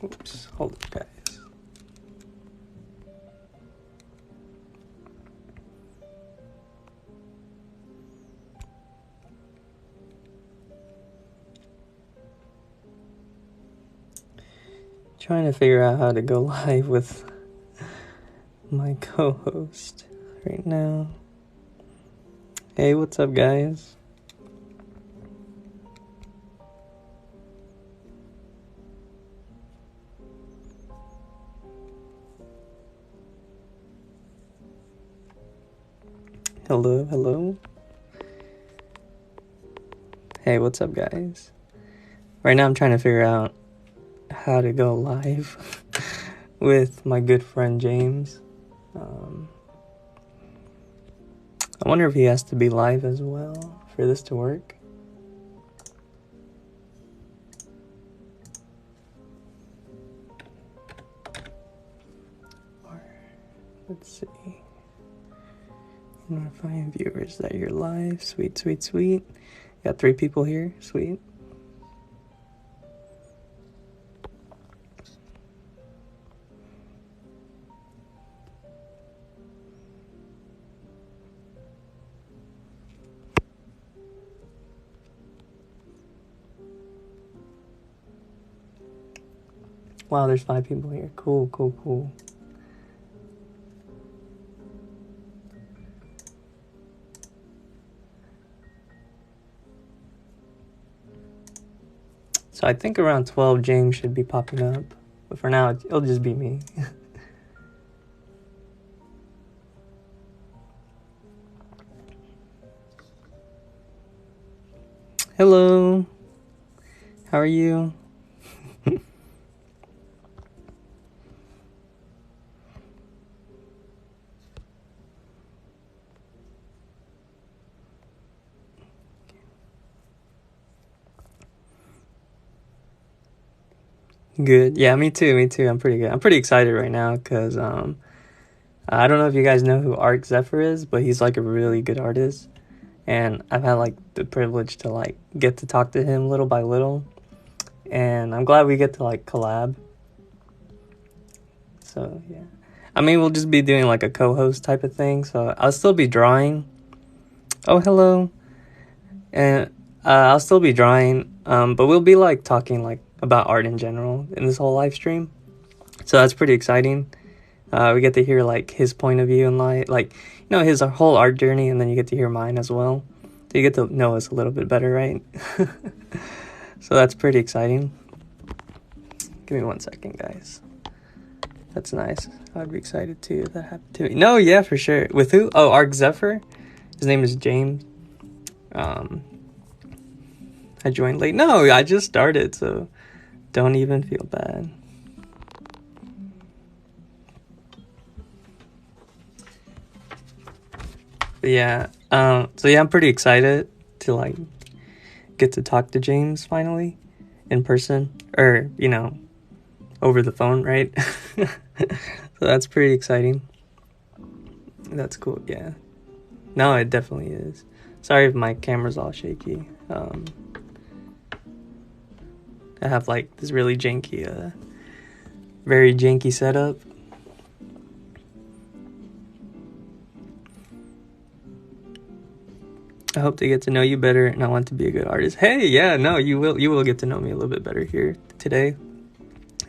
Oops, hold up, guys. Trying to figure out how to go live with my co-host right now. Hey, what's up, guys? Hello, hello. Hey, what's up, guys? Right now I'm trying to figure out how to go live with my good friend James. I wonder if he has to be live as well for this to work. Or, let's see. Notifying viewers that you're live. Sweet, sweet, sweet. Got 3 people here. Sweet. Wow, there's 5 people here. Cool, cool, cool. So I think around 12 James should be popping up. But for now, it'll just be me. Hello. How are you? Good. Yeah, me too. Me too. I'm pretty good. I'm pretty excited right now because I don't know if you guys know who Art Zephyr is, but he's like a really good artist, and I've had like the privilege to like get to talk to him little by little, and I'm glad we get to like collab. So yeah, I mean we'll just be doing like a co-host type of thing. So I'll still be drawing. Oh, hello. And I'll still be drawing, but we'll be like talking like about art in general in this whole live stream. So that's pretty exciting. We get to hear like his point of view in life, like, you know, his whole art journey, and then you get to hear mine as well. So you get to know us a little bit better, right? So that's pretty exciting. Give me 1 second, guys. That's nice. I'd be excited too if that happened to me. No, yeah, for sure. With who? Oh, Arc Zephyr. His name is James. I joined late. No, I just started, so don't even feel bad. But yeah, so yeah, I'm pretty excited to like get to talk to James finally in person, or, you know, over the phone, right? So that's pretty exciting. That's cool. Yeah. No, it definitely is. Sorry if my camera's all shaky. I have like this really janky, very janky setup. I hope to get to know you better, and I want to be a good artist. Hey, yeah, no, you will get to know me a little bit better here today.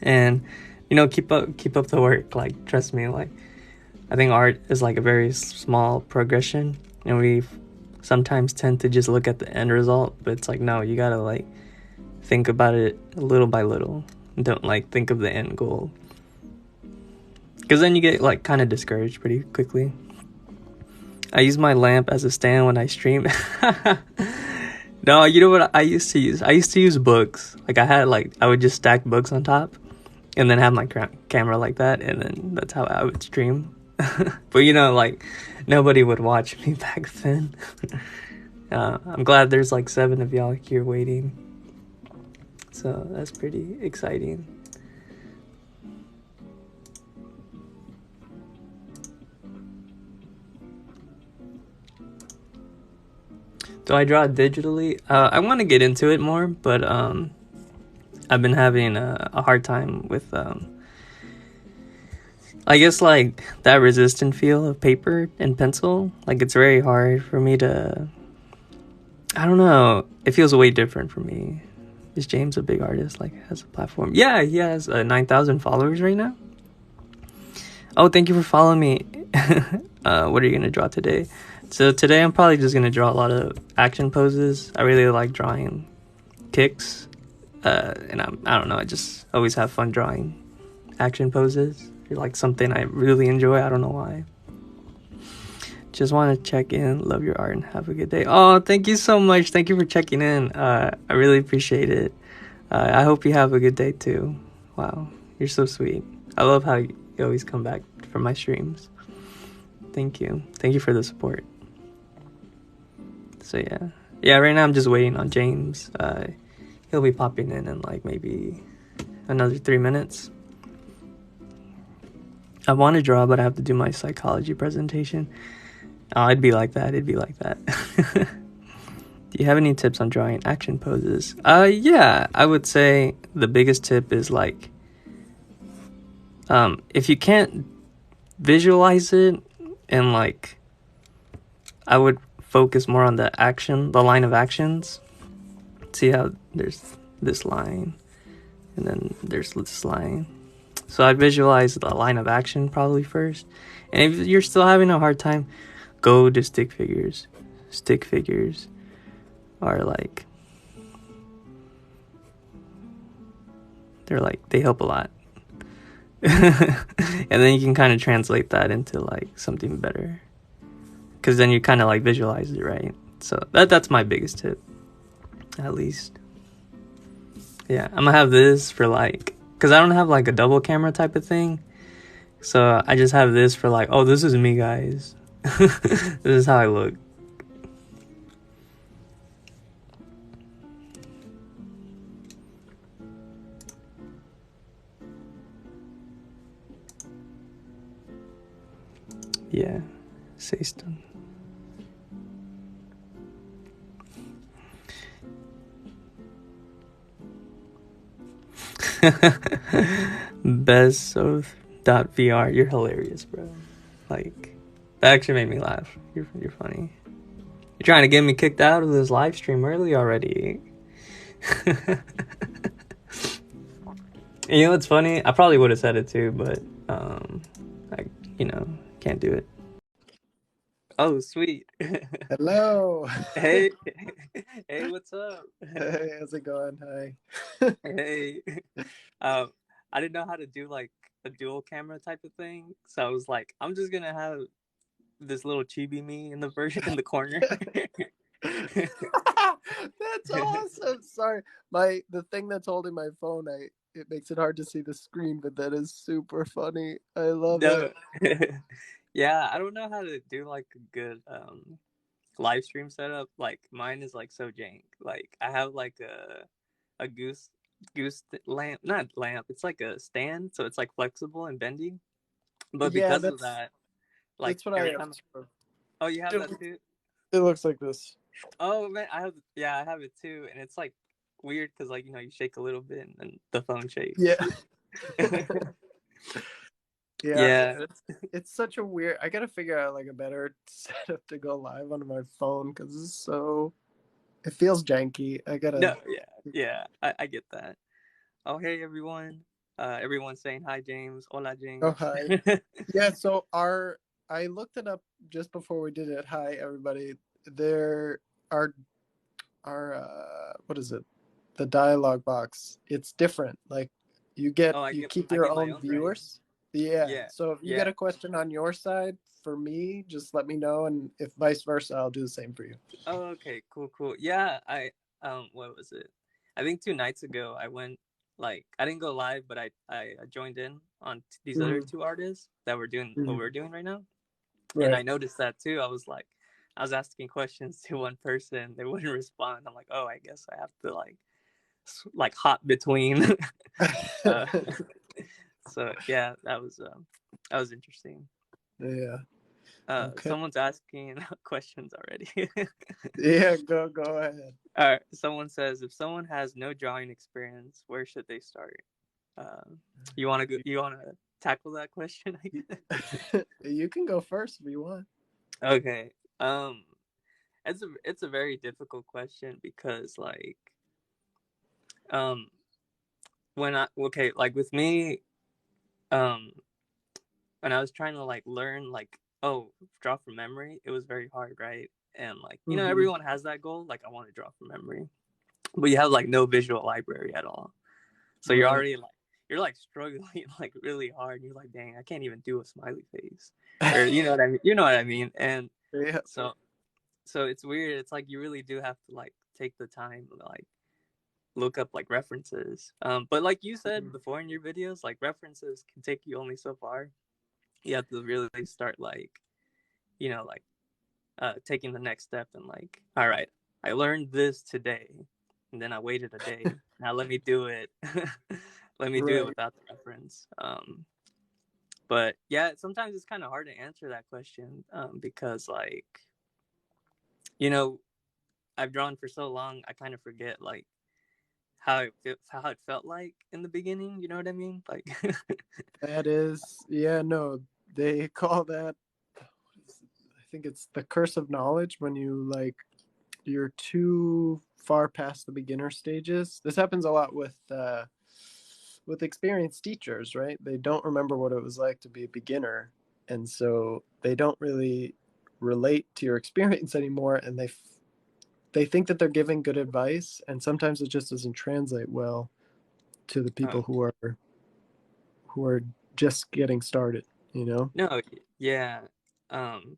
And, you know, keep up the work. Like, trust me, like, I think art is like a very small progression, and we sometimes tend to just look at the end result, but it's like, no, you gotta like think about it little by little. Don't like think of the end goal, because then you get like kind of discouraged pretty quickly. I use my lamp as a stand when I stream. No, you know what I used to use? I used to use books. Like I would just stack books on top and then have my camera like that, and then that's how I would stream. But you know, like, nobody would watch me back then. I'm glad there's like 7 of y'all here waiting. So that's pretty exciting. Do I draw digitally? I want to get into it more, but I've been having a hard time with I guess like that resistant feel of paper and pencil. Like it's very hard for me to. I don't know. It feels way different for me. Is James a big artist? Like has a platform? Yeah, he has 9,000 followers right now. Oh, thank you for following me. What are you gonna draw today? So today I'm probably just gonna draw a lot of action poses. I really like drawing kicks, and I don't know. I just always have fun drawing action poses. Like something I really enjoy. I don't know why. Just want to check in. Love your art and have a good day. Oh, thank you so much. Thank you for checking in. I really appreciate it. I hope you have a good day too. Wow, you're so sweet. I love how you always come back for my streams. Thank you. Thank you for the support. So yeah. Right now I'm just waiting on James. He'll be popping in like maybe another 3 minutes. I want to draw, but I have to do my psychology presentation. Oh, it'd be like that. It'd be like that. Do you have any tips on drawing action poses? Yeah, I would say the biggest tip is like, if you can't visualize it, and like, I would focus more on the action, the line of actions. See how there's this line, and then there's this line. So I'd visualize the line of action probably first. And if you're still having a hard time, go to stick figures. Stick figures are like, they help a lot. And then you can kind of translate that into like something better, because then you kind of like visualize it, right? So that's my biggest tip, at least. Yeah, I'm gonna have this for like, because I don't have like a double camera type of thing, so I just have this for like, oh, this is me, guys. This is how I look. Yeah, say stuff. Bezoth.vr, you're hilarious, bro. Like, that actually made me laugh. You're funny. You're trying to get me kicked out of this live stream early already. You know what's funny? I probably would have said it too, but I can't do it. Oh, sweet. Hello. Hey, hey, what's up? Hey, how's it going? Hi. Hey, um, I didn't know how to do like a dual camera type of thing, so I was like, I'm just gonna have this little chibi me in the version in the corner. That's awesome. Sorry. The thing that's holding my phone, it makes it hard to see the screen, but that is super funny. I love it. No, yeah, I don't know how to do like a good live stream setup. Like mine is like so jank. Like I have like a goose lamp, not lamp. It's like a stand, so it's like flexible and bendy. But Yeah, because of that, like that's what I every have time. too. Oh, you have It, that too? it looks like this. Oh man, I have it too, and it's like weird because like you shake a little bit and the phone shakes. Yeah. Yeah, Yeah, it's such a weird. I gotta figure out like a better setup to go live on my phone because it's so. It feels janky. I no, gotta. yeah, I get that. Oh hey everyone, everyone's saying hi James, hola Oh James. hi. Yeah, so I looked it up just before we did it. Hi everybody. There are what is it? The dialogue box. It's different. Like Oh, you keep I your get my own own, right? viewers. Yeah. Yeah, So if you get yeah. a question on your side for me, just let me know, and if vice versa, I'll do the same for you. Oh, okay, cool. Yeah, what was it? I think 2 nights ago I went like I didn't go live, but I joined in on these other Mm-hmm. two artists that were doing what Mm-hmm. we're doing right now, and Right. I noticed that too. I was asking questions to one person, they wouldn't respond. I'm like, oh, I guess I have to like hop between. uh, so yeah, that was interesting. Yeah. Okay. Someone's asking questions already. Yeah. Go ahead. All right. Someone says if someone has no drawing experience, where should they start? You want to go? You want to tackle that question? I guess. You can go first if you want. Okay. Um, it's a very difficult question because um when I okay like with me um when I was trying to learn draw from memory, it was very hard, right? And Mm-hmm. everyone has that goal. Like I want to draw from memory, but you have no visual library at all. So you're Right. already you're struggling really hard. And you're like, dang, I can't even do a smiley face, or you know what I mean. You know what I mean. And Yeah. so it's weird. It's like you really do have to take the time to look up references. But like you said Mhm. before in your videos, references can take you only so far. You have to really start you know like taking the next step and all right, I learned this today, and then I waited a day. Now let me do it. Let me do it Right. without the reference. But yeah, sometimes it's kind of hard to answer that question because you know I've drawn for so long, I kind of forget how it felt like in the beginning. You know what I mean? That is, yeah, no, they call that, I think it's the curse of knowledge when you're too far past the beginner stages. This happens a lot with experienced teachers, right? They don't remember what it was like to be a beginner, and so they don't really relate to your experience anymore, and they think that they're giving good advice, and sometimes it just doesn't translate well to the people oh who are just getting started, you know? no, yeah, um,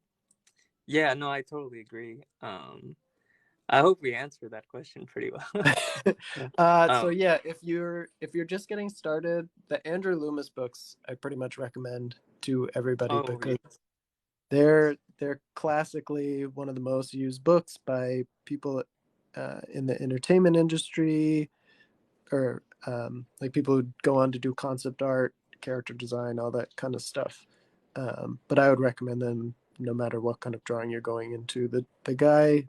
yeah, no, I totally agree. I hope we answered that question pretty well. So um, yeah, if you're just getting started, the Andrew Loomis books I pretty much recommend to everybody oh because yes, they're classically one of the most used books by people in the entertainment industry, or like people who go on to do concept art, character design, all that kind of stuff. But I would recommend them no matter what kind of drawing you're going into. The guy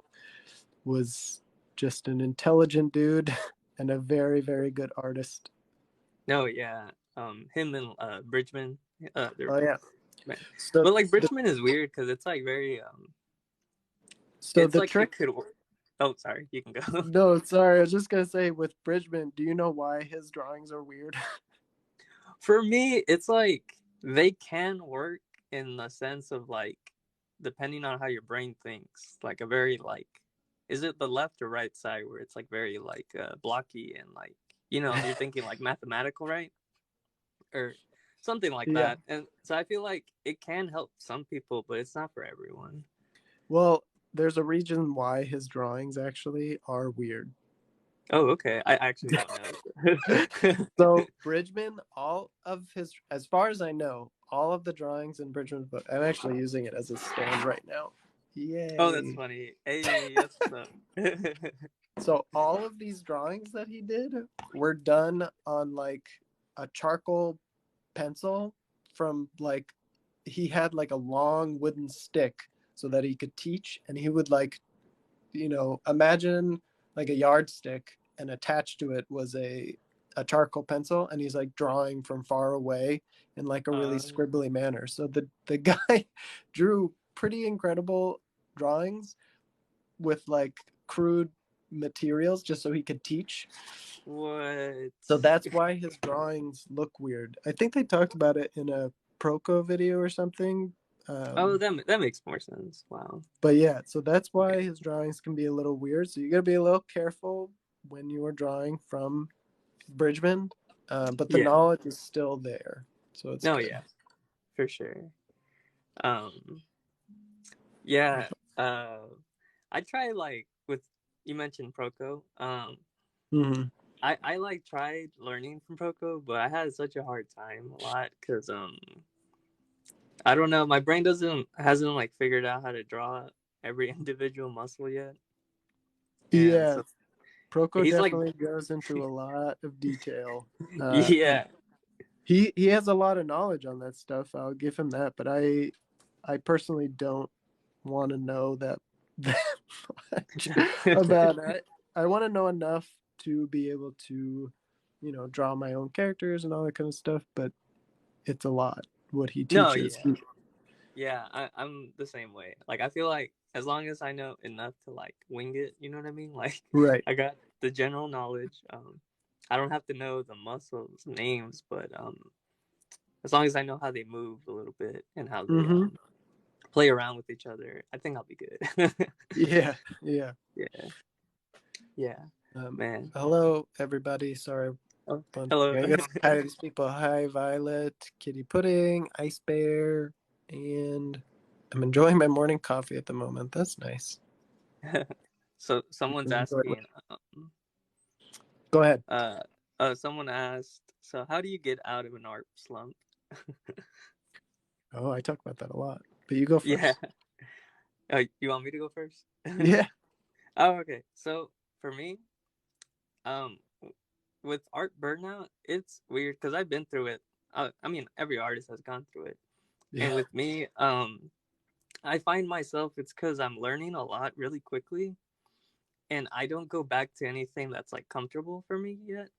was just an intelligent dude and a very, very good artist. no, yeah, him and Bridgeman, they're Oh both yeah. man. So But the Bridgeman is weird because it's very so it's the it trick. could work. Oh, sorry, you can go. No, sorry, I was just gonna say with Bridgman, do you know why his drawings are weird? For me, it's they can work in the sense of depending on how your brain thinks, a very is it the left or right side where it's very blocky and you're thinking mathematical, right? Or something like Yeah. that. And so I feel like it can help some people, but it's not for everyone. Well, there's a reason why his drawings actually are weird. Oh, okay. I actually don't know. So Bridgman, all of his, as far as I know, all of the drawings in Bridgman's book. I'm actually using it as a stand right now. Oh, that's Yay! funny. Hey, that's what's up. So all of these drawings that he did were done on a charcoal pencil from he had a long wooden stick so that he could teach, and he would imagine like a yardstick, and attached to it was a charcoal pencil, and he's drawing from far away in a really uh, scribbly manner. So the guy drew pretty incredible drawings with crude materials just so he could teach. what? So that's why his drawings look weird. I think they talked about it in a Proco video or something. Oh, Um, that makes more sense. Wow. but yeah, so that's Okay. why his drawings can be a little weird. So you got to be a little careful when you are drawing from Bridgman. But the Yeah. knowledge is still there, so it's No, good. yeah, for sure. Um, yeah. I try with you mentioned Proco. Hmm. I tried learning from Proco, but I had such a hard time a lot because I don't know, my brain doesn't hasn't figured out how to draw every individual muscle yet, and Yeah, so Proco he's definitely goes into a lot of detail, and yeah. he has a lot of knowledge on that stuff. I'll give him that, but I personally don't want to know that much about it. I want to know enough to be able to, you know, draw my own characters and all that kind of stuff. But it's a lot what he No, teaches. yeah, I'm the same way. Like I feel like as long as I know enough to like wing it, you know what I mean? Like Right. I got the general knowledge. I don't have to know the muscles names, but as long as I know how they move a little bit and how they Mm-hmm. play around with each other, I think I'll be good. Yeah. Yeah. Yeah, yeah, man. Hello, everybody. Sorry. Oh, I'm hello. gonna say hi to these people. Hi, Violet, Kitty Pudding, Ice Bear, and I'm enjoying my morning coffee at the moment. That's nice. So someone's Enjoy it. asking. Go ahead. Uh, someone asked. So how do you get out of an art slump? Oh, I talk about that a lot. But you go Yeah. first. You want me to go first? Yeah. Oh, okay. So for me, um, with art burnout, it's weird because I've been through it. I mean, every artist has gone through it, and Yeah. with me, I find myself it's because I'm learning a lot really quickly, and I don't go back to anything that's like comfortable for me yet.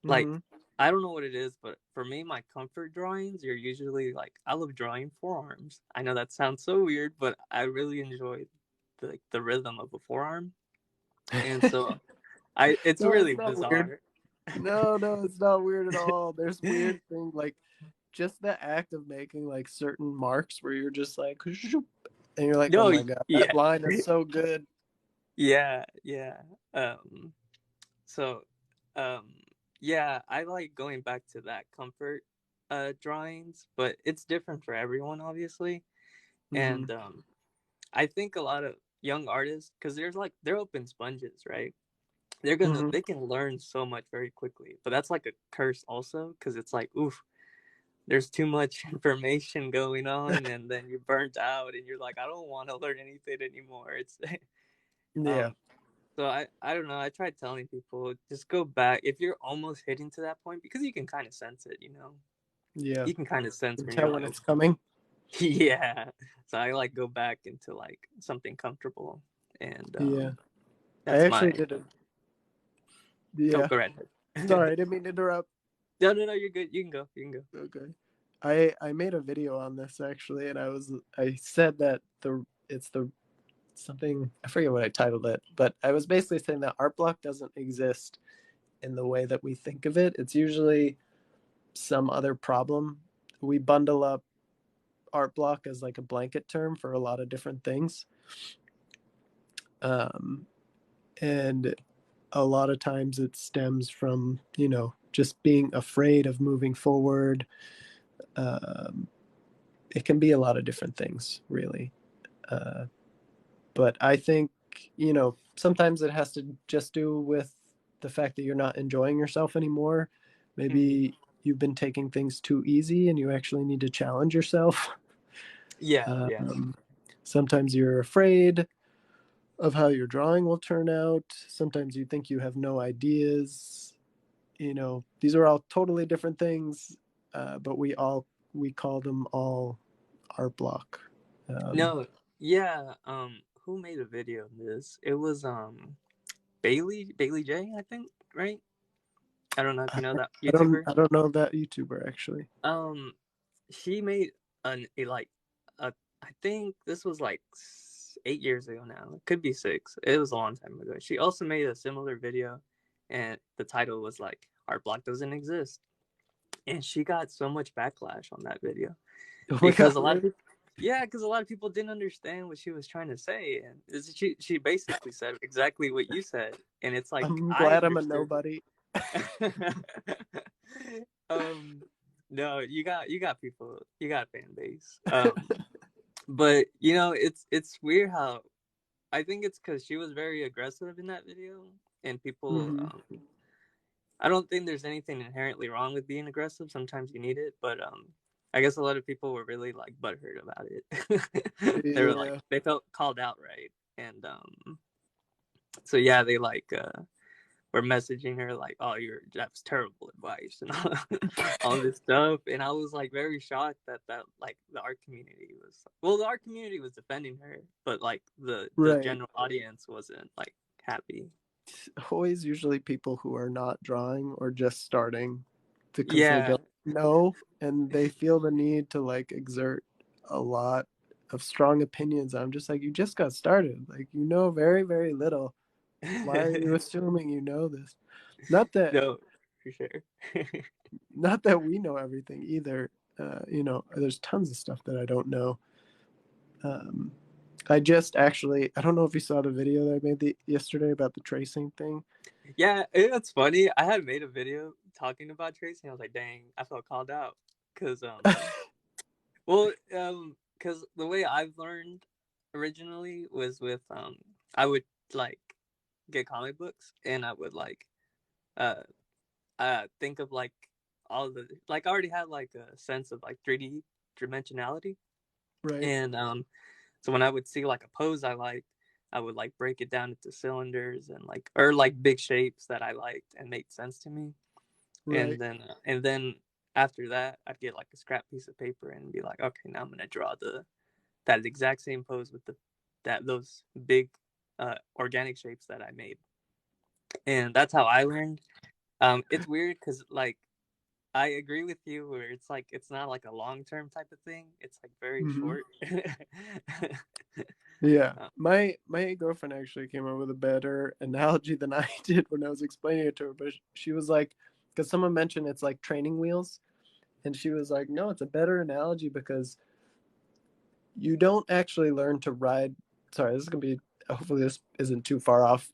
Like Mm-hmm. I don't know what it is, but for me, my comfort drawings are usually like I love drawing forearms. I know that sounds so weird, but I really enjoy the rhythm of a forearm, and so I it's No, really it's not weird. bizarre. No, no, it's not weird at all. There's weird things like just the act of making like certain marks where you're just like, and you're like, oh No, my God, that yeah, line is so good. yeah, yeah. So, um, yeah, I like going back to that comfort drawings, but it's different for everyone, obviously. Mm-hmm. And I think a lot of young artists, because there's like they're open sponges, right? Mm-hmm. They can learn so much very quickly, but that's like a curse also, because it's like, oof, there's too much information going on, and then you're burnt out, and you're like, I don't want to learn anything anymore. It's Yeah. um So I don't know. I tried telling people just go back if you're almost hitting to that point because you can kind of sense it, you know. Yeah. You can kind of sense You when tell you're when like, it's coming. yeah. So I like go back into like something comfortable, and Yeah. I that's actually my. did it. Oh, Yeah. go right ahead. Sorry, I didn't mean to interrupt. No, no, no. You're good. You can go. You can go. Okay. I made a video on this actually, and I said that it's the something I forget what I titled it, but I was basically saying that art block doesn't exist in the way that we think of it. It's usually some other problem. We bundle up art block as like a blanket term for a lot of different things. Um, and a lot of times it stems from, you know, just being afraid of moving forward. Um, it can be a lot of different things, really. Uh, but I think, you know, sometimes it has to just do with the fact that you're not enjoying yourself anymore. Mm-hmm. Maybe you've been taking things too easy and you actually need to challenge yourself. Yeah, yeah. Um, Sometimes you're afraid of how your drawing will turn out. Sometimes you think you have no ideas. You know, these are all totally different things, but we call them all art block. Um, No, yeah. Who made a video of this? It was Bailey J, I think, right? I don't know if I, you know that YouTuber. I don't know that YouTuber actually. Um, she made like a I think this was like 8 years ago now. It could be six. It was a long time ago. She also made a similar video, and the title was like "Art Block Doesn't Exist," and she got so much backlash on that video because a lot of Really? yeah, because a lot of people didn't understand what she was trying to say, and she basically said exactly what you said, and it's like I'm I glad I'm a understood. nobody. um no, you got people, you got a fan base. But you know, it's weird how I think it's because she was very aggressive in that video, and people Hmm. I don't think there's anything inherently wrong with being aggressive. Sometimes you need it, but I guess a lot of people were really like butthurt about it. They were like Yeah. they felt called out, right? And so yeah, they like were messaging her like, "Oh, that's terrible advice," and all this stuff. And I was like very shocked that like the art community was well, the art community was defending her, but like the Right. general audience wasn't like happy. always usually people who are not drawing or just starting because they Yeah. don't know and they feel the need to like exert a lot of strong opinions. I'm just like, you just got started. Like, you know very, very little. Why are you assuming you know this? Not that No, for sure. not that we know everything either. There's tons of stuff that I don't know. Um, I just actually, I don't know if you saw the video that I made yesterday about the tracing thing. Yeah, it's funny. I had made a video talking about tracing. I was like, dang, I felt called out because well, because the way I've learned originally was with I would like get comic books and I would like uh think of like all the like I already had like a sense of like 3D dimensionality, Right, and so when I would see like a pose I liked, I would like break it down into cylinders and like or like big shapes that I liked and made sense to me, right, and then after that I'd get like a scrap piece of paper and be like, okay, now I'm gonna draw the that exact same pose with the that those big organic shapes that I made, and that's how I learned. It's weird because like I agree with you where it's like it's not like a long term type of thing. It's like very hmm short. yeah. uh, My girlfriend actually came up with a better analogy than I did when I was explaining it to her. But she was like, because someone mentioned it's like training wheels, and she was like, no, it's a better analogy because you don't actually learn to ride. Sorry, this is gonna be. Hopefully, this isn't too far off.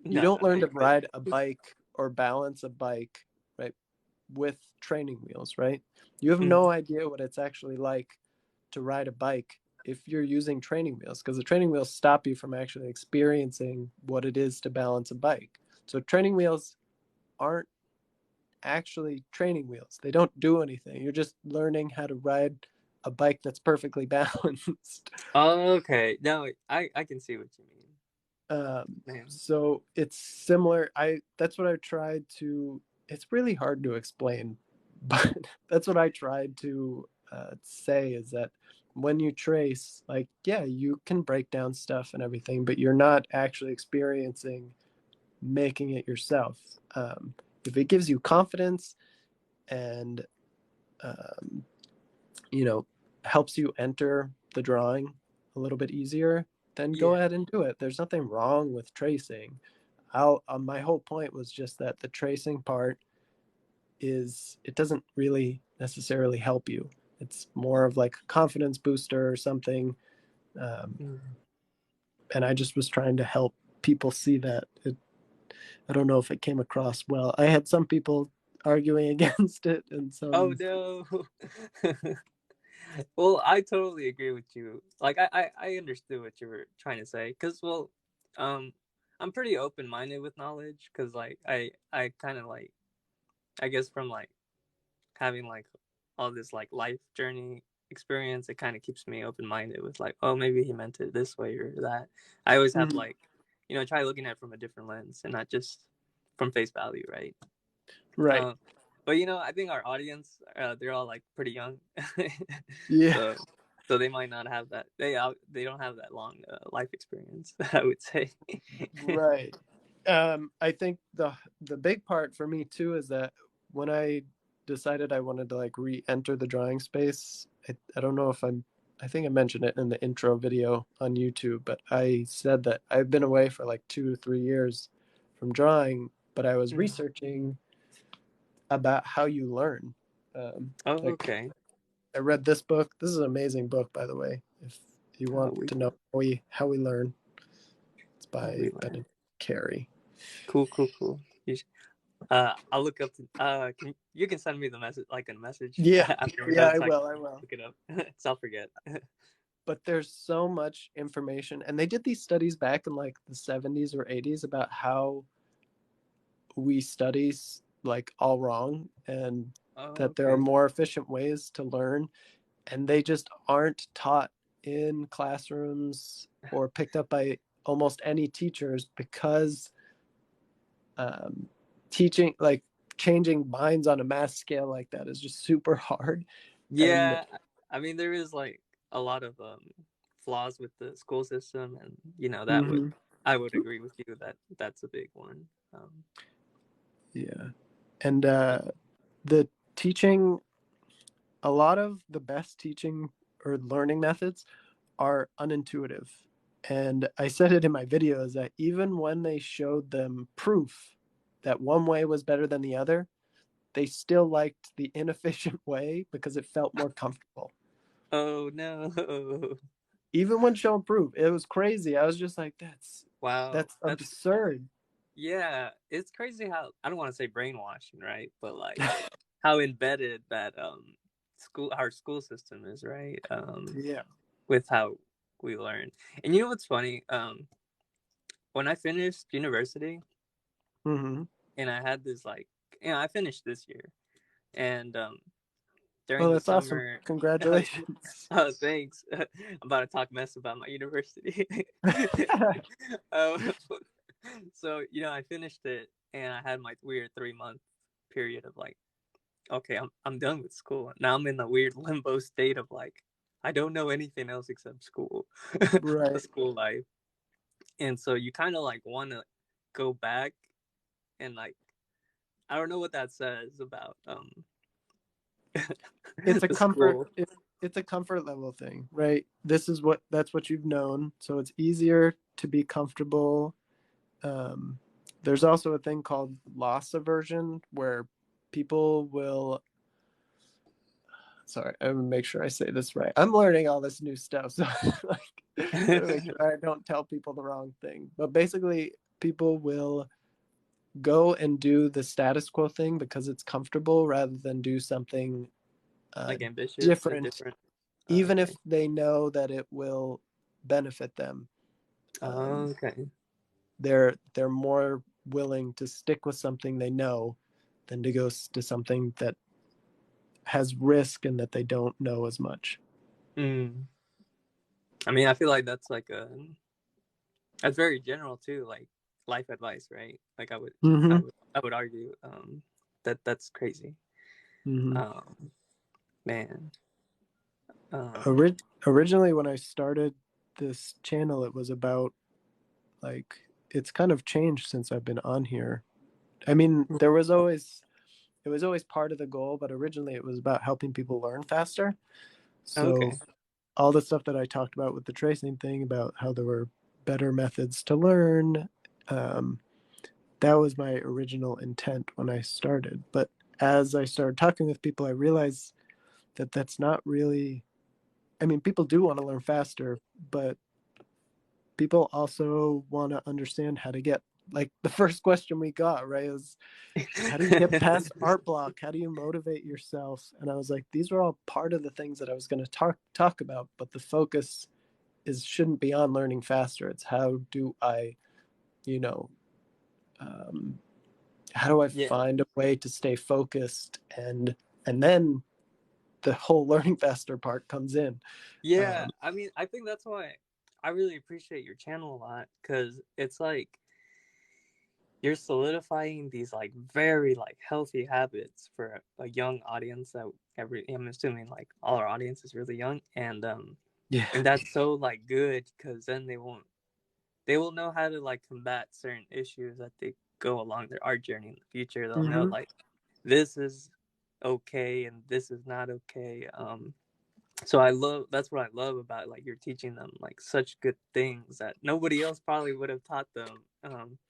You no, don't no, learn to you're good. ride a bike or balance a bike, right, with training wheels, right? You have Mhm. no idea what it's actually like to ride a bike if you're using training wheels, because the training wheels stop you from actually experiencing what it is to balance a bike. So training wheels aren't actually training wheels. They don't do anything. You're just learning how to ride a bike that's perfectly balanced. Okay, no, I can see what you mean, man. So it's similar. I That's what I tried to. It's really hard to explain, but that's what I tried to say is that when you trace, like, yeah, you can break down stuff and everything, but you're not actually experiencing making it yourself. If it gives you confidence and um, you know, helps you enter the drawing a little bit easier, then go Yeah. ahead and do it. There's nothing wrong with tracing. My whole point was just that the tracing part is it doesn't really necessarily help you. It's more of like a confidence booster or something. Um, Mhm. and I just was trying to help people see that. I don't know if it came across well. I had some people arguing against it and Oh some. no. Well, I totally agree with you. Like I understood what you were trying to say because well, um, I'm pretty open minded with knowledge because like I kind of like I guess from like having like all this like life journey experience, it kind of keeps me open minded with like, oh, maybe he meant it this way or that. I always have Mhm. like, try looking at it from a different lens and not just from face value, right? Right. Um, but I think our audience, they're all like pretty young, Yeah. so they might not have that. They don't have that long life experience. I would say. Right. I think the big part for me too is that when I decided I wanted to like re-enter the drawing space, I don't know if I think I mentioned it in the intro video on YouTube, but I said that I've been away for like 2 to 3 years from drawing, but I was Mm. researching about how you learn. Oh, Like okay. I read this book. This is an amazing book, by the way. If you How want we to know how we learn, it's how by we learn. Benedict Carey. Cool, cool, cool. I'll look up. You can send me the message, like a message Yeah, after we're yeah, done, I so I can will. I will. look it up. So I'll forget. But there's so much information, and they did these studies back in like the 70s or 80s about how we study like all wrong, and Oh, that there are okay. more efficient ways to learn, and they just aren't taught in classrooms or picked up by almost any teachers because um, teaching like changing minds on a mass scale like that is just super hard. And Yeah, I mean there is like a lot of flaws with the school system, and that would mhm. I would agree with you that that's a big one. Yeah. And the teaching, a lot of the best teaching or learning methods are unintuitive. And I said it in my videos that even when they showed them proof that one way was better than the other, they still liked the inefficient way because it felt more comfortable. Oh no. Even when shown proof, it was crazy. I was just like, Wow. that's absurd. Yeah, it's crazy how, I don't want to say brainwashing, right? But like how embedded that our school system is, right? Yeah. With how we learn. And you know what's funny? When I finished university Mm-hmm. and I had this like, I finished this year, and during Oh, the that's awesome. summer. Congratulations. Oh, thanks. I'm about to talk mess about my university. um, so I finished it, and I had my weird 3 month period of like, okay, I'm done with school. Now I'm in a weird limbo state of like, I don't know anything else except school, the Right. school life. And so you kind of like want to go back, and like, I don't know what that says about It's a the comfort school. it's a comfort level thing, right? That's what you've known, so it's easier to be comfortable. Um, there's also a thing called loss aversion where people will, sorry, I'm gonna make sure I say this right. I'm learning all this new stuff, so like I gotta make sure I don't tell people the wrong thing. But basically, people will go and do the status quo thing because it's comfortable rather than do something Like ambitious or different, different. even Okay. if they know that it will benefit them. Um, Okay. they're more willing to stick with something they know than to go to something that has risk and that they don't know as much. Mm. I mean, I feel like that's like that's very general too, like life advice, right? Like Mm-hmm. I would argue that that's crazy. Mm-hmm. Um, man. Um, Originally, when I started this channel, it was about like it's kind of changed since I've been on here. I mean, it was always part of the goal, but originally it was about helping people learn faster. So okay. all the stuff that I talked about with the tracing thing about how there were better methods to learn, um, that was my original intent when I started. But as I started talking with people, I realized that that's not really. I mean, people do want to learn faster, but people also want to understand how to get. Like the first question we got, right, is how do you get past art block? How do you motivate yourself? And I was like, these are all part of the things that I was going to talk about, but the focus is shouldn't be on learning faster. It's how do I, you know, um, how do I Yeah. find a way to stay focused, and then the whole learning faster part comes in. Yeah. Um, I mean, I think that's why I really appreciate your channel a lot, because it's like you're solidifying these like very like healthy habits for a young audience that I'm assuming like all our audience is really young, yeah. and that's so like good, because then they will know how to like combat certain issues that they go along their art journey in the future. They'll know Mm-hmm. like this is okay and this is not okay. So that's what I love about like you're teaching them like such good things that nobody else probably would have taught them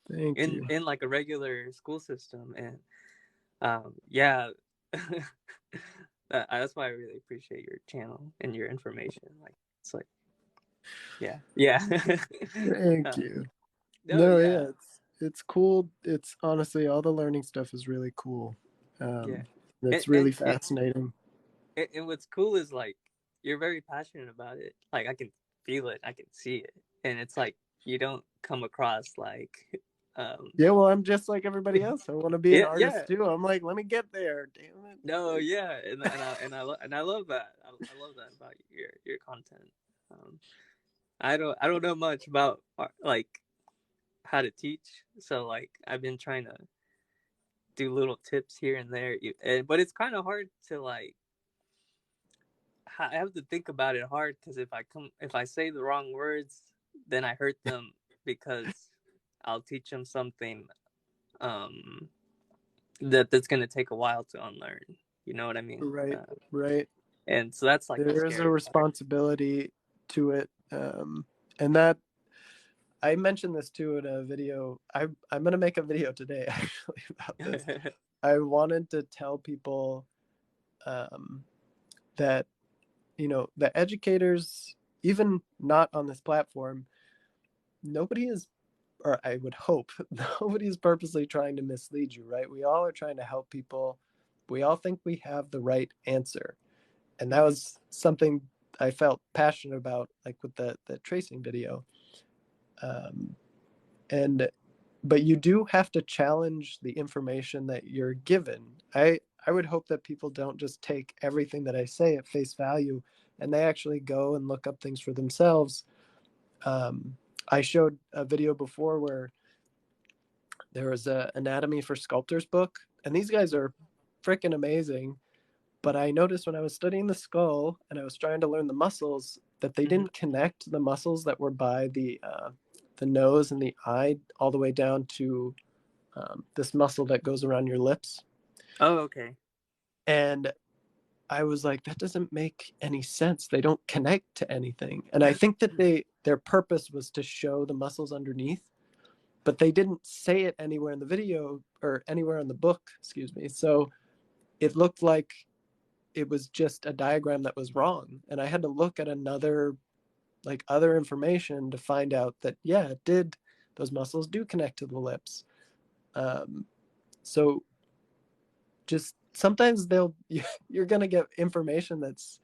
Thank you. in like a regular school system. And yeah. That's why I really appreciate your channel and your information. Like it's like, yeah, yeah. Thank uh, you. no, No, yeah, yeah, it's cool. It's honestly all the learning stuff is really cool. yeah. and, It's and really fascinating. and what's cool is like you're very passionate about it. Like I can feel it, I can see it, and it's like you don't come across like, um, Yeah, well, I'm just like everybody else. I want to be an yeah, yeah. artist too. I'm like, let me get there. Damn it. No, Like, yeah, and I love that. I love that about your content. Um, I don't know much about like how to teach, so like I've been trying to do little tips here and there, but it's kind of hard to like I have to think about it hard, because if I say the wrong words, then I hurt them, because I'll teach them something um that's going to take a while to unlearn. You know what I mean? Right, right. And so that's like the There is a scary part. responsibility to it, and that I mentioned this too in a video. I'm gonna make a video today actually about this. I wanted to tell people um, that the educators, even not on this platform, nobody is, or I would hope, nobody is purposely trying to mislead you, right? We all are trying to help people. We all think we have the right answer. And that Mhm. was something I felt passionate about, like with the tracing video. Um, and but you do have to challenge the information that you're given. I would hope that people don't just take everything that I say at face value, and they actually go and look up things for themselves. I showed a video before where there was a anatomy for sculptors book, and these guys are freaking amazing. But I noticed when I was studying the skull and I was trying to learn the muscles that they Mhm. didn't connect the muscles that were by the nose and the eye all the way down to this muscle that goes around your lips. Oh, okay. And I was like, that doesn't make any sense. They don't connect to anything. And I think that their purpose was to show the muscles underneath, but they didn't say it anywhere in the video or anywhere in the book, excuse me. So it looked like it was just a diagram that was wrong. And I had to look at other information to find out that, yeah, it did. Those muscles do connect to the lips. Um, so just sometimes you're going to get information that's,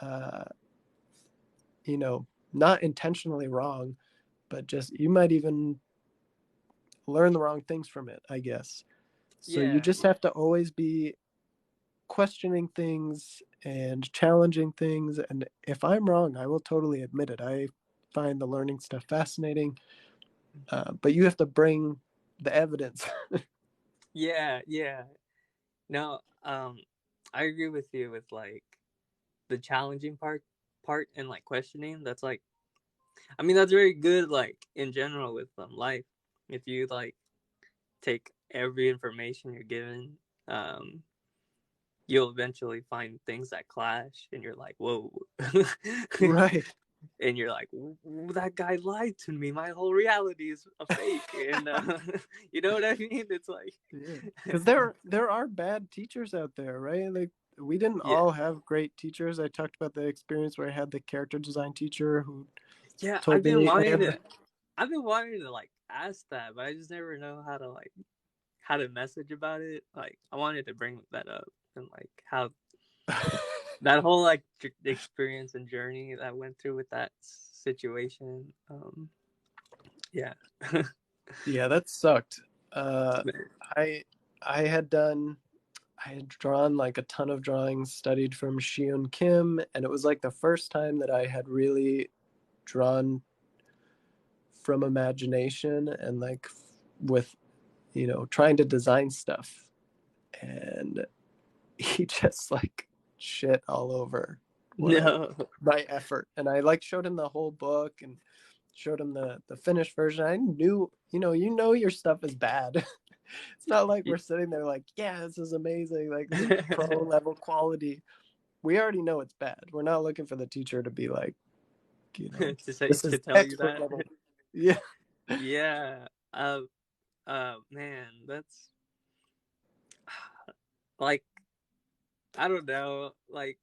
uh, not intentionally wrong, but just you might even learn the wrong things from it, I guess. So you Yeah. just have to always be questioning things and challenging things. And if I'm wrong, I will totally admit it. I find the learning stuff fascinating, but you have to bring the evidence. Yeah, yeah. No, I agree with you with like the challenging part and like questioning. That's like, I mean, that's very good like in general with life. If you like take every information you're given, um you'll eventually find things that clash and you're like, whoa. Right. And you're like, that guy lied to me. My whole reality is a fake. And you know what I mean? It's like, Yeah. Because there are bad teachers out there, right? Like we didn't yeah, all have great teachers. I talked about the experience where I had the character design teacher who yeah. told me, hey, I've been wanting to like ask that, but I just never know how to like how to message about it. Like, I wanted to bring that up and like how that whole like experience and journey that I went through with that situation. Yeah. yeah, that sucked. Uh, I I had done I had drawn like a ton of drawings, studied from Shion Kim, and it was like the first time that I had really drawn from imagination and like with trying to design stuff. And he just like shit all over No. my effort. And I like showed him the whole book and showed him the finished version. I knew, your stuff is bad. It's not like we're sitting there like, yeah, this is amazing, like this is pro level quality. We already know it's bad. We're not looking for the teacher to be like, to say this to is tell you expert that. level. Yeah. Yeah. Man, that's like, I don't know. Like,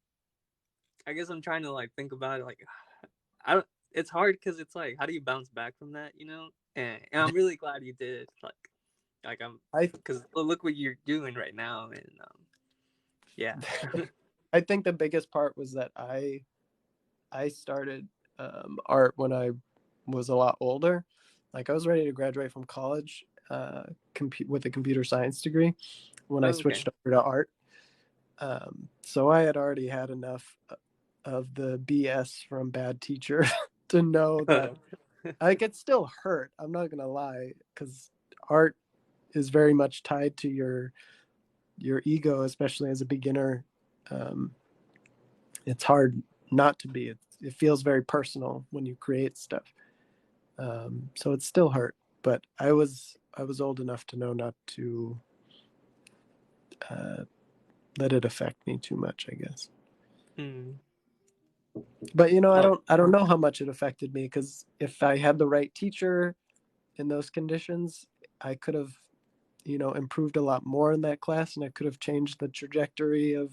I guess I'm trying to like think about it. Like, I don't. It's hard because it's like, how do you bounce back from that? You know. And I'm really glad you did. Like I'm, I because look what you're doing right now, and yeah. I think the biggest part was that I started art when I was a lot older. Like I was ready to graduate from college with a computer science degree when I Oh, okay. switched over to art. So I had already had enough of the BS from bad teacher to know that I could still hurt. I'm not gonna lie, because art is very much tied to your ego, especially as a beginner. Um, it's hard not to be. It feels very personal when you create stuff. So it still hurt. but I was old enough to know not to let it affect me too much, I guess. Hmm. But Oh, I don't know how much it affected me, because if I had the right teacher in those conditions, I could have improved a lot more in that class, and I could have changed the trajectory of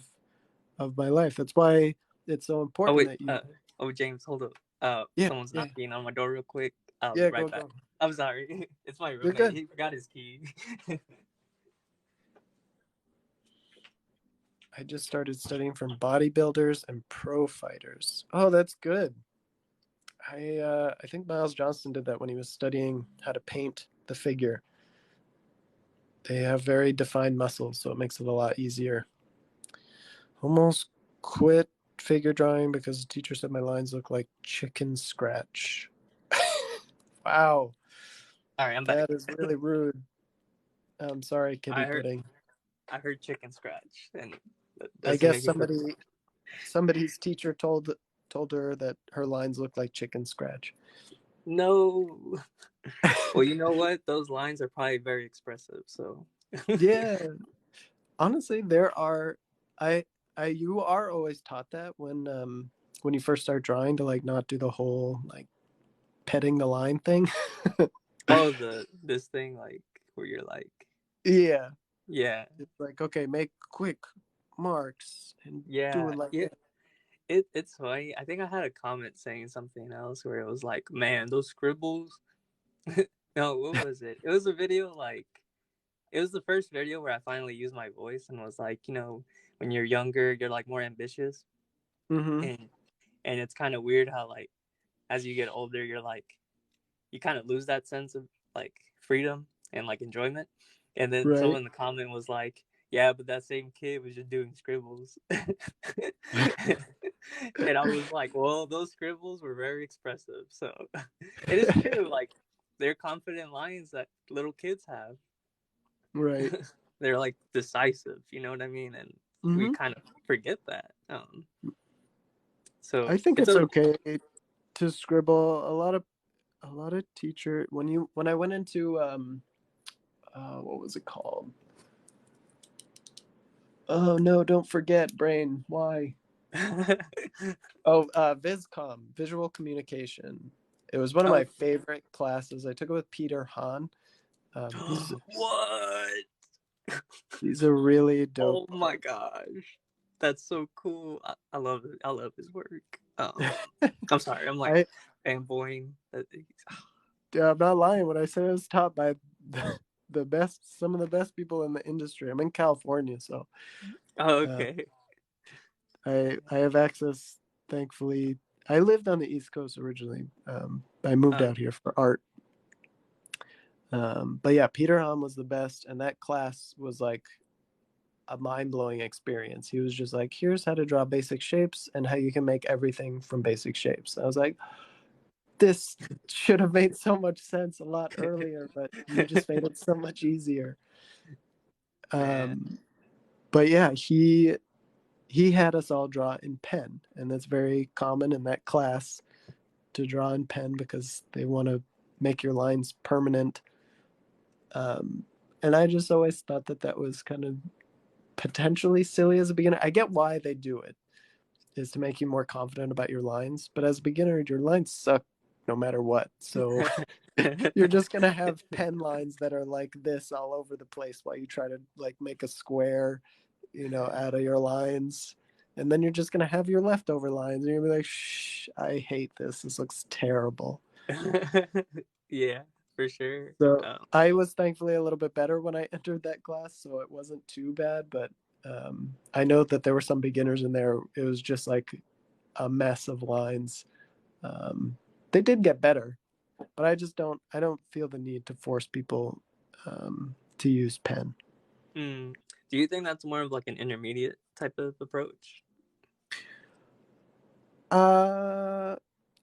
my life. That's why it's so oh important wait. that you. Oh, James, hold up. Yeah, Someone's yeah, knocking on my door real quick. I'll be yeah. right Go, back. go. I'm sorry. It's my You're roommate. good. He forgot his key. I just started studying from bodybuilders and pro fighters. Oh, that's good. I think Miles Johnston did that when he was studying how to paint the figure. They have very defined muscles, so it makes it a lot easier. Almost quit figure drawing because the teacher said my lines look like chicken scratch. Wow, All right, I'm back. that is really rude. I'm sorry, Kitty I heard Pudding. I heard chicken scratch, and that I doesn't guess make me feel good. somebody's teacher told her that her lines look like chicken scratch. No. Well, you know what? Those lines are probably very expressive. So. Yeah, honestly, there are. I you are always taught that when you first start drawing, to like not do the whole like petting the line thing. Oh, this thing like where you're like, Yeah, yeah, it's like, okay, make quick marks and do yeah, it like yeah. that. It's funny. I think I had a comment saying something else where it was like, man, those scribbles. No, what was it? It was a video like it was the first video where I finally used my voice and was like, when you're younger, you're like more ambitious, Mm-hmm. and it's kind of weird how like as you get older, you're like you kind of lose that sense of like freedom and like enjoyment. And then Right. someone in the comment was like, "Yeah, but that same kid was just doing scribbles," and I was like, "Well, those scribbles were very expressive." So it is true. Like they're confident lines that little kids have. Right. They're like decisive. You know what I mean? And we Mm-hmm. kind of forget that. So I think it's it's a okay to scribble. A lot of teacher when I went into what was it called? Oh no, don't forget, brain. Why? Oh, Viscom, visual communication. It was one of my okay. favorite classes. I took it with Peter Hahn. He's What? he's a really dope. Oh my gosh. That's so cool. I love it. I love his work. I'm sorry. I'm like I fanboying. I'm not lying when I say I was taught by the best, some of the best people in the industry. I'm in California, so Oh, uh, okay. I have access. Thankfully, I lived on the East Coast originally. I moved Uh, out here for art. But yeah, Peter Hahn was the best, and that class was like a mind-blowing experience. He was just like, here's how to draw basic shapes and how you can make everything from basic shapes. I was like, this should have made so much sense a lot earlier, but you just made it so much easier. man. um, but yeah, he had us all draw in pen, and that's very common in that class to draw in pen because they want to make your lines permanent. um, and I just always thought that that was kind of potentially silly as a beginner. I get why they do it, is to make you more confident about your lines. But as a beginner, your lines suck no matter what. So you're just gonna have pen lines that are like this all over the place while you try to like make a square, out of your lines. And then you're just gonna have your leftover lines, and you're gonna be like, "Shh, I hate this. This looks terrible." Yeah, for sure. So I was thankfully a little bit better when I entered that class, so it wasn't too bad. But I know that there were some beginners in there. It was just like a mess of lines. Um, they did get better, but I don't feel the need to force people to use pen. mm. Do you think that's more of like an intermediate type of approach? Uh,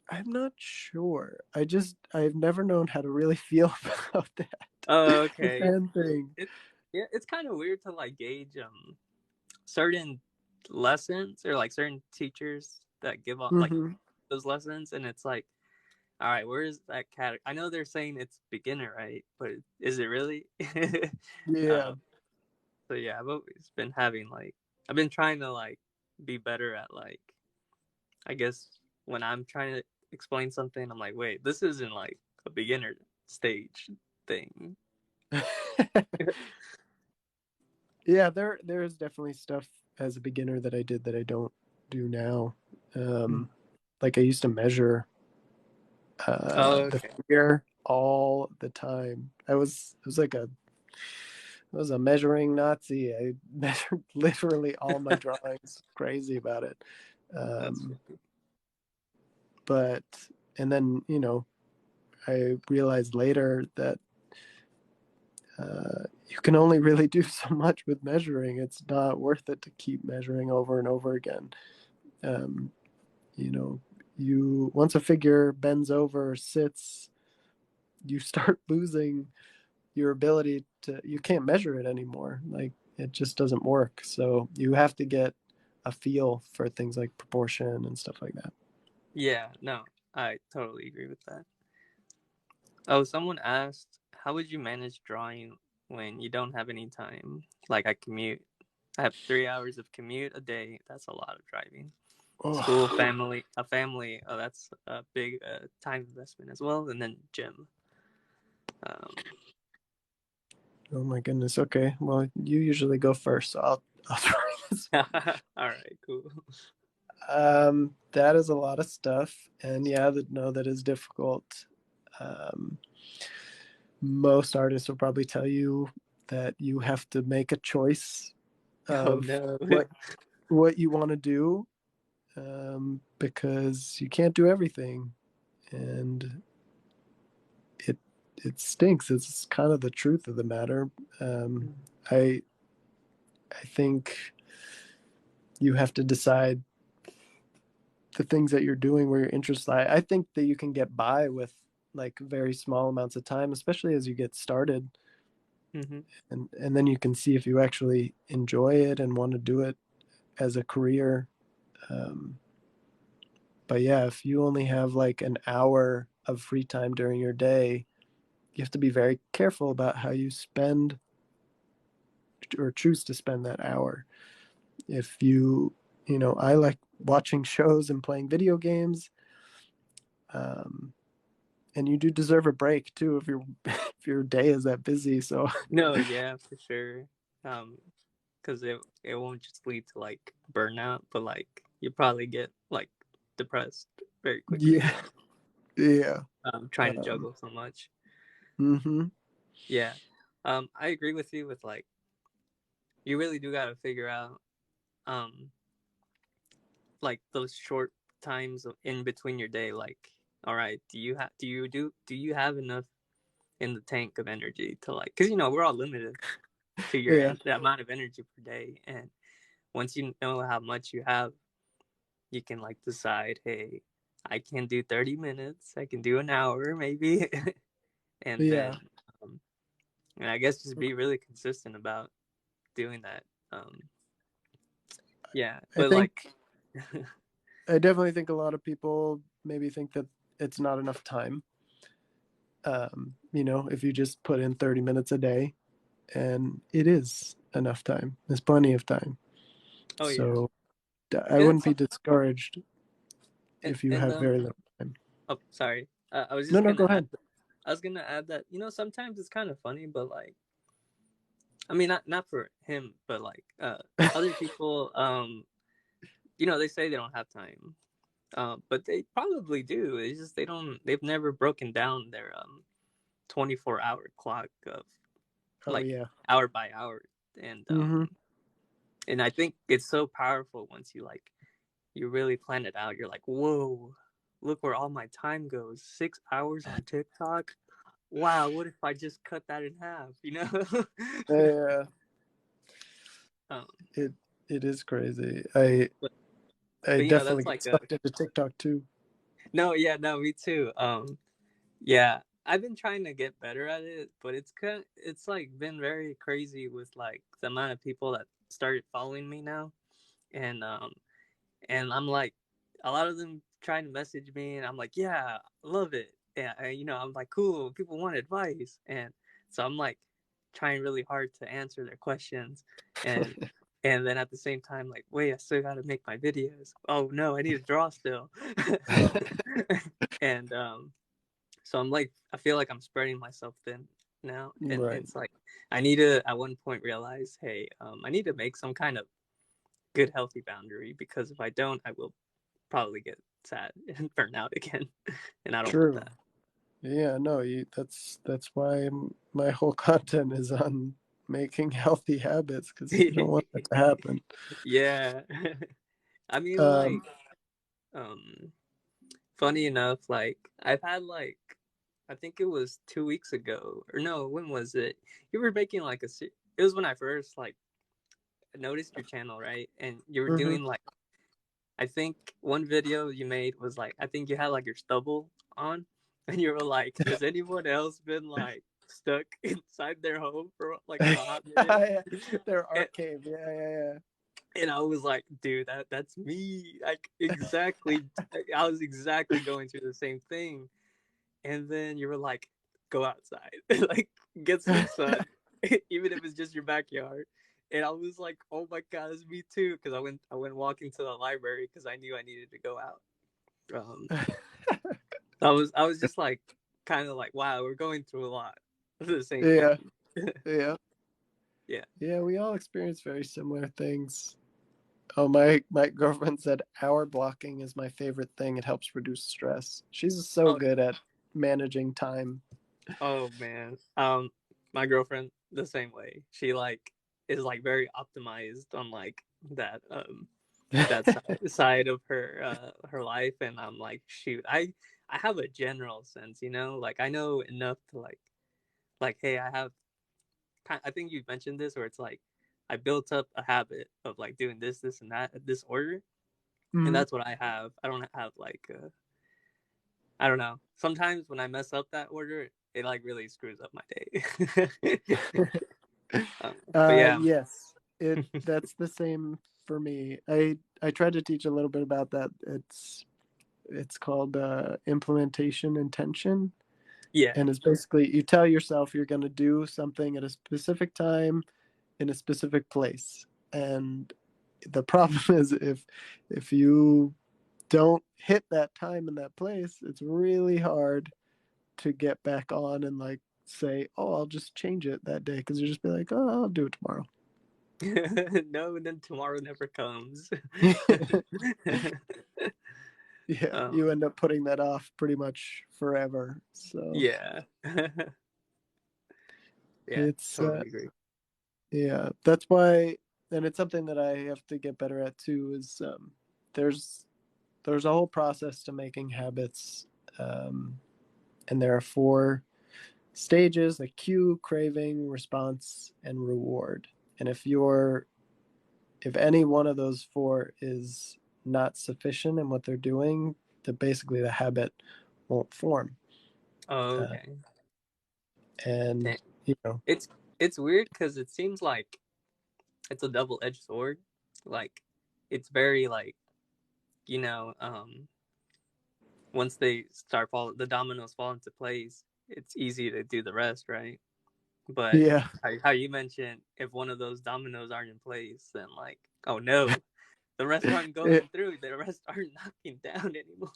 I'm not sure. I've never known how to really feel about that Oh, the okay. pen thing. It yeah, it's kind of weird to like gauge certain lessons or like certain teachers that give on like Hmm. those lessons, and it's like All right, where is that category? I know they're saying it's beginner, right? But is it really? Yeah. um, so yeah, I've always been having like I've been trying to like be better at like I guess when I'm trying to explain something, I'm like, wait, this isn't like a beginner stage thing. Yeah, there's definitely stuff as a beginner that I did that I don't do now. Um, like I used to measure Oh, the okay. figure all the time. I was a measuring Nazi. I measured literally all my drawings. Crazy about it. That's Um, funny. but and then I realized later that you can only really do so much with measuring. It's not worth it to keep measuring over and over again. Um, you know, you once a figure bends over, sits, you start losing your ability to. You can't measure it anymore. Like it just doesn't work. So you have to get a feel for things like proportion and stuff like that. Yeah, no, I totally agree with that. Oh, someone asked, how would you manage drawing when you don't have any time? Like I commute. I have 3 hours of commute a day. That's a lot of driving. School, Oh, family, a family. Oh, that's a big time investment as well. And then gym. Um, oh my goodness. Okay. Well, you usually go first, so I'll try this. all right, cool. That is a lot of stuff, and yeah, that is difficult. Um, most artists will probably tell you that you have to make a choice Oh of no. what you want to do, because you can't do everything, and it it stinks. It's kind of the truth of the matter. Um, I I think you have to decide the things that you're doing where your interests lie. I think that you can get by with like very small amounts of time, especially as you get started, Mm-hmm. and then you can see if you actually enjoy it and want to do it as a career. Um, but yeah, if you only have like an hour of free time during your day, you have to be very careful about how you spend or choose to spend that hour. If I like watching shows and playing video games. Um, and you do deserve a break too if your if your day is that busy. So No, yeah, for sure. Because it won't just lead to like burnout, but like you probably get like depressed very quickly. yeah, yeah. Trying to Um, juggle so much. mm-hmm. Yeah. I agree with you with like you really do gotta figure out um like those short times in between your day. Like, all right, do you have enough in the tank of energy to like? Because we're all limited to Yeah, the amount of energy per day, and once you know how much you have, you can like decide, hey, I can do 30 minutes, I can do an hour maybe, and yeah. then um, and I guess just be really consistent about doing that. Um, yeah, I but like, think I definitely think a lot of people maybe think that it's not enough time. If you just put in 30 minutes a day, and it is enough time. There's plenty of time. oh yeah, So I and wouldn't it's be discouraged if you and have very little time. oh sorry, I was No, just no, gonna go add. ahead. I was gonna add that sometimes it's kind of funny, but like I mean not for him, but like other people they say they don't have time, but they probably do. It's just they've never broken down their 24-hour clock of Oh like yeah. hour by hour, and Mm-hmm. and I think it's so powerful once you really plan it out. You're like, whoa, look where all my time goes. 6 hours on TikTok. Wow, what if I just cut that in half? Yeah. um, It it is crazy. I but I but definitely that's get like a sucked into TikTok too. no, yeah, no, me too. Yeah, I've been trying to get better at it, but it's like been very crazy with like the amount of people that started following me now, and and I'm like, a lot of them trying to message me, and I'm like, yeah, love it. And I'm like, cool. People want advice, and so I'm like trying really hard to answer their questions, and then at the same time, like, wait, I still got to make my videos. Oh no, I need to draw still. so, and so I'm like, I feel like I'm spreading myself thin now, and Right. it's like I need to at one point realize, hey, I need to make some kind of good healthy boundary, because if I don't, I will probably get sad and burn out again, and I don't want True. that. Yeah, no, that's why my whole content is on making healthy habits, because you don't want that to happen. Yeah. I mean, like, Um, um, funny enough, like, I've had, like, I think it was 2 weeks ago, or no, when was it? You were making, like, it was when I first, like, noticed your channel, right? And you were mhm. doing, like, I think one video you made was, like, I think you had, like, your stubble on, and you were like, has anyone else been, like, stuck inside their home for, like, a hot minute? Yeah, their And, art cave. Yeah. and I was like, dude, that's me. Like, exactly. I was exactly going through the same thing. And then you were like, go outside, like, get some sun, even if it's just your backyard. And I was like, oh my god, it's me too, because I went walking to the library because I knew I needed to go out. Um, I was just like, kind of like, wow, we're going through a lot at the same Yeah, time. yeah, Yeah. yeah. We all experience very similar things. Oh, my girlfriend said hour blocking is my favorite thing. It helps reduce stress. She's so Oh, good at managing time. oh man. My girlfriend the same way. She like is like very optimized on like that side of her life, and I'm like, shoot, I have a general sense, like I know enough to like hey, I think you mentioned this, where it's like I built up a habit of like doing this and that this order, and Mhm. that's what I have. I don't have like I don't know. Sometimes when I mess up that order, it like really screws up my day. But yeah. Yes, that's the same for me. I tried to teach a little bit about that. It's called implementation intention, Yeah. and it's basically you tell yourself you're going to do something at a specific time in a specific place. And the problem is if you don't hit that time in that place, it's really hard to get back on and like say, "Oh, I'll just change it that day," because you just be like, "Oh, I'll do it tomorrow." No, and then tomorrow never comes. Yeah, you um, end up putting that off pretty much forever. So yeah. Yeah, it's totally agree. yeah, that's why, and it's something that I have to get better at too. Is there's there's a whole process to making habits, um, and there are four stages: the cue, craving, response, and reward. And if any one of those four is not sufficient in what they're doing, then basically the habit won't form. Oh, Uh, okay. Dang. and you know, It's weird because it seems like it's a double-edged sword. Like, it's very like, you know, once they start the dominoes fall into place, it's easy to do the rest, right? But yeah, how you mentioned, if one of those dominoes aren't in place, then like, oh no, the rest aren't it, going through. The rest aren't knocking down anymore.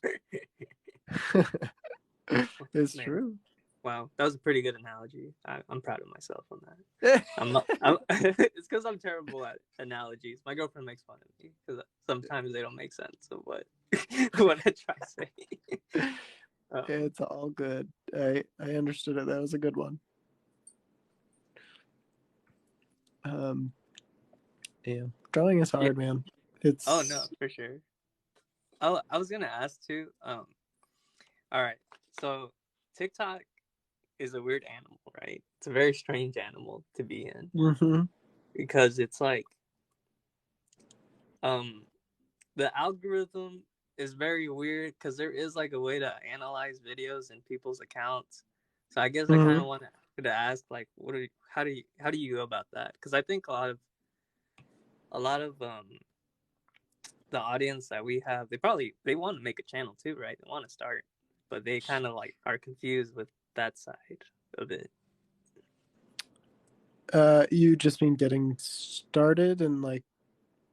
it's Man, true. wow, that was a pretty good analogy. I'm proud of myself on that. It's because I'm terrible at analogies. My girlfriend makes fun of me because sometimes they don't make sense of what I try to say. Um, It's all good. I understood it. That was a good one. Um, yeah, drawing is yeah. hard, man. Oh no, It's for sure. Oh, I was gonna ask too. All right. So TikTok is a weird animal, right? It's a very strange animal to be in, mhm, because it's like um the algorithm is very weird, because there is like a way to analyze videos in people's accounts. So I guess I kind mhm. of want to ask, like, how do you go about that? Because I think a lot of the audience that we have, they want to make a channel too, right? They want to start, but they kind of like are confused with that side of it. You just mean getting started and like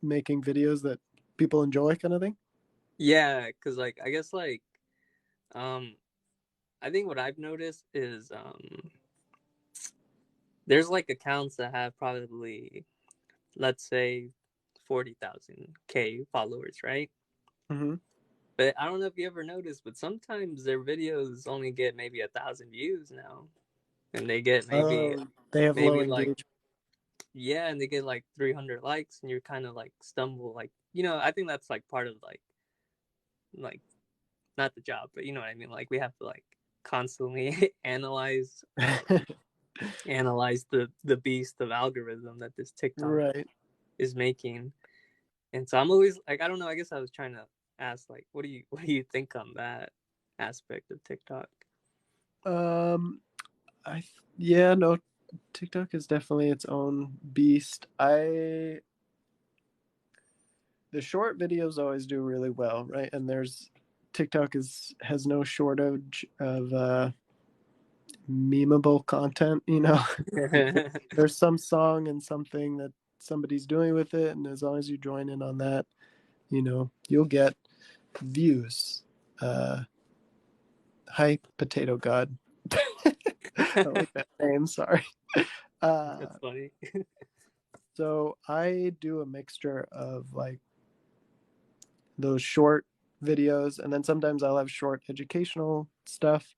making videos that people enjoy, kind of thing? Yeah, because like I guess like um I think what I've noticed is there's like accounts that have probably, let's say, 40,000 K followers, right? Mm-hmm. But I don't know if you ever noticed, but sometimes their videos only get maybe 1,000 views now, and they get They have low maybe like, engagement. yeah, and they get like 300 likes, and you're kind of like stumble, like, I think that's like part of like not the job, but you know what I mean. Like we have to like constantly analyze the beast of algorithm that this TikTok Right. is making. And so I'm always like, I don't know. I guess I was trying to ask, like, what do you think on that aspect of TikTok? Um, yeah, no, TikTok is definitely its own beast. The short videos always do really well, right? And TikTok has no shortage of memeable content, There's some song and something that somebody's doing with it, and as long as you join in on that, you'll get views. Uh, Hi, Potato God. I like that name. Sorry. That's Uh, funny. so I do a mixture of like those short videos, and then sometimes I'll have short educational stuff,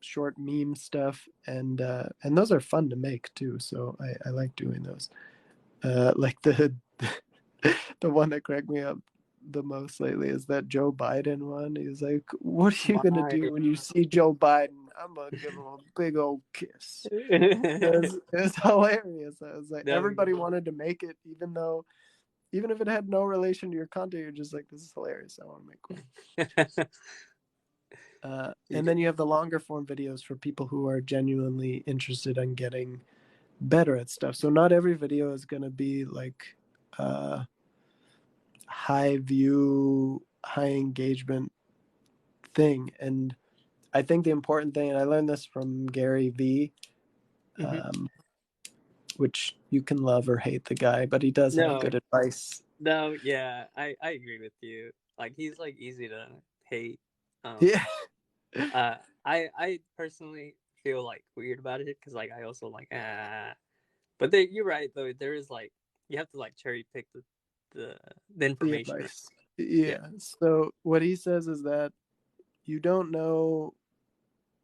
short meme stuff, and those are fun to make too. So I like doing those. Like the one that cracked me up the most lately is that Joe Biden one. He's like, "What are you gonna do Right. when you see Joe Biden? I'm gonna give him a big old kiss." It was hilarious. I was like, everybody wanted to make it, even if it had no relation to your content, you're just like, this is hilarious. I want to make one. And then you have the longer form videos for people who are genuinely interested in getting better at stuff. So not every video is going to be like high view, high engagement thing. And I think the important thing, and I learned this from Gary Vee, Mhm. um, which you can love or hate the guy, but he does have No, good advice. no, yeah, I agree with you. Like he's like easy to hate. Um, Yeah. uh, I personally feel like weird about it because like I also like but you're right though. There is like you have to like cherry pick the the The information. advice. Yeah. Yeah. So what he says is that you don't know,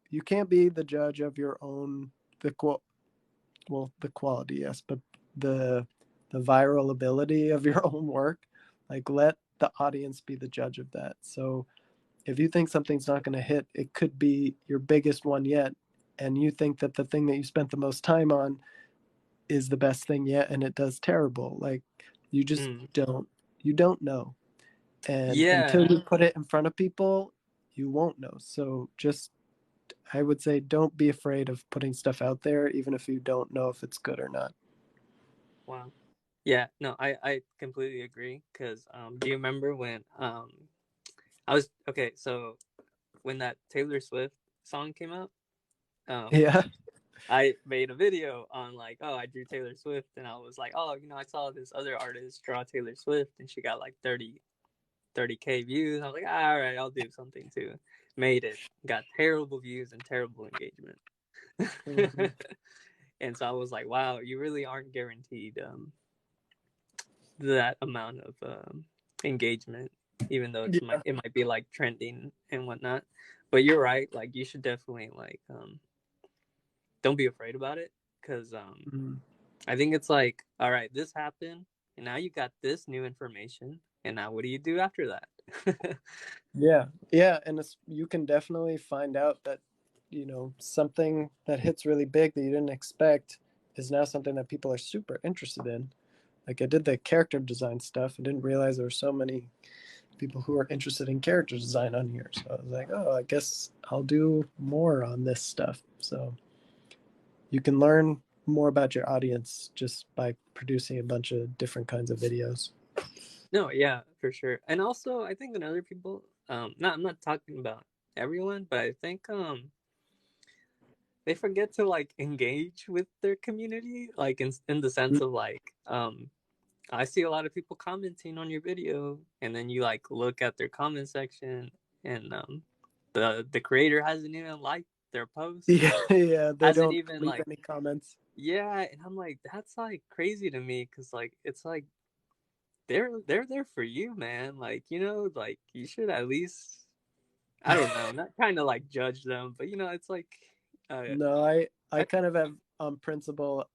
you can't be the judge of your own, the qual well, the quality, yes, but the the viral ability of your own work. Like, let the audience be the judge of that. So if you think something's not going to hit, it could be your biggest one yet, and you think that the thing that you spent the most time on is the best thing yet, and it does terrible. Like, you just Mm. don't know, and until Yeah. you put it in front of people, you won't know. So just, I would say, don't be afraid of putting stuff out there, even if you don't know if it's good or not. Wow. Yeah. No, I completely agree. Cause do you remember when I was okay? So when that Taylor Swift song came out, um, Yeah. I made a video on like, oh, I drew Taylor Swift, and I was like, oh, I saw this other artist draw Taylor Swift, and she got like 30K views. I was like, all right, I'll do something too. Made it, got terrible views and terrible engagement. Mhm. And so I was like, wow, you really aren't guaranteed that amount of engagement, even though Yeah. it might be like trending and whatnot. But you're right, like you should definitely like don't be afraid about it because Mhm. I think it's like, all right, this happened, and now you got this new information, and now what do you do after that? Yeah. Yeah. And you can definitely find out that, something that hits really big that you didn't expect is now something that people are super interested in. Like, I did the character design stuff. I didn't realize there were so many people who are interested in character design on here. So I was like, oh, I guess I'll do more on this stuff. So you can learn more about your audience just by producing a bunch of different kinds of videos. No, yeah, for sure. And also, I think another people, not I'm not talking about everyone, but I think they forget to like engage with their community, like in the sense of like I see a lot of people commenting on your video, and then you like look at their comment section, and the creator hasn't even liked their post, Yeah, yeah, they hasn't don't even leave like, any comments. yeah, and I'm like, that's like crazy to me, because like it's like they're there for you, man. Like, like you should at least, I don't know, not trying to like judge them, but it's like No, I I kind of have on principle.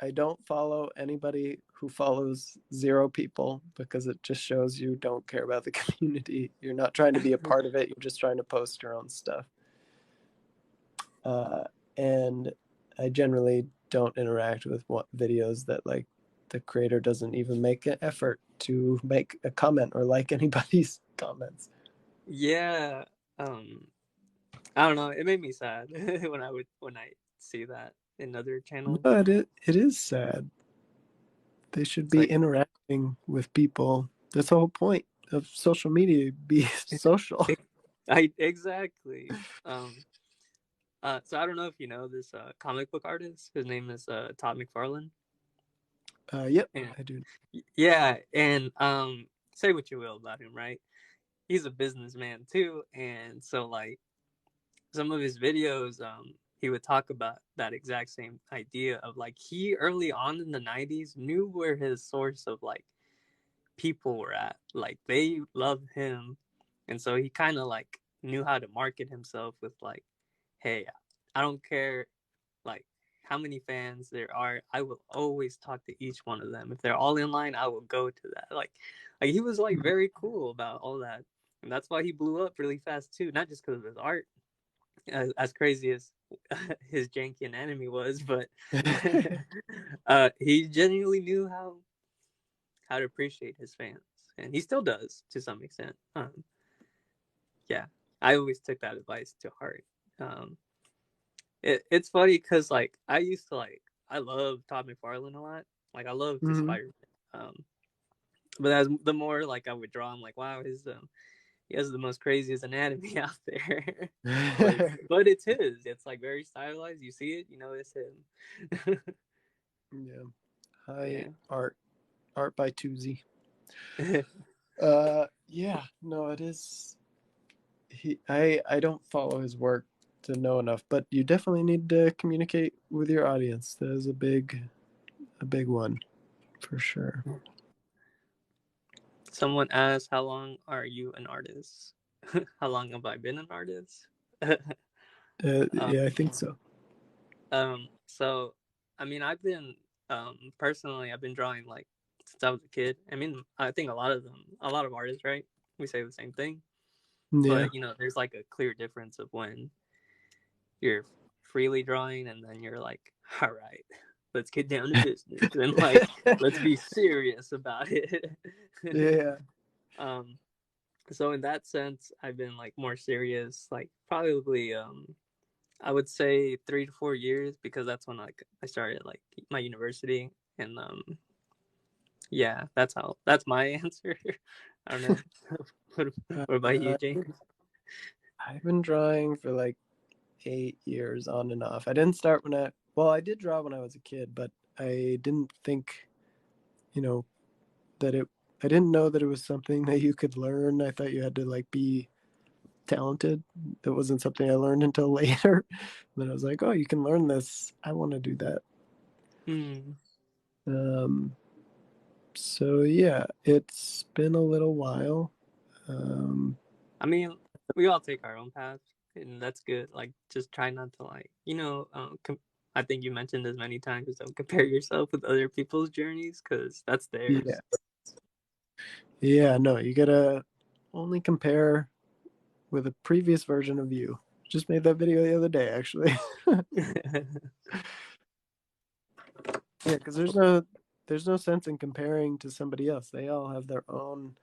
I don't follow anybody who follows zero people because it just shows you don't care about the community. You're not trying to be a part of it. You're just trying to post your own stuff. Uh, and I generally don't interact with what videos that like the creator doesn't even make an effort to make a comment or like anybody's comments. yeah, I don't know, it made me sad when I see that in other channels. But it is sad. They should It's be like interacting with people. That's the whole point of social media, be social. I exactly. So I don't know if you know this comic book artist. His name is Todd McFarlane. Yep, And I do. yeah, and say what you will about him, right? He's a businessman too, and so like some of his videos, he would talk about that exact same idea of like he early on in the '90s knew where his source of like people were at. Like they love him, and so he kind of like knew how to market himself with like, hey, I don't care like how many fans there are, I will always talk to each one of them. If they're all in line, I will go to that. Like he was like very cool about all that, and that's why he blew up really fast too. Not just because of his art, as crazy as his janky anatomy was, but he genuinely knew how to appreciate his fans, and he still does to some extent. Yeah, I always took that advice to heart. Um, it's funny because like I used to like I love Todd McFarlane a lot. Like I love his Mhm. Spider Man. But as the more like I would draw, I'm like, wow, his he has the most craziest anatomy out there. But it's his. It's like very stylized. You see it, you know it's him. Yeah, high Yeah. art by Tuesday. Yeah, no, it is. I don't follow his work to know enough, but you definitely need to communicate with your audience. That is a big one for sure. Someone asked, "How long are you an artist? How long have I been an artist?" um, Yeah, I think so. so I mean, I've been personally, I've been drawing like since I was a kid. I mean, I think a lot of artists, right? We say the same thing, Yeah. but there's like a clear difference of when you're freely drawing and then you're like, all right, let's get down to business and like let's be serious about it. Yeah. um, so in that sense, I've been like more serious, like probably I would say 3 to 4 years because that's when like I started like my university and yeah, that's my answer. I don't know. what, what about you, Uh, James? I've been drawing for like 8 years on and off. I didn't start when well, I did draw when I was a kid, but I didn't think, you know, that I didn't know that it was something that you could learn. I thought you had to like be talented. It wasn't something I learned until later. Then I was like, oh, you can learn this. I want to do that. Hmm. Um, so yeah, it's been a little while. Um, I mean, we all take our own path, and that's good. Like, just try not to like, I think you mentioned this many times. Don't compare yourself with other people's journeys because that's yeah, theirs. yeah, no, you gotta only compare with a previous version of you. Just made that video the other day, actually. Yeah, because there's no sense in comparing to somebody else. They all have their own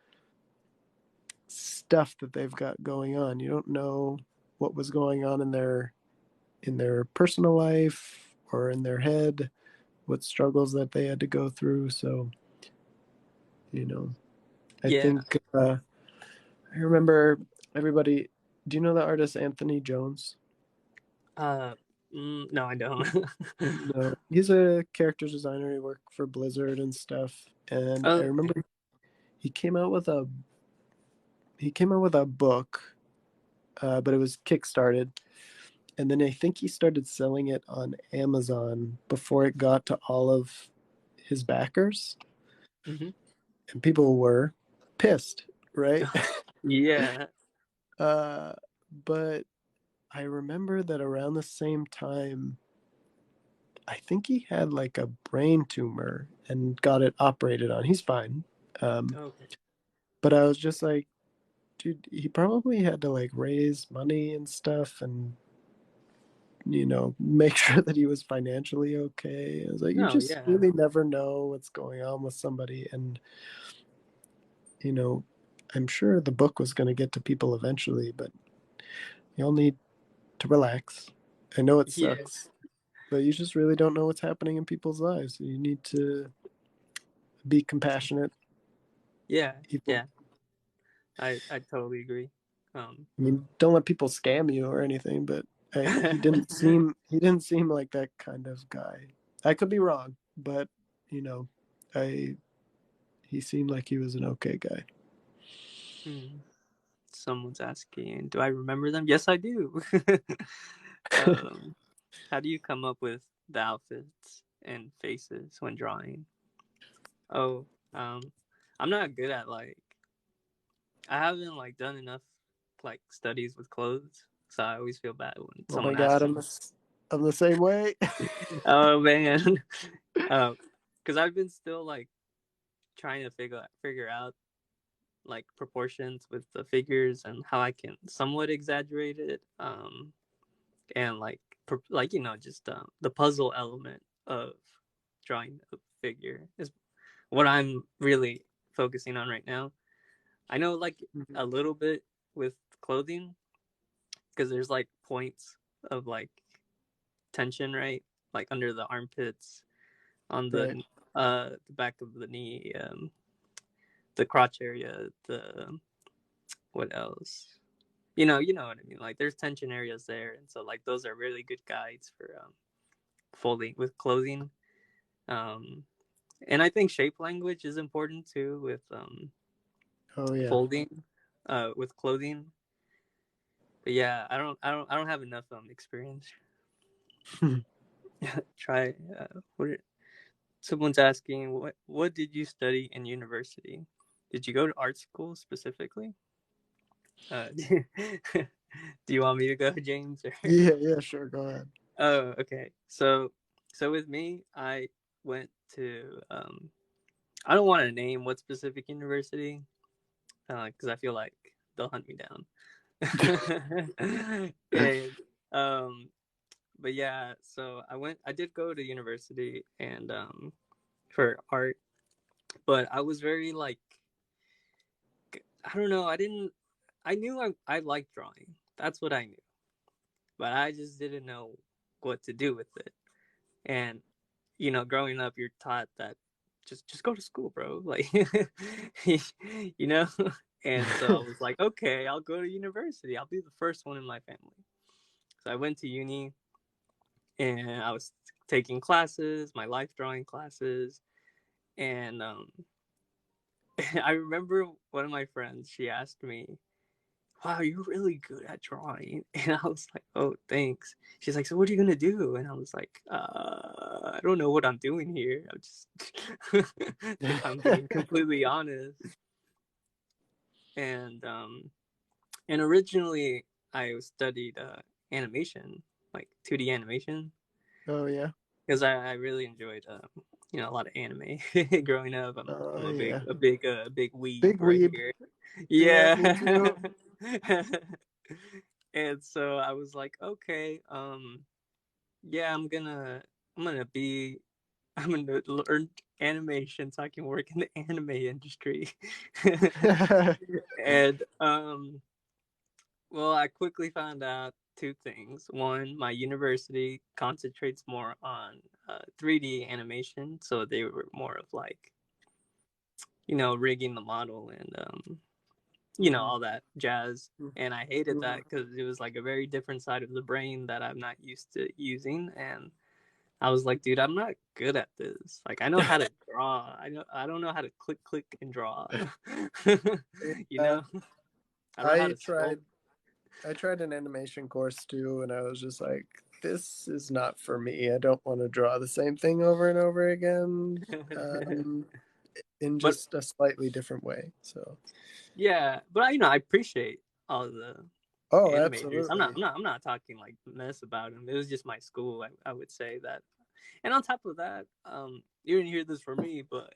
stuff that they've got going on. You don't know what was going on in their personal life or in their head, what struggles that they had to go through. So, you know, I Yeah. think I remember everybody. Do you know the artist Anthony Jones? Uh, no, I don't. No, he's a character designer. He worked for Blizzard and stuff. And I Oh, okay. remember he came out with a book, but it was kickstarted. And then I think he started selling it on Amazon before it got to all of his backers, Hmm. and people were pissed, right? Yeah. uh, but I remember that around the same time, I think he had like a brain tumor and got it operated on. He's fine. Okay. But I was just like, dude, he probably had to like raise money and stuff and, make sure that he was financially okay. I was like, you No, just yeah. really never know what's going on with somebody. And, you know, I'm sure the book was going to get to people eventually, but you all need to relax. I know it Yeah. sucks, but you just really don't know what's happening in people's lives. You need to be compassionate. Yeah. People, Yeah. I totally agree. Um, I mean, don't let people scam you or anything, but he didn't seem like that kind of guy. I could be wrong, but you know, I he seemed like he was an okay guy. hmm. Someone's asking, do I remember them? Yes, I do. um, how do you come up with the outfits and faces when drawing? Oh, I'm not good at like I haven't like done enough like studies with clothes, so I always feel bad when Oh my someone god, asks I'm the same way. me. Oh man, because I've been still like trying to figure out like proportions with the figures and how I can somewhat exaggerate it. And like just the puzzle element of drawing a figure is what I'm really focusing on right now. I know like a little bit with clothing because there's like points of like tension, right? Like under the armpits, on Right. the back of the knee, the crotch area, the what else? You know what I mean. Like there's tension areas there, and so like those are really good guides for folding with clothing. Um, and I think shape language is important too with Oh yeah. folding, with clothing. But yeah, I don't have enough experience. Try what? Someone's asking what did you study in university? Did you go to art school specifically? Do you want me to go, James? Or Yeah, yeah, sure, go ahead. oh, okay. So with me, I went to I don't want to name what specific university because I feel like they'll hunt me down. And but yeah, so I did go to university and for art, but I was very like I don't know, I knew I liked drawing. That's what I knew. But I just didn't know what to do with it. And growing up, you're taught that just go to school, bro. Like, you know. And so I was like, okay, I'll go to university. I'll be the first one in my family. So I went to uni, and I was taking classes, my life drawing classes, and I remember one of my friends. She asked me, wow, you're really good at drawing. And I was like, oh, thanks. She's like, so what are you going to do? And I was like, I don't know what I'm doing here. I'm just, if I'm being completely honest. And, um, and originally I studied, animation, like 2D animation, Oh yeah. because I really enjoyed, a lot of anime growing up. I'm Oh a yeah. big weeb Big right weeb. here. Yeah, me Yeah. too. And so I was like, okay, yeah, I'm gonna learn animation so I can work in the anime industry. And well, I quickly found out two things. One, my university concentrates more on 3D animation, so they were more of like rigging the model and all that jazz. Mhm. And I hated that because it was like a very different side of the brain that I'm not used to using. And I was like, dude, I'm not good at this. Like, I know how to draw. I don't know how to click and draw. Yeah, I don't know how I to sculpt. tried an animation course too, and I was just like, this is not for me. I don't want to draw the same thing over and over again, in But just a slightly different way. So, yeah, but I appreciate all the oh, animators. I'm not, absolutely. I'm not, I'm not talking like mess about them. It was just my school. I would say that. And on top of that, you didn't hear this from me, but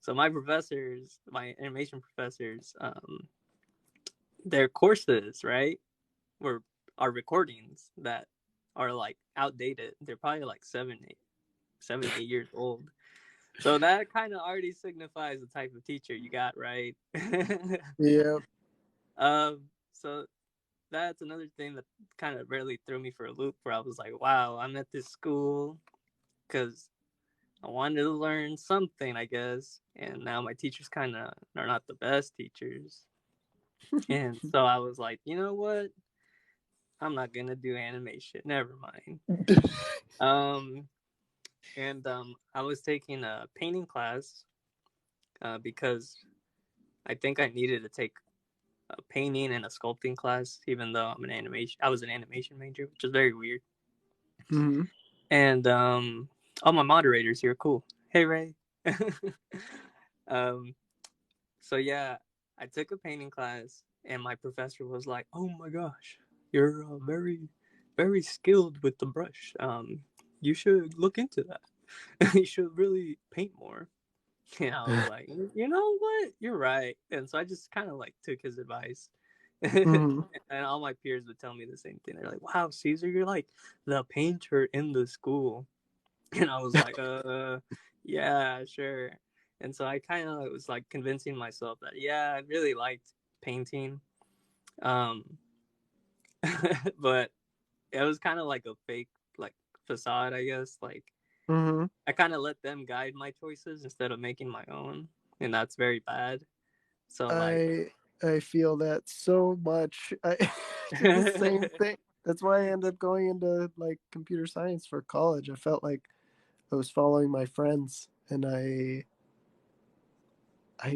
so my professors, my animation professors, their courses, right, were are recordings that are like outdated. They're probably like 7, 8 years old. So that kind of already signifies the type of teacher you got, right? Yeah. So that's another thing that kind of really threw me for a loop where I was like, wow, I'm at this school because I wanted to learn something, I guess. And now my teachers kind of are not the best teachers. And so I was like, you know what? I'm not going to do animation. Never mind. Um, and I was taking a painting class because I think I needed to take a painting and a sculpting class, even though I was an animation major, which is very weird. Mhm. And all my moderators here, cool. Hey Ray. um, so yeah, I took a painting class, and my professor was like, "Oh my gosh, you're very, very skilled with the brush. You should look into that. You should really paint more." And I was like, you know what? You're right. And so I just kind of like took his advice. Mhm. And all my peers would tell me the same thing. They're like, wow, Caesar, you're like the painter in the school. And I was like, yeah, sure. And so I kind of was like convincing myself that, yeah, I really liked painting. Um, but it was kind of like a fake, like, facade, I guess. Like, Mhm. I kind of let them guide my choices instead of making my own. And that's very bad. So, like, I I feel that so much. I did the same thing. That's why I ended up going into like computer science for college. I felt like I was following my friends, and I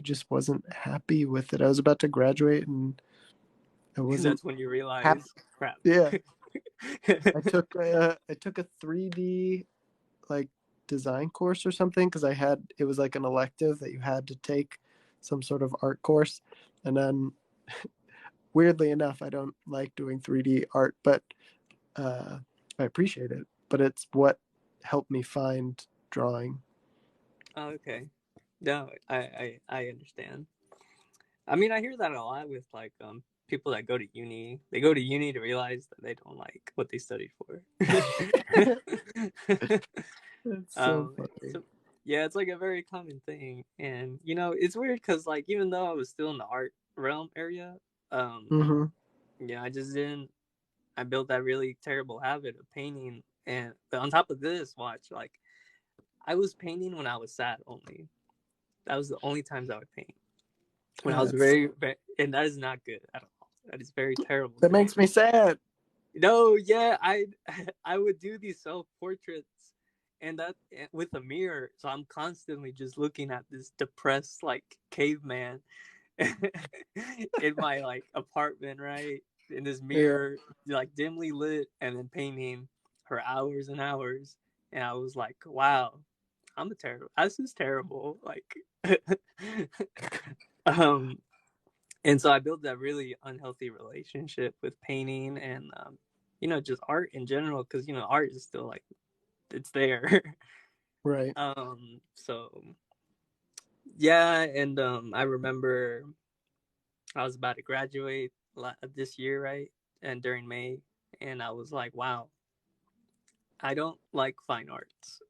just wasn't happy with it. I was about to graduate, and I and wasn't that's when you happy. realize, crap. Yeah, I took a 3D like design course or something because it was like an elective that you had to take some sort of art course, and then weirdly enough, I don't like doing 3D art, but uh, I appreciate it. But it's what helped me find drawing. Oh, okay. No, I understand. I mean, I hear that a lot with like people that go to uni. They go to uni to realize that they don't like what they studied for. It's so um, funny. so yeah, it's like a very common thing, and it's weird because like even though I was still in the art realm area, um, Mm-hmm. I just didn't. I built that really terrible habit of painting, and on top of this, watch like I was painting when I was sad only. That was the only times I would paint. When I was That's very, and that is not good at all. That is very terrible that to do. makes me sad. No, yeah, I would do these self portraits, and that with a mirror. So I'm constantly just looking at this depressed like caveman in my like apartment, right? In this Yeah. mirror, like dimly lit, and then painting for hours and hours. And I was like, wow, I'm a terrible. This is terrible. Like, um, and so I built that really unhealthy relationship with painting and just art in general because art is still like it's there. Right. So yeah, and I remember I was about to graduate this year, right? And during May, and I was like, wow, I don't like fine arts.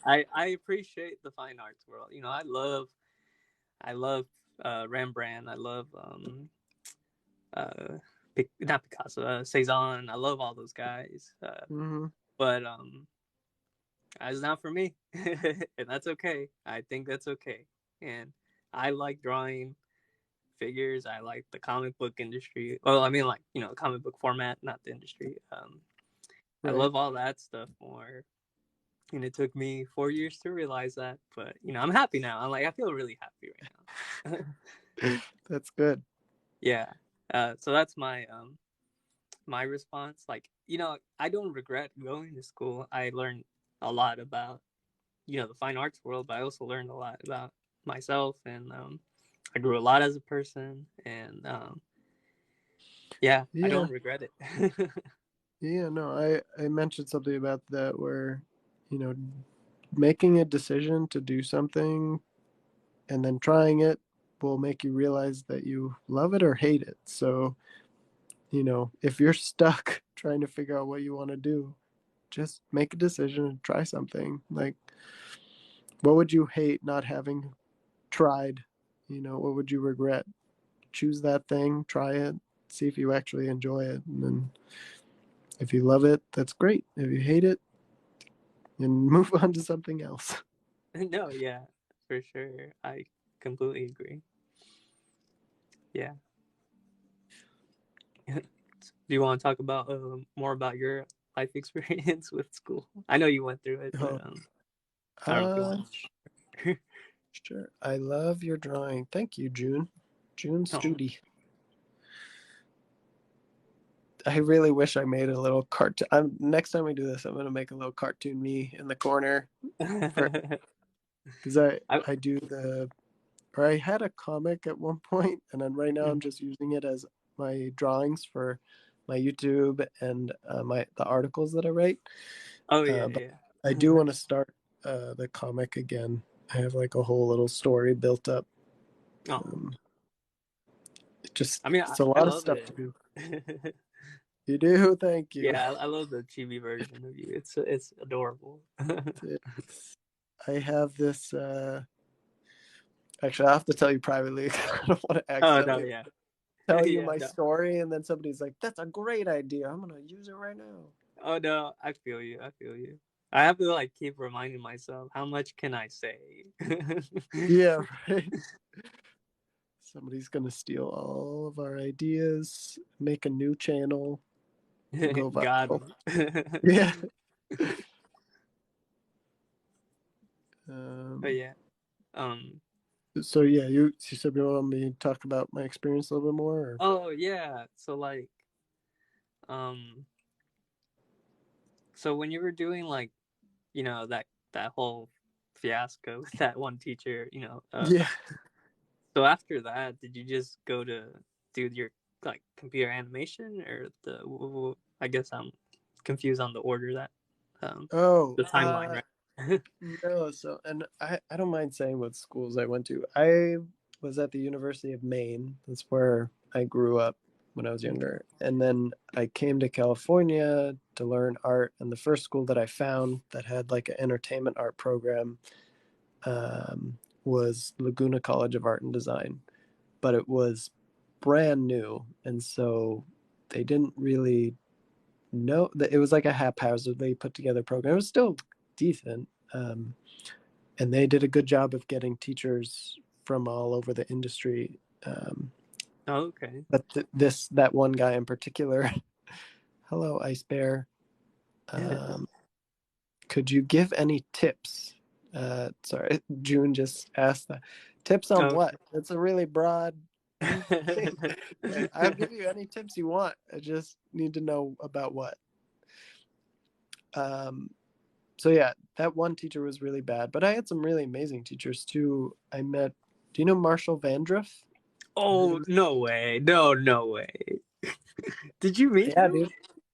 I appreciate the fine arts world. I love Rembrandt. I love uh, not Picasso, Cezanne. I love all those guys. Mm-hmm. But It's not for me. And that's okay. I think that's okay. And I like drawing figures. I like the comic book industry. Well, I mean, like, comic book format, not the industry. I Right. love all that stuff more. And it took me 4 years to realize that. But, I'm happy now. I feel really happy right now. That's good. Yeah. So that's my response. Like, I don't regret going to school. I learned a lot about, the fine arts world, but I also learned a lot about myself, and I grew a lot as a person, and yeah, I Yeah. don't regret it. Yeah, no, I mentioned something about that where, you know, making a decision to do something and then trying it will make you realize that you love it or hate it. So, if you're stuck trying to figure out what you want to do, just make a decision and try something. Like, what would you hate not having tried? What would you regret? Choose that thing, try it, see if you actually enjoy it. And then if you love it, that's great. If you hate it, and move on to something else. No, yeah, for sure. I completely agree. Yeah. Do you want to talk about more about your life experience with school? I know you went through it, but Oh, I don't know if you want uh, to. sure. I love your drawing. Thank you, June. June Oh. Studi. I really wish I made a little cartoon. Next time we do this, I'm gonna make a little cartoon me in the corner for because I I, I do the or I had a comic at one point, and then right now I'm just using it as my drawings for my YouTube and my the articles that I write. oh yeah, But yeah. I do want to start the comic again. I have like a whole little story built up. Oh, Um, it just I mean, it's a I lot of love stuff to it. do. You do, thank you. Yeah, I love the chibi version of you. It's adorable. I have this. Actually, I have to tell you privately. I don't want to Oh no, accidentally yeah, tell you yeah, my no. story, and then somebody's like, "That's a great idea. I'm gonna use it right now." Oh no, I feel you. I feel you. I have to like keep reminding myself how much can I say. Yeah, right. Somebody's gonna steal all of our ideas, make a new channel, go Got viral. him. Yeah. But Um, yeah. Um. so yeah, you said you want me to talk about my experience a little bit more. Or? Oh yeah. So like, um. So when you were doing like, that whole fiasco with that one teacher, Yeah. so after that, did you just go to do your like computer animation or I guess I'm confused on the order that Oh, the timeline, right? no. So, and I don't mind saying what schools I went to. I was at the University of Maine. That's where I grew up when I was younger. And then I came to California to learn art. And the first school that I found that had like an entertainment art program was Laguna College of Art and Design. But it was brand new. And so they didn't really know that it was like a haphazardly put together program. It was still decent. And they did a good job of getting teachers from all over the industry. Oh, okay. But that one guy in particular, hello, Ice Bear. Um, could you give any tips? Sorry, June just asked that. Tips on Okay. what? It's a really broad thing. I'll give you any tips you want. I just need to know about what. Um, so yeah, that one teacher was really bad, but I had some really amazing teachers too. I met. Do you know Marshall Vandruff? Heard Oh of him? no way! No, no way! Did you meet Yeah, him? dude.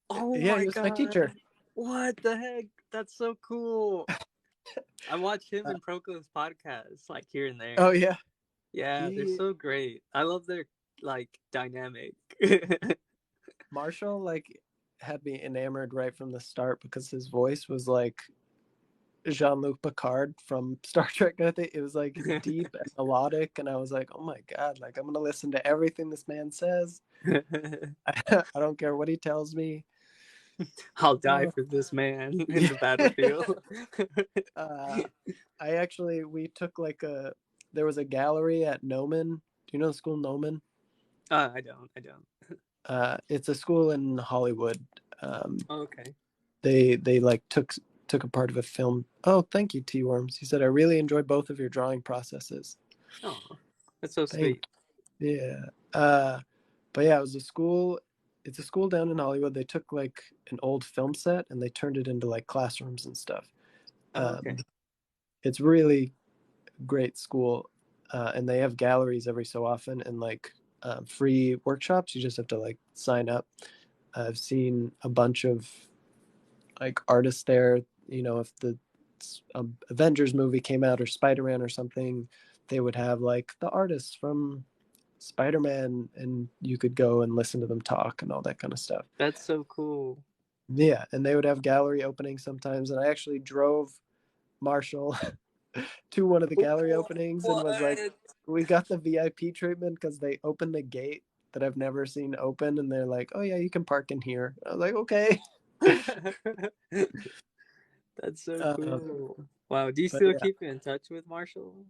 Oh Yeah, my he was my god! teacher. What the heck? That's so cool. I watch him Uh, and Proko's podcasts like here and oh there. yeah, Yeah, they're he so great. I love their like dynamic. Marshall like had me enamored right from the start because his voice was like Jean-Luc Picard from Star Trek. I think it was like deep and melodic, and I was like, oh my god, like I'm gonna listen to everything this man says. I don't care what he tells me. I'll die Oh, for this man in yeah. the battlefield. uh, we took there was a gallery at Noman. Do you know the school Noman? I don't. I don't. It's a school in Hollywood. Um, Oh, okay. they like took a part of a film. Oh, thank you, T Worms. He said I really enjoy both of your drawing processes. Oh, that's so Thank sweet. Yeah. Uh, but yeah, it was a school. It's a school down in Hollywood. They took like an old film set and they turned it into like classrooms and stuff. Oh, okay. Um, it's really great school, and they have galleries every so often and like free workshops. You just have to like sign up. I've seen a bunch of like artists there. You know, if the Avengers movie came out or Spider-Man or something, they would have like the artists from Spider-Man, and you could go and listen to them talk and all that kind of stuff. That's so cool. Yeah, and they would have gallery openings sometimes, and I actually drove Marshall to one of the gallery openings and was like, What? we got the VIP treatment because they opened the gate that I've never seen open, and they're like, oh yeah, you can park in here. I was like, okay. That's so uh, cool. Wow. Do you but still yeah, keep in touch with Marshall?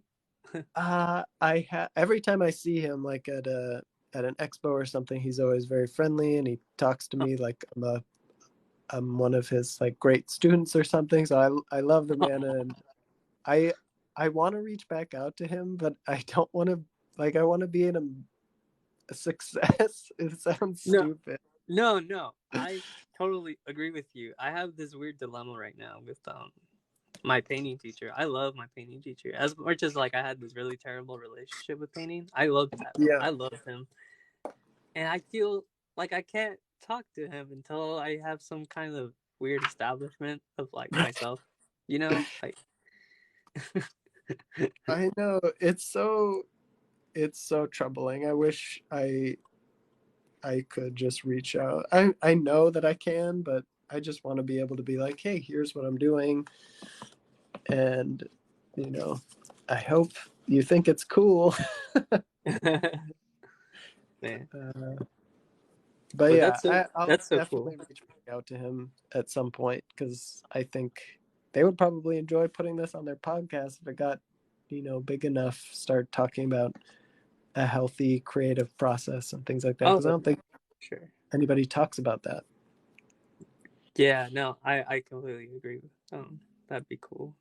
every time I see him like at an expo or something, he's always very friendly and he talks to me like I'm one of his like great students or something. So I love the man, and I I want to reach back out to him, but I don't want to like I want to be in a success. It sounds No, stupid. no, no. I totally agree with you. I have this weird dilemma right now with my painting teacher. I love my painting teacher. As much as like I had this really terrible relationship with painting, I loved that. Yeah. I loved him. And I feel like I can't talk to him until I have some kind of weird establishment of like myself. You know? Like I know it's so troubling. I wish I could just reach out. I know that I can, but I just want to be able to be like, hey, here's what I'm doing, and you know, I hope you think it's cool. man. But But yeah, I'll that's so definitely cool. reach back out to him at some point because I think they would probably enjoy putting this on their podcast if it got, big enough. Start talking about a healthy creative process and things like that Oh, because I don't think sure. anybody talks about that. Yeah, no, I completely agree with that'd be cool.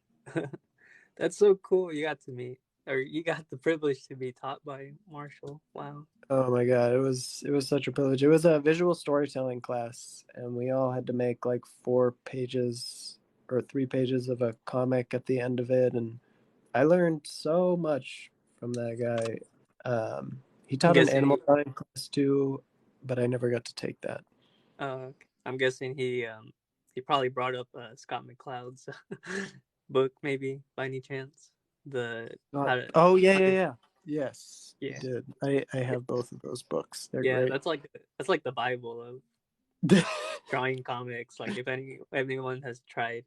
That's so cool. You got to meet or you got the privilege to be taught by Marshall. Wow. Oh my god, it was such a privilege. It was a visual storytelling class, and we all had to make like 4 pages or 3 pages of a comic at the end of it, and I learned so much from that guy. He I'm taught an animal guessing drawing class too, but I never got to take that. I'm guessing he probably brought up Scott McCloud's book maybe by any chance. The how to Oh yeah, how yeah, to yeah. Yes, he yeah. did. I have both of those books. They're Yeah, great. that's like the Bible of drawing comics. Like if anyone has tried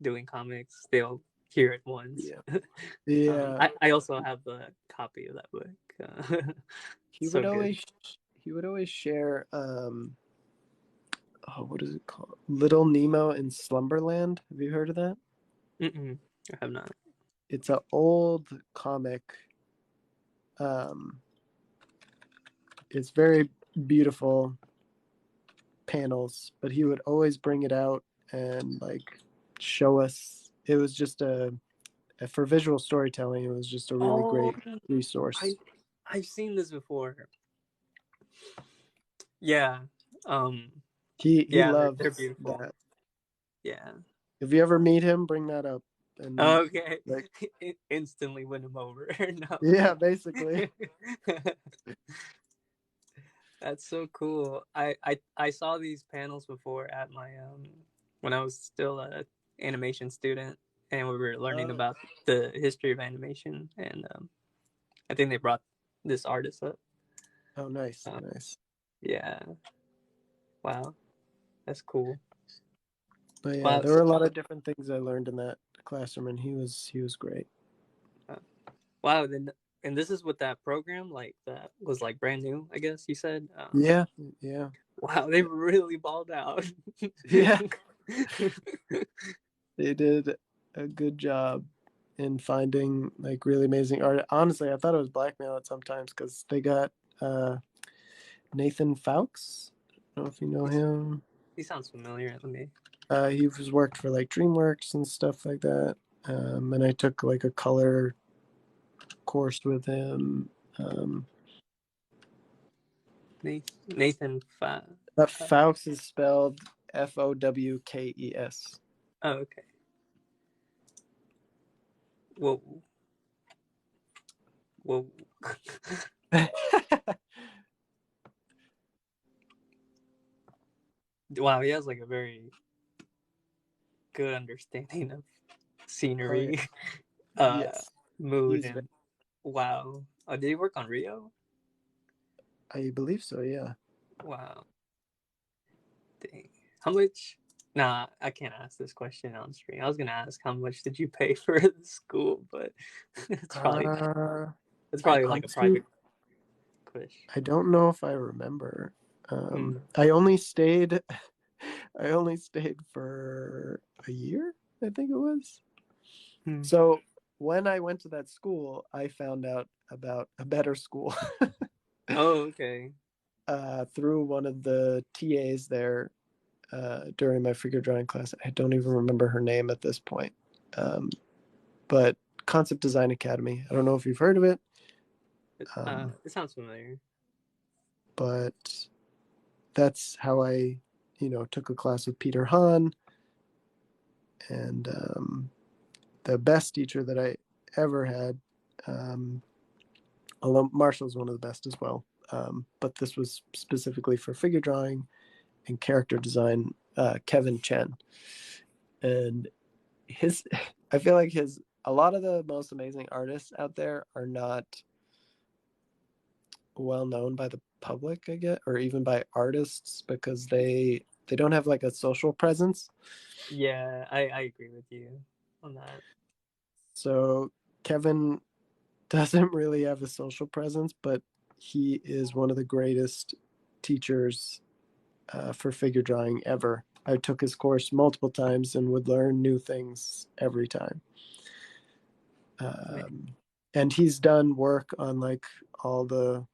doing comics, they'll hear it once. Yeah, yeah. I also have a copy of that book. He would So good. always he would always share what is it called? Little Nemo in Slumberland. Have you heard of that? Mm-mm, I have not. It's an old comic. Um, it's very beautiful panels, but he would always bring it out and like show us. It was just for visual storytelling. It was just a really Oh, great resource. I I've seen this before. Yeah. Um. He Yeah, they're loves beautiful. that. Yeah. If you ever meet him, bring that up and Okay. like Instantly win them over. yeah, basically. No. That's so cool. I saw these panels before at my when I was still a animation student and we were learning Oh, about the history of animation and I think they brought this artist up. oh, nice, Um, nice. yeah. Wow. That's cool. But yeah, Wow. there were a lot of different things I learned in that classroom, and he was great. Uh, wow. Then and this is with that program like that was like brand new. I guess you said. Yeah, yeah. Wow, they really balled out. Yeah, they did a good job in finding like really amazing art. Honestly, I thought it was blackmail at sometimes because they got uh, Nathan Fowkes. I don't know if you know He's, him. he sounds familiar. Let me. He was worked for like DreamWorks and stuff like that. And I took like a color course with him. Um, Nathan Fa- Fowkes is spelled Fowkes. Oh, okay. Whoa, whoa. Wow, he has like a very good understanding of Oh yeah, scenery, uh, yes, mood, he's. and wow. Oh, did he work on Rio? I believe so. Yeah. Wow. Dang. How much? Nah, I can't ask this question on stream. I was gonna ask how much did you pay for the school, but it's probably Uh, it's probably like a honestly, private quiz. I don't know if I remember. Hmm. I only stayed. I only stayed for a year. I think it was. Hmm. So when I went to that school, I found out about a better school Oh, okay. through one of the TAs there during my figure drawing class. I don't even remember her name at this point. Um, but Concept Design Academy. I don't know if you've heard of it, It sounds familiar. but that's how I, took a class with Peter Hahn, and the best teacher that I ever had. Um, Although Marshall's one of the best as well. But this was specifically for figure drawing and character design, Kevin Chen. And his, I feel like a lot of the most amazing artists out there are not well known by the public, I get, or even by artists because they don't have like a social presence. Yeah, I agree with you on that. So Kevin doesn't really have a social presence, but he is one of the greatest teachers for figure drawing ever. I took his course multiple times and would learn new things every time. Man. Um, and he's done work on like all the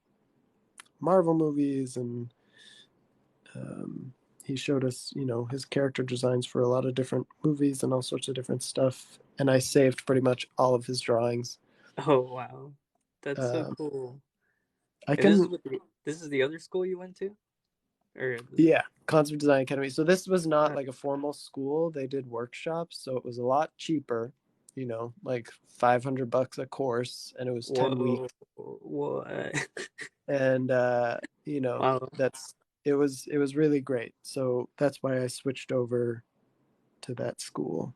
Marvel movies, and he showed us, his character designs for a lot of different movies and all sorts of different stuff. And I saved pretty much all of his drawings. Oh wow, that's so Um, cool. I And can, this is the other school you went to, or yeah, Concept Design Academy. So this was not uh, like a formal school. They did workshops, so it was a lot cheaper, like $500 a course, and it was 10 whoa, weeks. what? And Wow. that's it was really great. So that's why I switched over to that school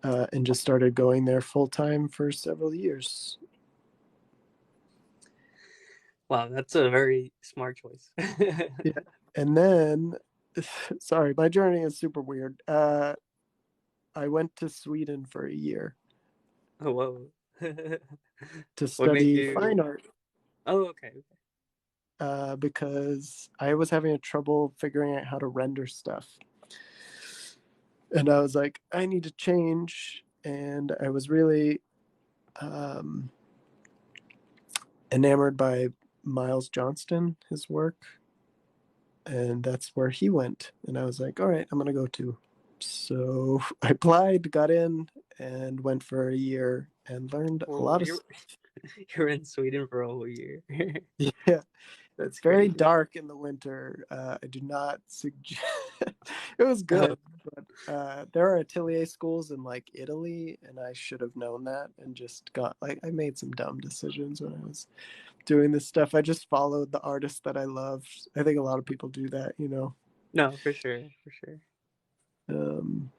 and just started going there full time for several years. Wow, that's a very smart choice. Yeah. And then sorry, my journey is super weird. I went to Sweden for a year Oh, whoa. to What made study fine you? art Oh, okay. because I was having a trouble figuring out how to render stuff. And I was like, I need to change. And I was really um, enamored by Miles Johnston, his work. And that's where he went. And I was like, all right, I'm going to go too. So I applied, got in, and went for a year and learned a Well, lot of you're stuff. you're in Sweden for a whole year. Yeah. It's That's very crazy. dark in the winter. I do not suggest. It was Oh, good, but there are atelier schools in like Italy, and I should have known that and just got like I made some dumb decisions when I was doing this stuff. I just followed the artists that I loved. I think a lot of people do that. no, for sure, for sure. Um,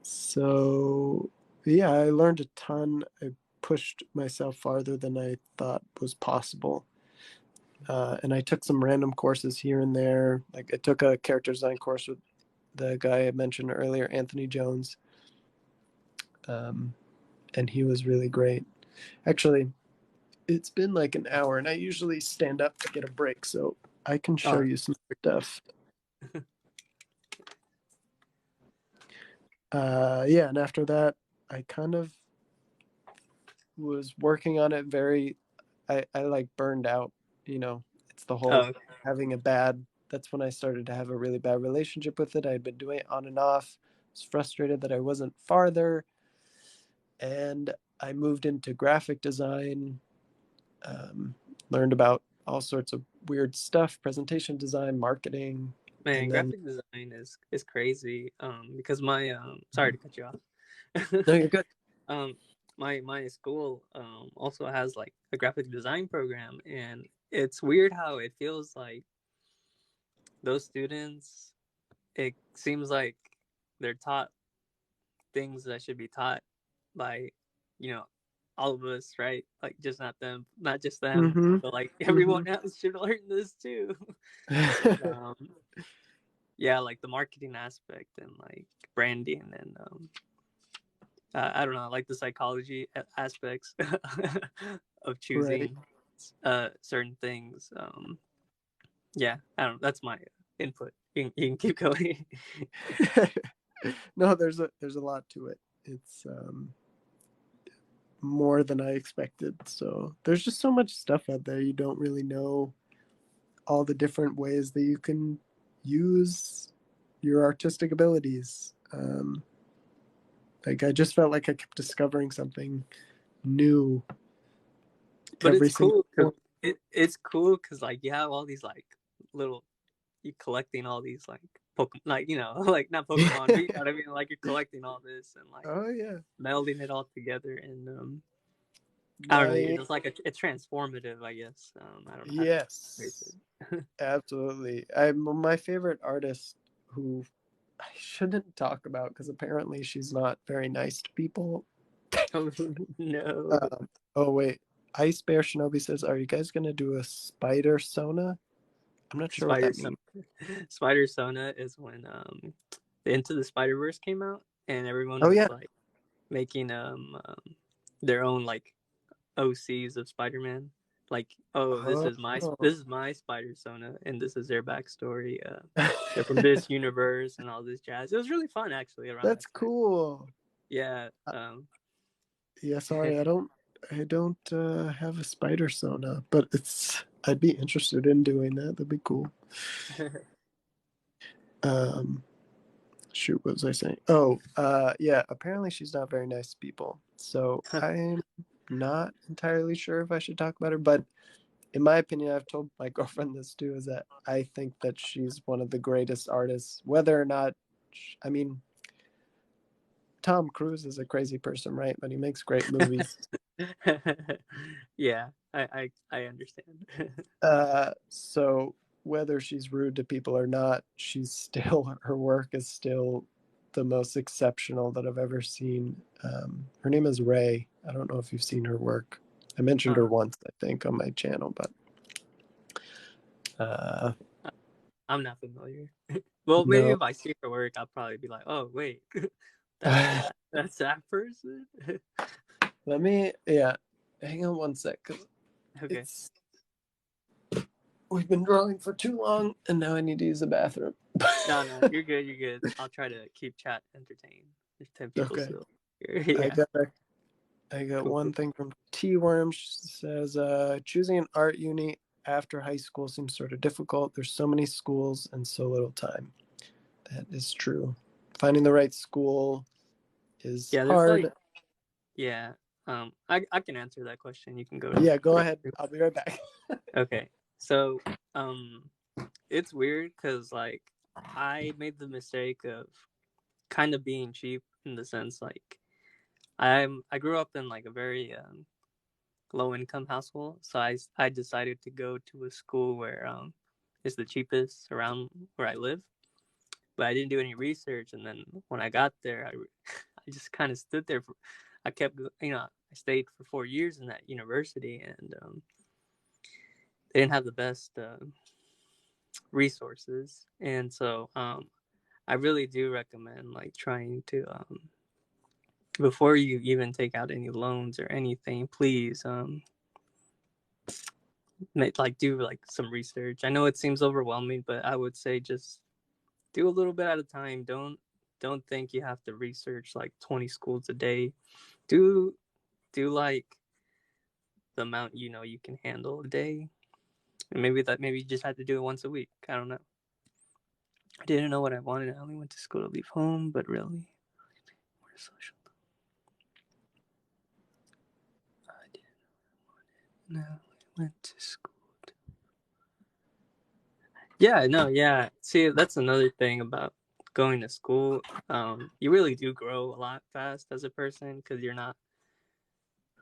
so yeah, I learned a ton. I pushed myself farther than I thought was possible. And I took some random courses here and there. Like I took a character design course with the guy I mentioned earlier, Anthony Jones, um, and he was really great. Actually, it's been like an hour, and I usually stand up to get a break. So I can show you some stuff. Yeah, and after that, I kind of was working on it I like burned out, it's the whole having that's when I started to have a really bad relationship with it. I had been doing it on and off. I was frustrated that I wasn't farther, and I moved into graphic design, learned about all sorts of weird stuff, presentation design, marketing. Man, And then graphic design is crazy. Because my sorry to cut you off. no, you're good. My school also has like a graphic design program, and it's weird how it feels like those students, it seems like they're taught things that should be taught by, you know, all of us, right? Like just not just them, Mm-hmm. but like everyone else should learn this too. And, yeah, like the marketing aspect and like branding and I don't know, like the psychology aspects of choosing certain things. Yeah, I don't know. That's my input. You can keep going. No, there's a lot to it. It's more than I expected. So there's just so much stuff out there. You don't really know all the different ways that you can use your artistic abilities. Like I just felt like I kept discovering something new But every it's single cool because point. it's cool because like you have all these like little, you collecting all these like Pokemon, like like not Pokemon, but you know what I mean. Like you're collecting all this and like Oh yeah, melding it all together, and I don't know. It's like it's transformative, I guess. I don't know how to yes, absolutely. My favorite artist who I shouldn't talk about because apparently she's not very nice to people. Oh no. Oh wait, Ice Bear Shinobi says, "Are you guys gonna do a spider sona?" I'm not sure what that means. Spider Sona is when the Into the Spider-Verse came out, and everyone Oh was yeah. like making their own like OCs of Spider-Man. Like, oh, this is my Spider Sona, and this is their backstory. They're from this universe and all this jazz. It was really fun, actually. Around That's that time. cool. Yeah. Yeah, sorry, I don't have a spider sona, but I'd be interested in doing that. That'd be cool. Shoot, what was I saying? Oh, yeah, apparently she's not very nice to people. So I'm not entirely sure if I should talk about her, but in my opinion, I've told my girlfriend this too, is that I think that she's one of the greatest artists, whether or not, I mean, Tom Cruise is a crazy person, right? But he makes great movies. Yeah, I understand. So whether she's rude to people or not, her work is still the most exceptional that I've ever seen. Her name is Ray. I don't know if you've seen her work. I mentioned her once, I think, on my channel, but I'm not familiar. Well, maybe no. if I see her work, I'll probably be like, "Oh, wait, that's that person." Hang on one sec, because Okay. we've been drawing for too long, and now I need to use the bathroom. No, you're good. You're good. I'll try to keep chat entertained. There's 10 people Okay. still here. Yeah. I got Cool. one thing from T-Worm. She says, choosing an art uni after high school seems sort of difficult. There's so many schools and so little time. That is true. Finding the right school is There's hard. like, yeah. I can answer that question. You can go. Yeah, go ahead. I'll be right back. Okay. So, it's weird because like I made the mistake of kind of being cheap in the sense like I grew up in like a very low income household, so I decided to go to a school where it's the cheapest around where I live. But I didn't do any research, and then when I got there, I just kind of stood there. I kept, I stayed for 4 years in that university, and they didn't have the best resources, and so I really do recommend like trying to before you even take out any loans or anything, please do like some research. I know it seems overwhelming, but I would say just do a little bit at a time. Don't think you have to research like 20 schools a day. Do like the amount you can handle a day. And maybe you just had to do it once a week. I don't know. I didn't know what I wanted. I only went to school to leave home, but really, we're social. I didn't know what I wanted. Now I went to school. Yeah, no, yeah. See, that's another thing about going to school. You really do grow a lot fast as a person because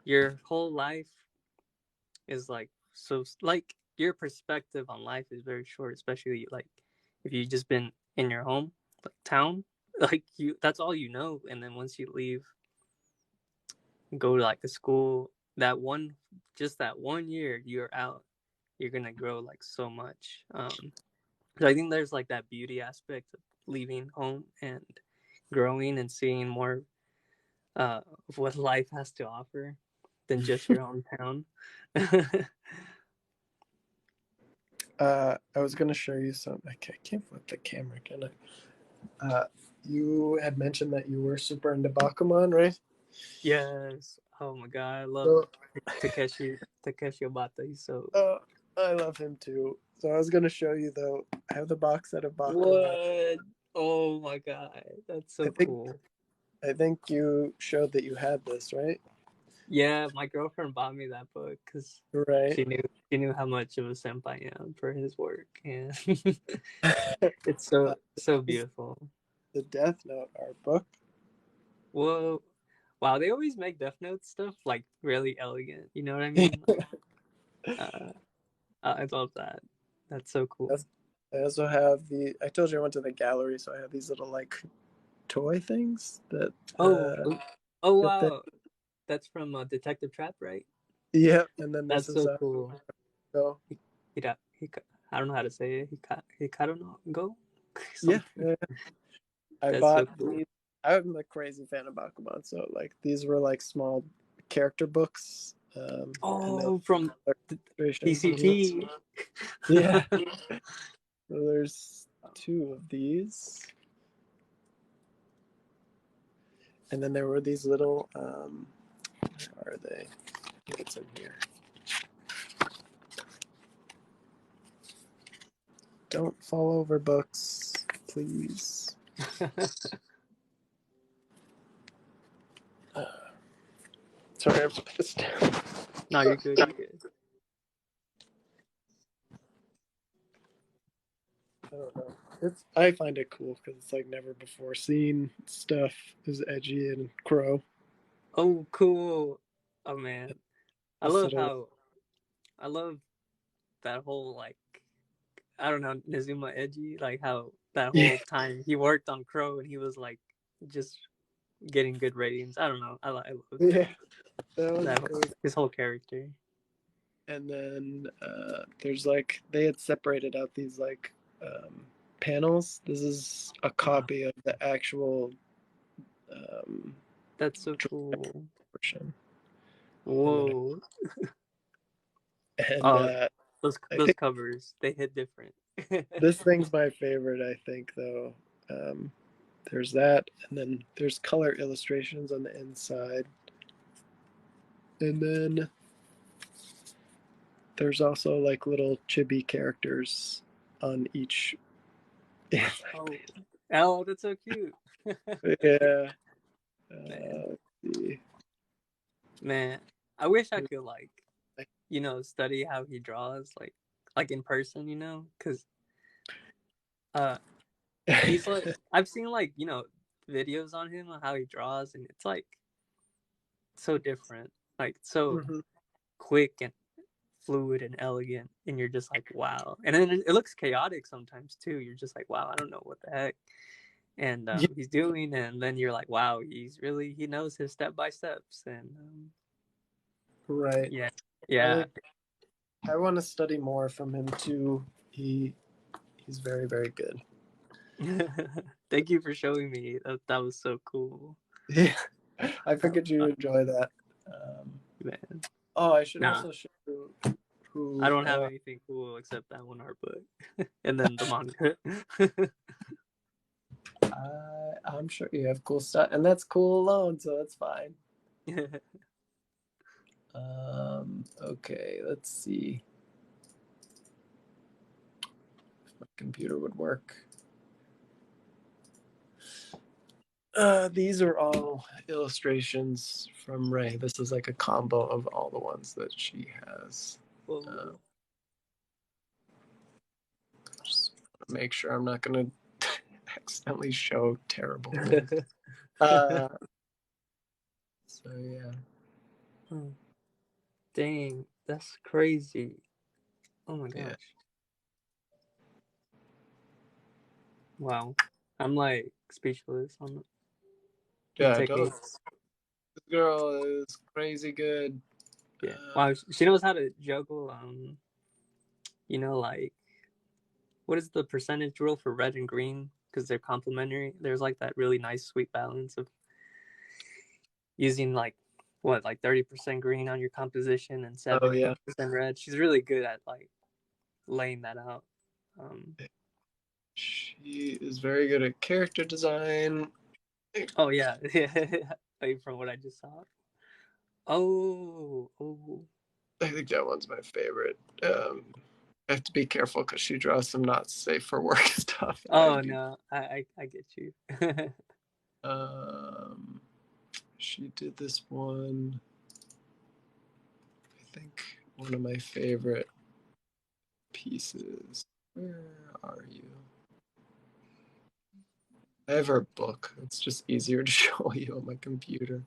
your whole life is like so like your perspective on life is very short, especially like if you've just been in your home like town, like that's all you know, and then once you leave, go to like a school that 1 year you're out, you're gonna grow like so much. So I think there's like that beauty aspect of leaving home and growing and seeing more of what life has to offer than just your hometown. I was gonna show you some. I can't flip the camera, can I? You had mentioned that you were super into Bakuman, right? Yes. Oh my god, I love So, Takeshi Obata. He's so I love him too. So I was gonna show you though. I have the box set of Bakuman. what? Oh my god, that's I so think cool. I think you showed that you had this, right? Yeah, my girlfriend bought me that book because Right. she knew how much of a simp I am for his work, and uh, it's so this is beautiful. the Death Note art book. Whoa, wow! They always make Death Note stuff like really elegant. You know what I mean? Like, uh, I love that. That's so cool. I also have the. I told you I went to the gallery, so I have these little like toy things that Oh, oh fit there. wow! That's from Detective Trap, right? Yeah, and then this That's is so cool. go. He, I don't know how to say it. Hikaru no Go? Yeah, Something. yeah. I That's so bought cool. these. I'm a crazy fan of Bakuman, so like these were like small character books, and they Oh, from illustrations and stuff. PCT. Yeah, so there's two of these, and then there were these little. Where are they? I think it's in here. Don't fall over books, please. Sorry, I have to put this down. No, you're good. You're good. I don't know. I find it cool because it's like never before seen stuff is edgy and crow. Oh, cool. Oh man, I This love little how I love that whole like I don't know Nezuma edgy, like how that yeah, whole time he worked on Crow and he was like just getting good ratings. I don't know. I love yeah. that It was, his whole character. and then there's like they had separated out these like panels. This is a Wow, copy of the actual um, that's so cool. version, and then Whoa. and Oh, I those think covers they hit different. this thing's my favorite. I think though. There's that, and then there's color illustrations on the inside, and then there's also like little chibi characters on each. Oh, oh, that's so cute. Yeah. Man, Let's see. man, I wish I could like study how he draws like in person, because uh he's like I've seen like videos on him on how he draws, and it's like so different, like so Mhm. quick and fluid and elegant, and you're just like wow. And then it looks chaotic sometimes too. You're just like wow, I don't know what the heck and Yeah, he's doing, and then you're like wow, he knows his step by steps, and right. yeah, I yeah. I want to study more from him too. He's very very good. Thank you for showing me. That was so cool. Yeah, I That was figured you fun, enjoy that. Um, man. oh, I should Nah. also show you. I Who don't have anything cool except that one art book, and then the manga. I'm sure you have cool stuff, and that's cool alone, so that's fine. Okay, let's see if my computer would work. These are all illustrations from Ray. This is like a combo of all the ones that she has. Just make sure I'm not going to accidentally show terrible things. So yeah. Dang, that's crazy. Oh my gosh. Yeah. Wow. I'm like speechless on the Yeah, techniques. this girl is crazy good. Yeah. Wow, she knows how to juggle like what is the percentage rule for red and green? Because they're complementary. There's like that really nice sweet balance of using like 30% green on your composition and 70% red. She's really good at like laying that out. She is very good at character design. Oh yeah, from what I just saw. Oh. I think that one's my favorite. I have to be careful because she draws some not safe for work stuff. Oh no, I get you. She did this one. I think one of my favorite pieces. Where are you? I have her book. It's just easier to show you on my computer.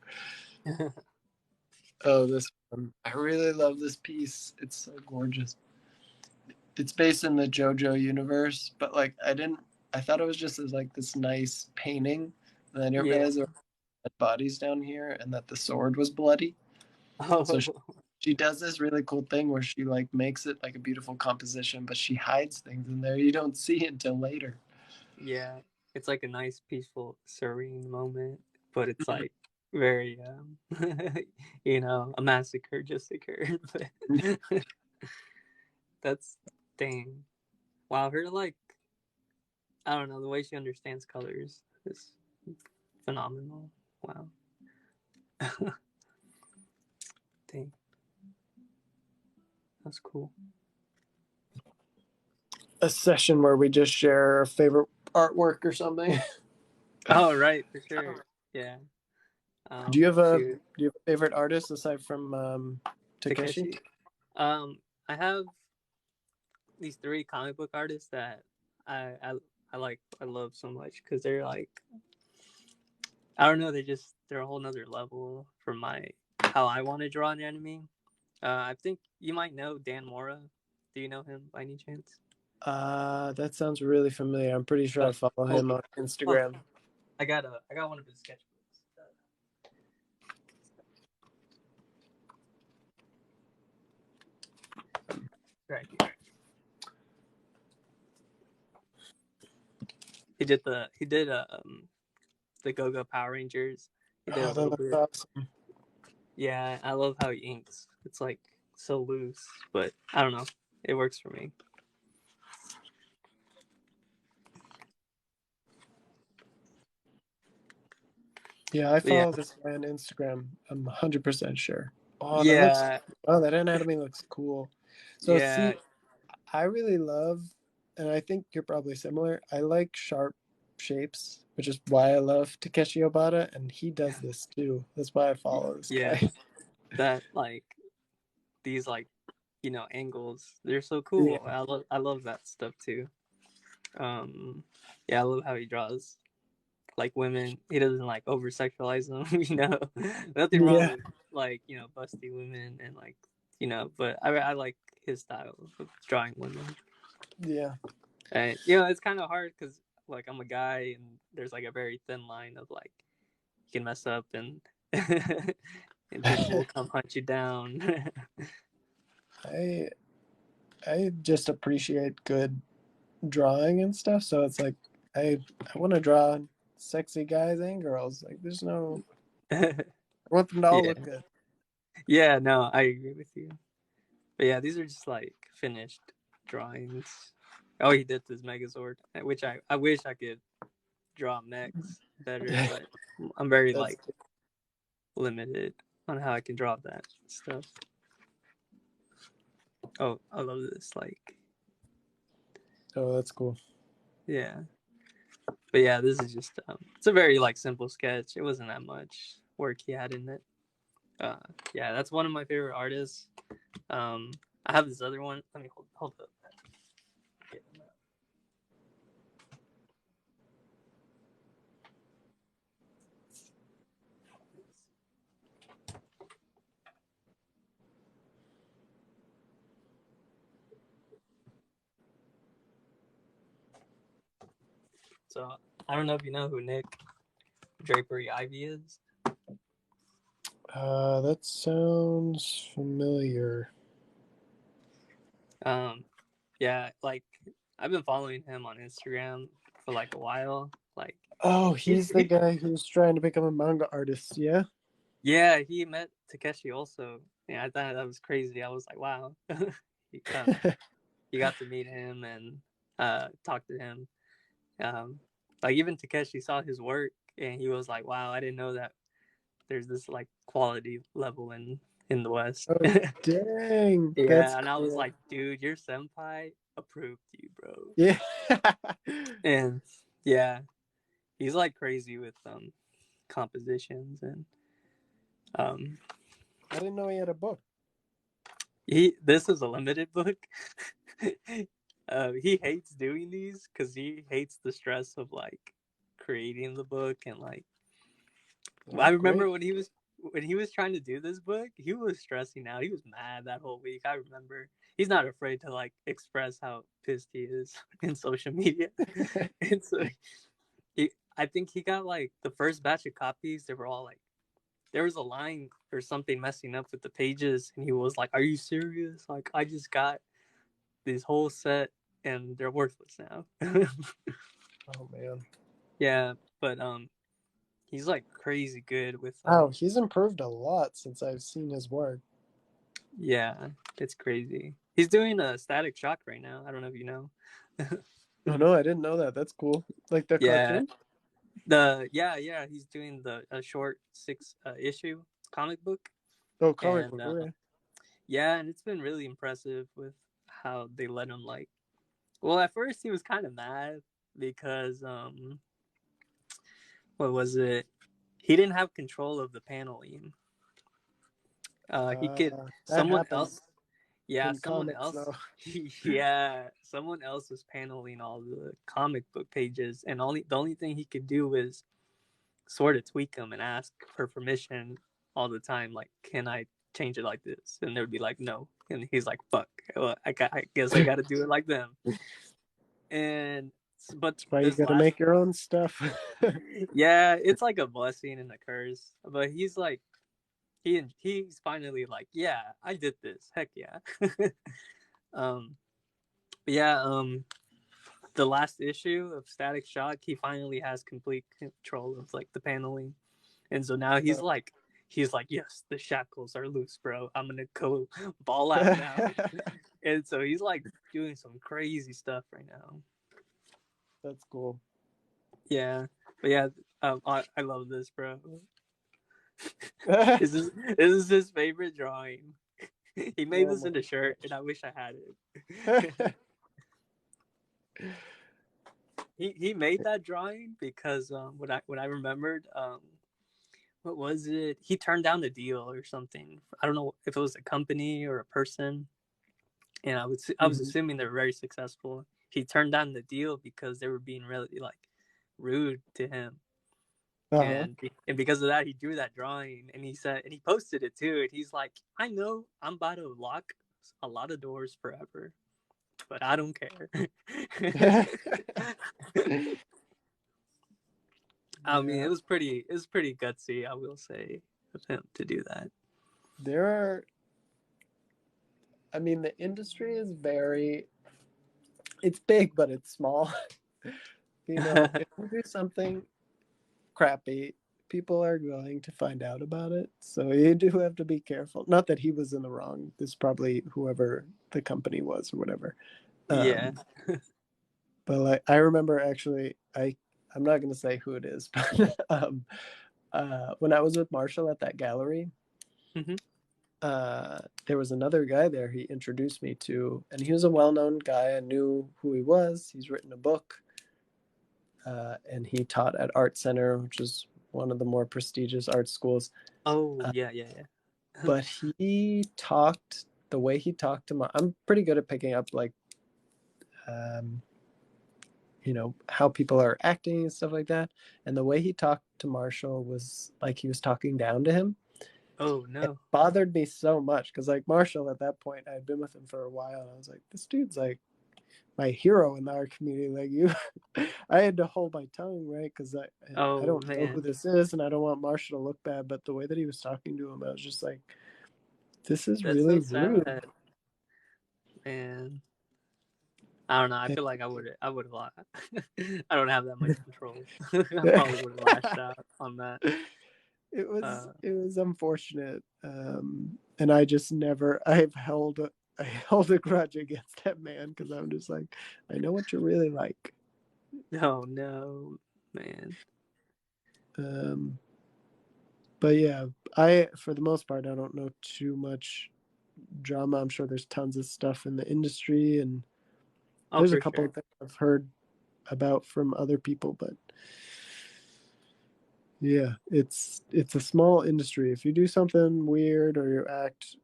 Oh, this one. I really love this piece. It's so gorgeous. It's based in the JoJo universe, but like I thought it was just as like this nice painting, and then I didn't realize there were bodies down here and that the sword was bloody. Oh. So she does this really cool thing where she like makes it like a beautiful composition, but she hides things in there you don't see until later. Yeah, it's like a nice, peaceful, serene moment, but it's like very, a massacre just occurred. But that's dang. Wow, her like, I don't know, the way she understands colors is phenomenal. Wow. Dang. That's cool. A session where we just share our favorite artwork or something. Oh, right, for sure. Yeah. Do you have a favorite artist aside from Takeshi? I have these three comic book artists that I I love so much because they're like, I don't know, they're a whole nother level from how I want to draw an anime. I think you might know Dan Mora. Do you know him by any chance? That sounds really familiar. I'm pretty sure I follow him on Instagram. I got one of his sketchbooks. Right here. He did the Go-Go Power Rangers. He did a little bit. Awesome. Yeah, I love how he inks. It's like so loose, but I don't know. It works for me. Yeah, I follow this guy on Instagram. I'm 100% sure. Oh, yeah. That anatomy looks cool. So see, I really love, and I think you're probably similar. I like sharp shapes, which is why I love Takeshi Obata, and he does this too. That's why I follow this guy. That like these angles, they're so cool. Yeah. I love that stuff too. I love how he draws like women. He doesn't like over sexualize them. Nothing wrong with like busty women and like but I like his style of drawing women. Yeah. And it's kind of hard because like I'm a guy and there's like a very thin line of like you can mess up and and people will come hunt you down. I just appreciate good drawing and stuff, so it's like I want to draw sexy guys and girls. Like there's no I want them to all look good. Yeah, no, I agree with you. But yeah, these are just like finished drawings. Oh, he did this Megazord, which I wish I could draw mechs better, but I'm very That's like limited on how I can draw that stuff. Oh, I love this. Like, that's cool. yeah, but yeah, this is just it's a very like simple sketch. It wasn't that much work he had in it. Uh, yeah, that's one of my favorite artists. Um, I have this other one. Let me hold up. So I don't know if you know who Nick Drapery Ivy is. That sounds familiar. Yeah, like I've been following him on Instagram for like a while. Like Oh, he's he's the guy who's trying to become a manga artist, yeah? yeah, he met Takeshi also. Yeah, I thought that was crazy. I was like, wow. he he got to meet him and talk to him. Um, like even Takeshi saw his work and he was like, wow, I didn't know that there's this like quality level in the West. Oh, dang. That's Yeah, and I was cool. like, dude, your senpai approved you, bro. Yeah. And yeah, he's like crazy with compositions and um I didn't know he had a book. he this is a limited book. He hates doing these because he hates the stress of like creating the book and like I Oh, remember great. when he was trying to do this book, he was stressing out. He was mad that whole week. I remember he's not afraid to like express how pissed he is in social media. And so I think he got like the first batch of copies. They were all like there was a line or something messing up with the pages, and he was like, "Are you serious? Like I just got this whole set, and they're worthless now." Oh, man. Yeah, but he's like crazy good with Wow, he's improved a lot since I've seen his work. yeah, it's crazy. He's doing a Static Shock right now. I don't know if you know. Oh, no, I didn't know that. That's cool. Like the Yeah, cartoon? yeah, he's doing the a short 6 issue comic book, Oh, comic and book. Okay. yeah, and it's been really impressive with how they let him like. Well, at first he was kind of mad because what was it? He didn't have control of the paneling. He could That someone else. happens Yeah, in someone comics, else. though. Yeah, someone else was paneling all the comic book pages, and the only thing he could do was sort of tweak them and ask for permission all the time. Like, can I change it like this? And they'd be like, no. And he's like, fuck. Well, I guess I got to do it like them. And but That's why you this gotta last make your own stuff. yeah, it's like a blessing and a curse. But he's like he's finally like, yeah, I did this. Heck yeah. um yeah, the last issue of Static Shock, he finally has complete control of like the paneling. And so now he's like, yes, the shackles are loose, bro. I'm gonna go ball out now. And so he's like doing some crazy stuff right now. That's cool. Yeah. But yeah, I love this, bro. This is his favorite drawing. He made Oh this my into a shirt, and gosh. I wish I had it. He made that drawing because when I remembered what was it? He turned down the deal or something. I don't know if it was a company or a person, and I was Mhm. assuming they were very successful. He turned down the deal because they were being really like rude to him, Uh-huh. and because of that, he drew that drawing and he said and he posted it too. And he's like, I know I'm about to lock a lot of doors forever, but I don't care. I mean, Yeah. it was pretty gutsy, I will say, of him to do that. There are, I mean, the industry is very, it's big, but it's small. You know, if you do something crappy, people are going to find out about it. So you do have to be careful. Not that he was in the wrong. This is probably whoever the company was or whatever. Yeah. But like I remember actually, I'm not going to say who it is, but when I was with Marshall at that gallery, Hmm. there was another guy there he introduced me to, and he was a well-known guy. I knew who he was. He's written a book, and he taught at Art Center, which is one of the more prestigious art schools. Oh, Uh, yeah, yeah, yeah. but he talked the way he talked to my. I'm pretty good at picking up like, um, how people are acting and stuff like that. And the way he talked to Marshall was like he was talking down to him. Oh It no. bothered me so much because like Marshall at that point, I had been with him for a while, and I was like, this dude's like my hero in our community. Like you, I had to hold my tongue, right? Because I Oh don't know who man, this is, and I don't want Marshall to look bad. But the way that he was talking to him, I was just like, this is that's really so rude. sad, man. I don't know. I And, feel like I would have. I don't have that much control. I probably would have lashed out on that. it was unfortunate, and I just never. I held a grudge against that man because I'm just like, I know what you're really like. Oh no, man. Um, but yeah, I for the most part I don't know too much drama. I'm sure there's tons of stuff in the industry, and Oh, there's a for couple sure. of things I've heard about from other people, but yeah, it's a small industry. If you do something weird or you act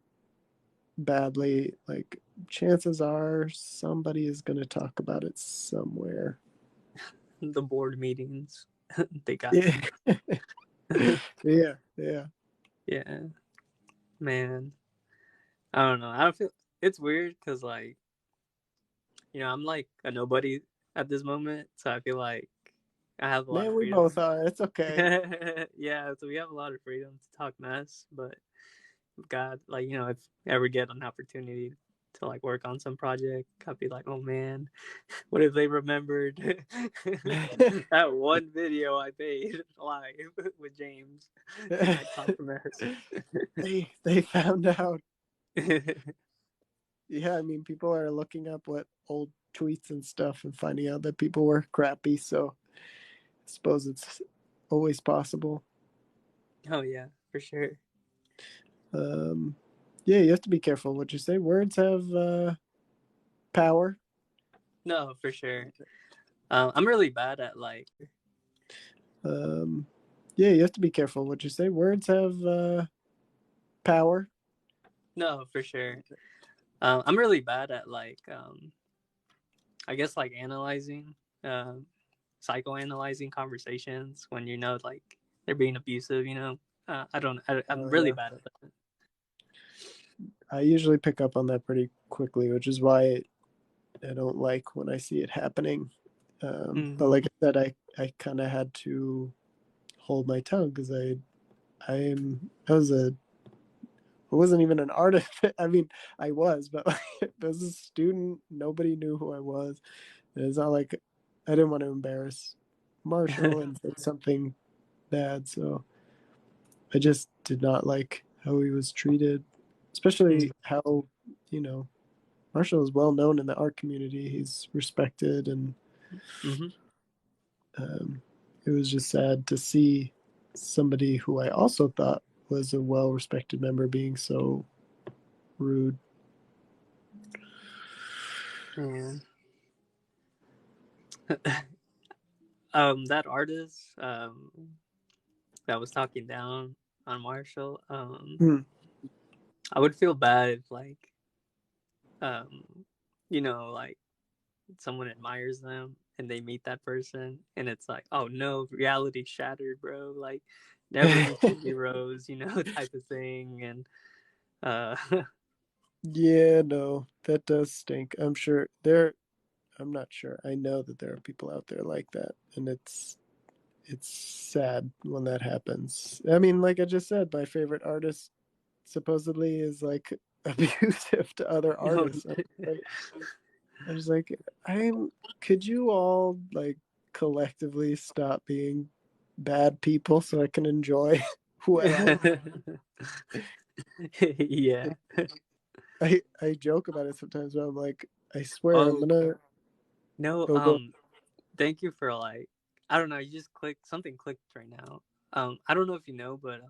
badly, like chances are somebody is going to talk about it somewhere. The board meetings, they got Yeah. you. Yeah, yeah. Yeah, man. I don't know. I don't feel it's weird because like I'm like a nobody at this moment, so I feel like I have a lot of Man, we both freedom. are. It's okay. Yeah, so we have a lot of freedom to talk mess, but God, like if I ever get an opportunity to like work on some project, I'd be like, oh man, what if they remembered that one video I made live with James and I talked mess? They found out. Yeah, I mean, people are looking up what old tweets and stuff and finding out that people were crappy. So I suppose it's always possible. Oh yeah, for sure. Um, yeah, you have to be careful what you say. Words have power. No, for sure. I'm really bad at like. Um, yeah, you have to be careful what you say. Words have power. No, for sure. I'm really bad at like. I guess like analyzing, psychoanalyzing conversations when like they're being abusive. I don't. I'm Oh really yeah, bad at that. I usually pick up on that pretty quickly, which is why I don't like when I see it happening. But Mm-hmm. like I said, I kind of had to hold my tongue because I wasn't even an artist. I mean, I was, but like, as a student, nobody knew who I was. And it's not like I didn't want to embarrass Marshall and say something bad, so I just did not like how he was treated, especially how you know Marshall is well known in the art community. He's respected, and Mm-hmm. um, it was just sad to see somebody who I also thought was a well respected member being so rude. Yeah. That artist that was talking down on Marshall. Hmm. I would feel bad if like like someone admires them and they meet that person and it's like, oh no, reality shattered, bro. Like never meet your heroes, type of thing. And uh Yeah, no, that does stink. I'm sure there. I'm not sure. I know that there are people out there like that, and it's sad when that happens. I mean, like I just said, my favorite artist supposedly is like abusive to other no, artists. I was like, I'm. Could you all like collectively stop being bad people so I can enjoy who I like. Yeah. I joke about it sometimes, but I'm like, I swear I'm Oh gonna no. go. Thank you for like. I don't know. You just clicked something clicked right now. I don't know if you know, but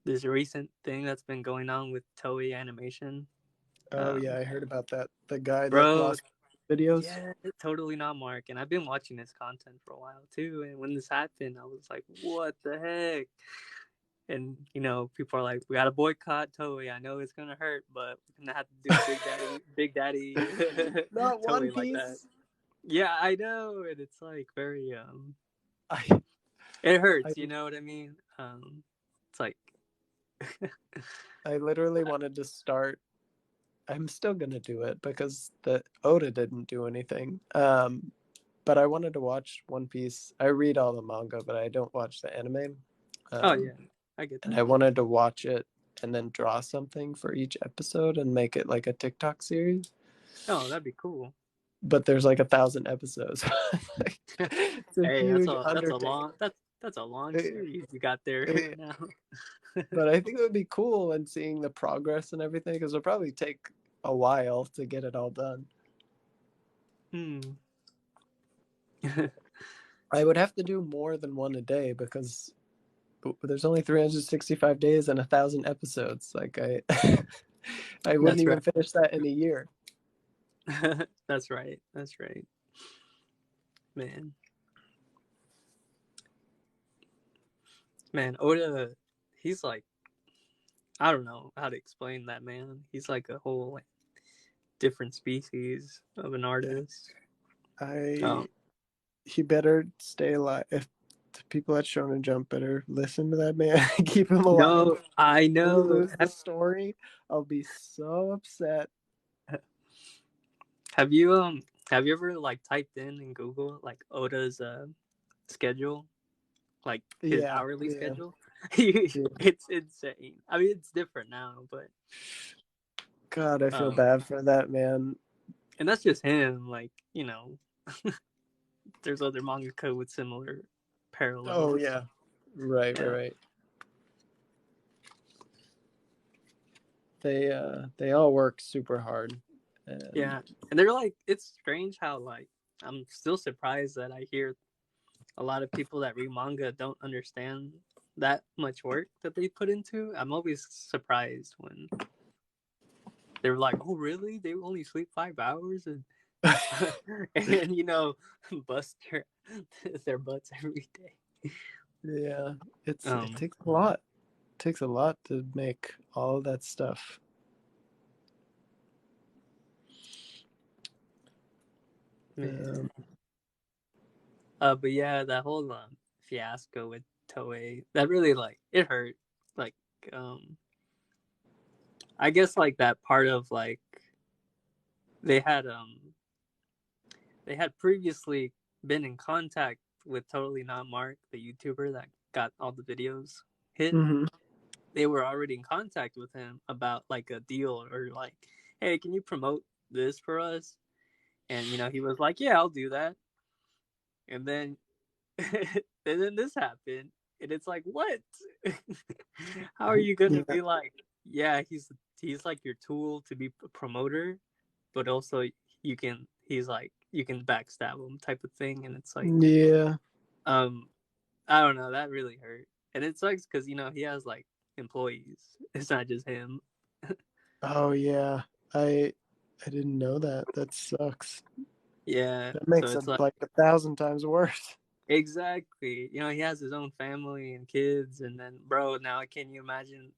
there's a recent thing that's been going on with Toei Animation. Oh yeah, Um, I heard about that. The guy that bro, lost videos. yeah, totally not Mark. And I've been watching his content for a while too. And when this happened, I was like, what the heck? And people are like, we gotta boycott Toei. I know it's gonna hurt, but we're gonna have to do Big Daddy Not One Toei like that. Piece. Yeah, I know, and it's like very I it I hurts. You know what I mean? It's like I literally wanted to start. I'm still gonna do it because the Oda didn't do anything. But I wanted to watch One Piece. I read all the manga, but I don't watch the anime. oh Um, yeah, I get and that. I wanted to watch it and then draw something for each episode and make it like a TikTok series. Oh, that'd be cool. But there's like 1,000 episodes. It's a Hey, huge that's a undertaking. long that's a long It- series you got there it- now. but I think it would be cool and seeing the progress and everything because it'll probably take a while to get it all done. Hmm. I would have to do more than one a day because there's only 365 days and 1,000 episodes. Like I wouldn't That's even right. finish that in a year. That's right. That's right, man. Man, Oda, he's like, I don't know how to explain that man. He's like a whole like different species of an Yeah. artist. I Oh He better stay alive. If the people at Shonen Jump better listen to that man, keep him alive. no, I If we know. lose the story, I'll be so upset. Have you have you ever like typed in Google like Oda's schedule, like his Yeah, hourly yeah, schedule? yeah. It's insane. I mean, it's different now, but God, I feel um, bad for that man. and that's just him. Like there's other mangaka with similar Oh parallels. yeah, right, right, Yeah, right. They all work super hard, and yeah, and they're like, it's strange how like I'm still surprised that I hear a lot of people that read manga don't understand that much work that they put into. I'm always surprised when they're like, "Oh, really? They only sleep 5 hours and and bust their butts every day." yeah, it Um, takes a lot. It takes a lot to make all of that stuff. man. Um, But yeah, that whole fiasco with Toei that really like it hurt. Like, um, I guess like that part of like they had um they had previously been in contact with Totally Not Mark, the YouTuber that got all the videos hit. mhm. They were already in contact with him about like a deal or like, hey, can you promote this for us? And he was like, yeah, I'll do that. And then and then this happened, and it's like, what? How are you gonna Yeah, be like, yeah, he's like your tool to be a promoter, but also he's like you can backstab him type of thing, and it's like, yeah. um, I don't know, that really hurt, and it sucks because he has like employees. It's not just him. Oh yeah. I I didn't know that. That sucks. Yeah, That so makes it it's like like 1,000 times worse. exactly. He has his own family and kids, and then bro, now can you imagine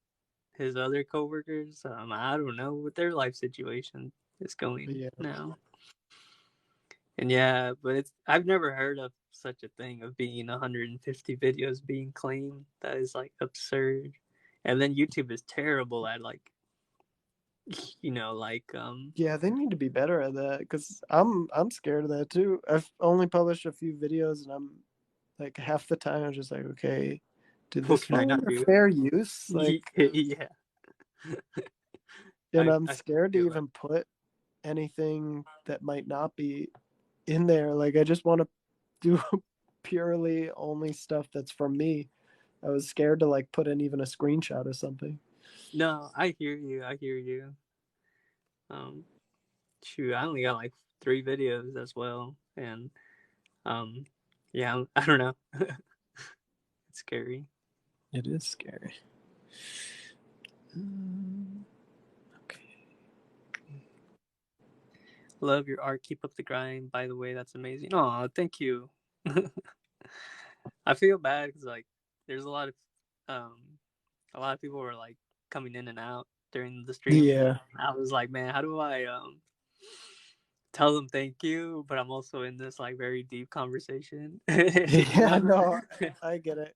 his other coworkers? I don't know what their life situation is going Yeah. now. And yeah, but I've never heard of such a thing of being 150 videos being claimed. That is like absurd. And then YouTube is terrible at like like Yeah, they need to be better at that because I'm scared of that too. I've only published a few videos and I'm like half the time I'm just like, okay, did what this can I fall not under do? fair use? Like, Yeah. and I'm I scared to feel that. even put anything that might not be in there. Like, I just want to do purely only stuff that's from me. I was scared to like put in even a screenshot or something. No, I hear you. I hear you. Um, shoot, I only got like 3 videos as well, and um, yeah, I don't know. It's scary. It is scary. Okay. Love your art. Keep up the grind. By the way, that's amazing. Oh, thank you. I feel bad because like there's um a lot of people were like coming in and out during the stream. Yeah. I was like, man, how do I tell them thank you? But I'm also in this like very deep conversation, you Yeah, know? no, I get it.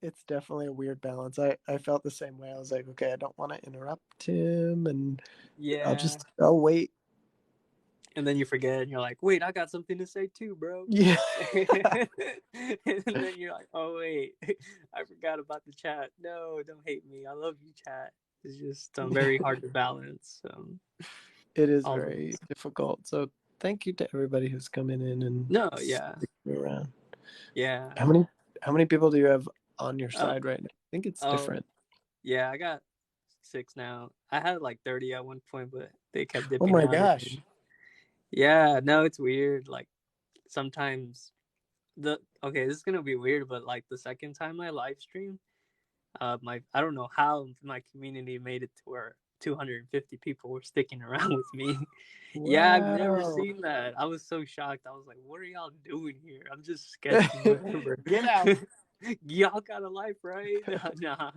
It's definitely a weird balance. I felt the same way. I was like, okay, I don't want to interrupt him, and Yeah. I'll wait. And then you forget, and you're like, wait, I got something to say too, bro. Yeah. And then you're like, oh wait, I forgot about the chat. No, don't hate me. I love you, chat. It's just very hard to balance. It is All very difficult. So thank you to everybody who's coming in and no, yeah, sticking around. yeah. How many people do you have on your Uh, side right now? I think it's oh, different. yeah. I got 6 now. I had like 30 at one point, but they kept Oh dipping my out gosh. again. Yeah, no, it's weird. Like sometimes the okay, this is gonna be weird, but like the second time I live stream, my I don't know how my community made it to where 250 people were sticking around with me. Yeah, I've never Wow. seen that. I was so shocked. I was like, "What are y'all doing here? I'm just sketching, whatever. Get out. Y'all got a life, right?" Nah.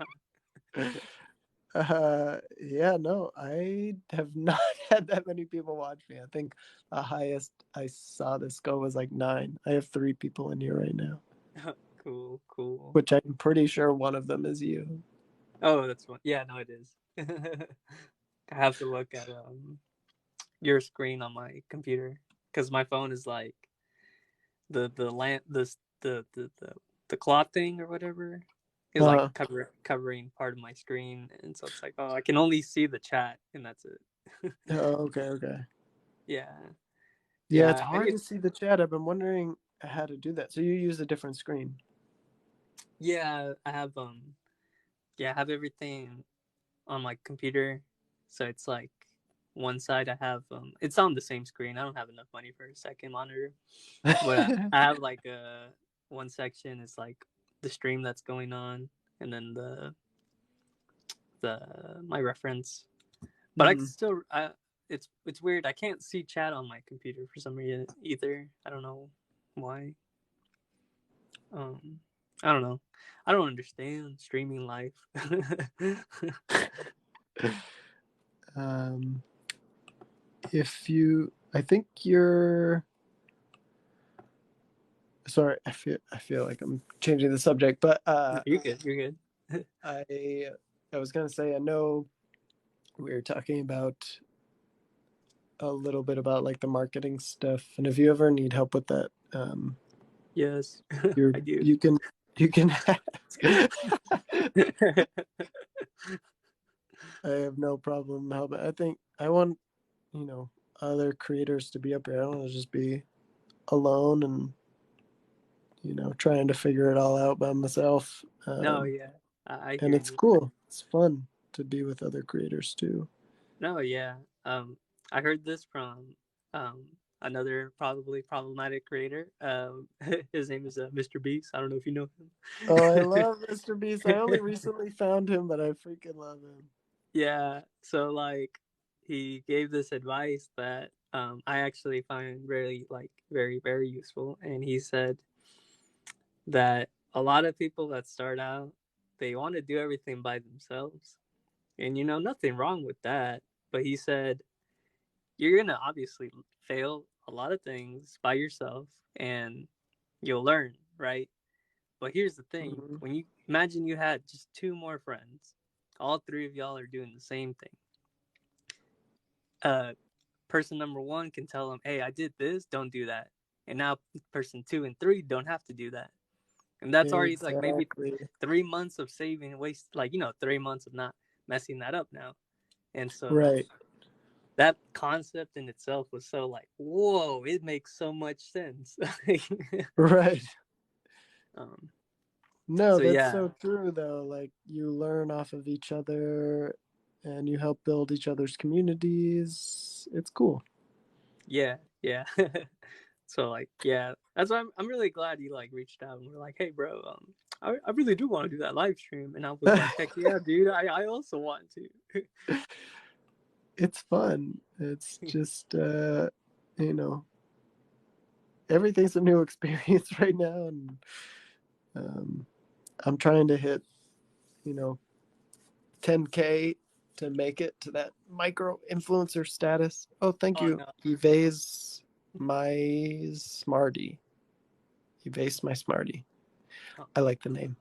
Yeah, no, I have not had that many people watch me. I think the highest I saw this go was like 9. I have 3 people in here right now, Cool, cool. which I'm pretty sure one of them is you. Oh, that's fun. Yeah, no, it is. I have to look at your screen on my computer because my phone is like the lamp the cloth thing or whatever is like Uh, covering part of my screen, and so it's like, oh, I can only see the chat and that's it. okay, okay. Yeah, Yeah, it's yeah, hard to see the chat. I've been wondering how to do that. So you use a different screen. yeah. I have everything on my computer, so it's like one side I have it's on the same screen. I don't have enough money for a second monitor, but I have like one section is like the stream that's going on, and then the my reference. But I can Mhm. still it's weird. I can't see chat on my computer for some reason either. I don't know why. Um, I don't know. I don't understand streaming life. Um, I think you're. Sorry, I feel like I'm changing the subject, but You're good. You're good. I I was gonna say I know we were talking about a little bit about like the marketing stuff, and if you ever need help with that, Yes, you're I do. you can ask. I have no problem helping. I think I want other creators to be up here. I don't want to just be alone and trying to figure it all out by myself. No, yeah, I And hear it's you. cool. It's fun to be with other creators too. No, yeah. I heard this from another probably problematic creator. His name is Mr. Beast. I don't know if you know Oh, I him. love Mr. Beast. I only recently found him, but I freaking love him. Yeah. So like, he gave this advice that I actually find very very very useful, and he said that a lot of people that start out, they want to do everything by themselves, and nothing wrong with that. But he said you're gonna obviously fail a lot of things by yourself, and you'll learn, right? But here's the thing: Mhm. when you imagine you had just 2 more friends, all 3 of y'all are doing the same thing. Person number 1 can tell them, "Hey, I did this. Don't do that." And now person 2 and 3 don't have to do that, and that's already like maybe Exactly. 3 months of saving waste, 3 months of not messing that up now. And so Right. that concept in itself was so like, whoa, it makes so much sense. Right. um, No, so that's yeah, so true though. Like you learn off of each other and you help build each other's communities. It's cool. yeah, yeah. So like, yeah, that's why I'm really glad you like reached out and were like, hey, bro, I really do want to do that live stream, and I was like, heck yeah, dude, I also want to. It's fun. It's just you know, everything's a new experience right now, and um I'm trying to hit, you know, 10K to make it to that micro influencer status. Oh, thank Oh you. no. Evase my smarty. Evase my smarty. I like the name.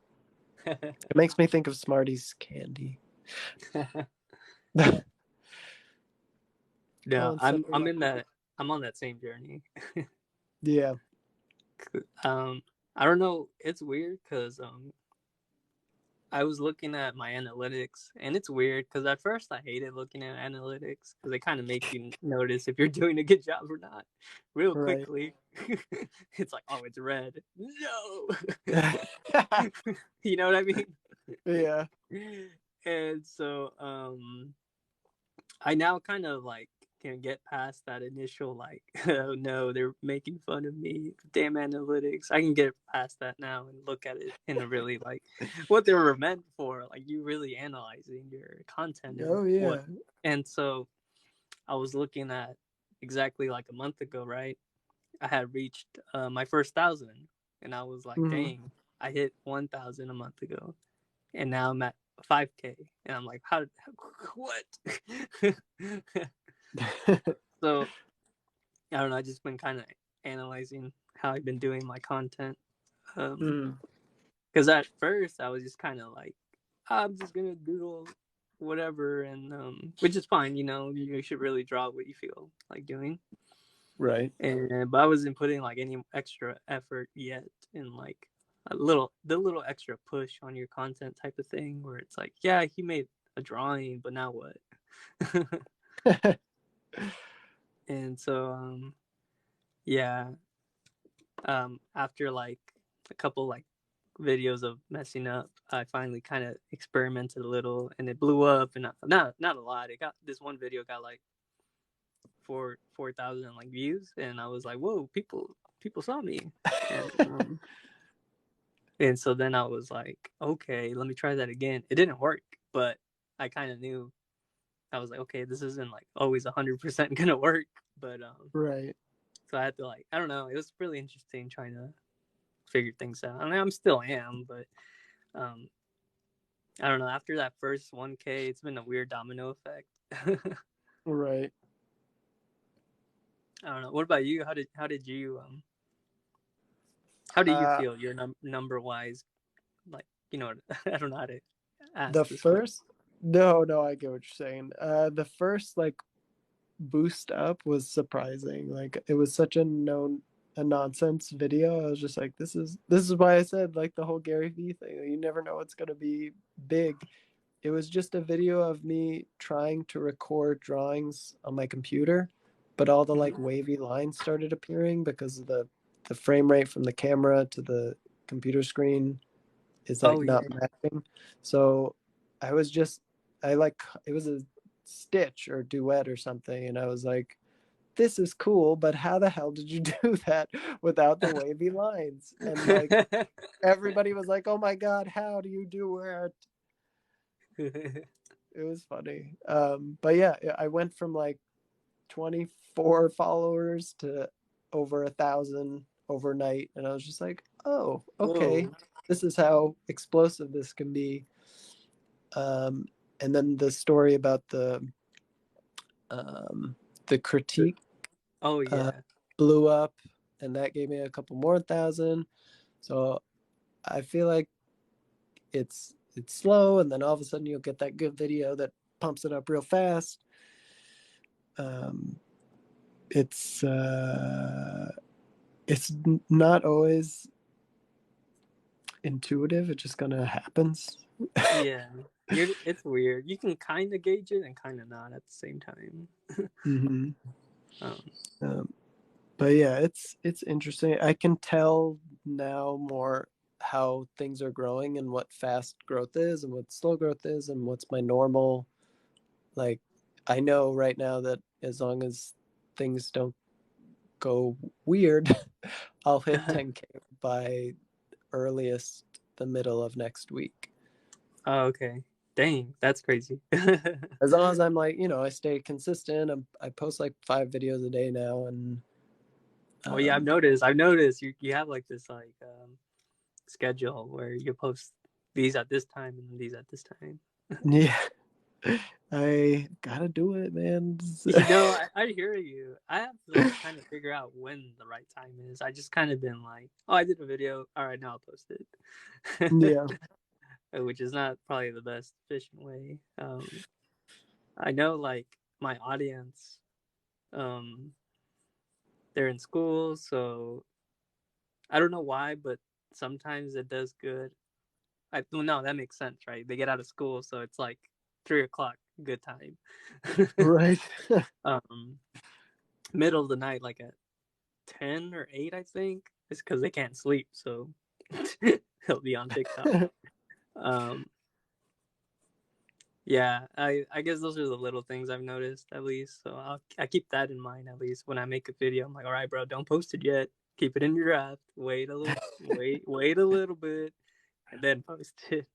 It makes me think of Smarties candy. No, Oh, and I'm in that. I'm on that same journey. yeah. um, I don't know. It's weird because I was looking at my analytics, and it's weird because at first I hated looking at analytics because they kind of make you notice if you're doing a good job or not real Right. quickly. It's like, oh, it's red. No, Yeah. you know what I mean? Yeah. And so, I now kind of like can get past that initial like, oh no, they're making fun of me, damn analytics. I can get past that now and look at it in a really like what they were meant for, like you really analyzing your content and Oh what. yeah. And so I was looking at exactly like a month ago, right? I had reached my first 1,000, and I was like, Hmm. dang, I hit 1,000 a month ago, and now I'm at 5K, and I'm like, what? So I don't know. I just been kind of analyzing how I've been doing my content. Mm. Because at first I was just kind of like, I'm just gonna doodle whatever, and which is fine. You know, you should really draw what you feel like doing. Right. And but I wasn't putting like any extra effort yet in like the little extra push on your content type of thing, where it's like, yeah, he made a drawing, but now what? And so yeah, after like a couple like videos of messing up, I finally kind of experimented a little, and it blew up, and not a lot. It got this one video got like 4,000 like views, and I was like, whoa, people saw me, and so then I was like, okay, let me try that again. It didn't work, but I kind of knew. I was like, okay, this isn't like always 100% gonna work, but Right. so I had to like, I don't know, it was really interesting trying to figure things out. I mean, I'm still am, but um, I don't know. After that first 1K, it's been a weird domino effect. I Right. don't know. What about you? How do you Uh, feel your number wise? Like, you know, I don't know how to the ask this, but first, no, I get what you're saying. The first like boost up was surprising. Like it was such a nonsense video. I was just like, this is why I said like the whole Gary Vee thing. You never know what's gonna be big. It was just a video of me trying to record drawings on my computer, but all the like Mhm. wavy lines started appearing because of the frame rate from the camera to the computer screen is like Oh not yeah. matching. So I was just I like it was a stitch or duet or something, and I was like, this is cool, but how the hell did you do that without the wavy lines? And like everybody was like, oh my god, how do you do it? It was funny. But yeah, I went from like 24 followers to over 1,000 overnight, and I was just like, oh, okay, Whoa. this is how explosive this can be. Um, and then the story about um, the critique Oh uh, yeah. blew up, and that gave me a couple more thousand. So I feel like it's slow, and then all of a sudden you'll get that good video that pumps it up real fast. Um, it's it's not always intuitive. It just kind of happens. Yeah. It's weird. You can kind of gauge it and kind of not at the same time. Hmm. Um, But yeah, it's interesting. I can tell now more how things are growing and what fast growth is and what slow growth is and what's my normal. Like, I know right now that as long as things don't go weird, I'll hit 10K by earliest the middle of next week. oh, okay. Dang, that's crazy. As long as I'm like, I stay consistent. I post like 5 videos a day now, and Oh yeah, I've um, noticed. I've noticed you have like this like schedule where you post these at this time and these at this time. yeah, I gotta do it, man. I hear you. I have to like kind of figure out when the right time is. I just kind of been like, oh, I did a video. All right, now I'll post it, Yeah. which is not probably the best efficient way. I know like my audience, um, they're in school, so I don't know why, but sometimes it does good. Well, no, that makes sense, right? They get out of school, so it's like 3 o'clock, good time. Right. um, Middle of the night, like at 10 or 8, I think. It's because they can't sleep, so he'll be on TikTok. Um, yeah, I guess those are the little things I've noticed at least. So I keep that in mind at least when I make a video. I'm like, all right, bro, don't post it yet. Keep it in your draft. Wait a little bit, and then post it.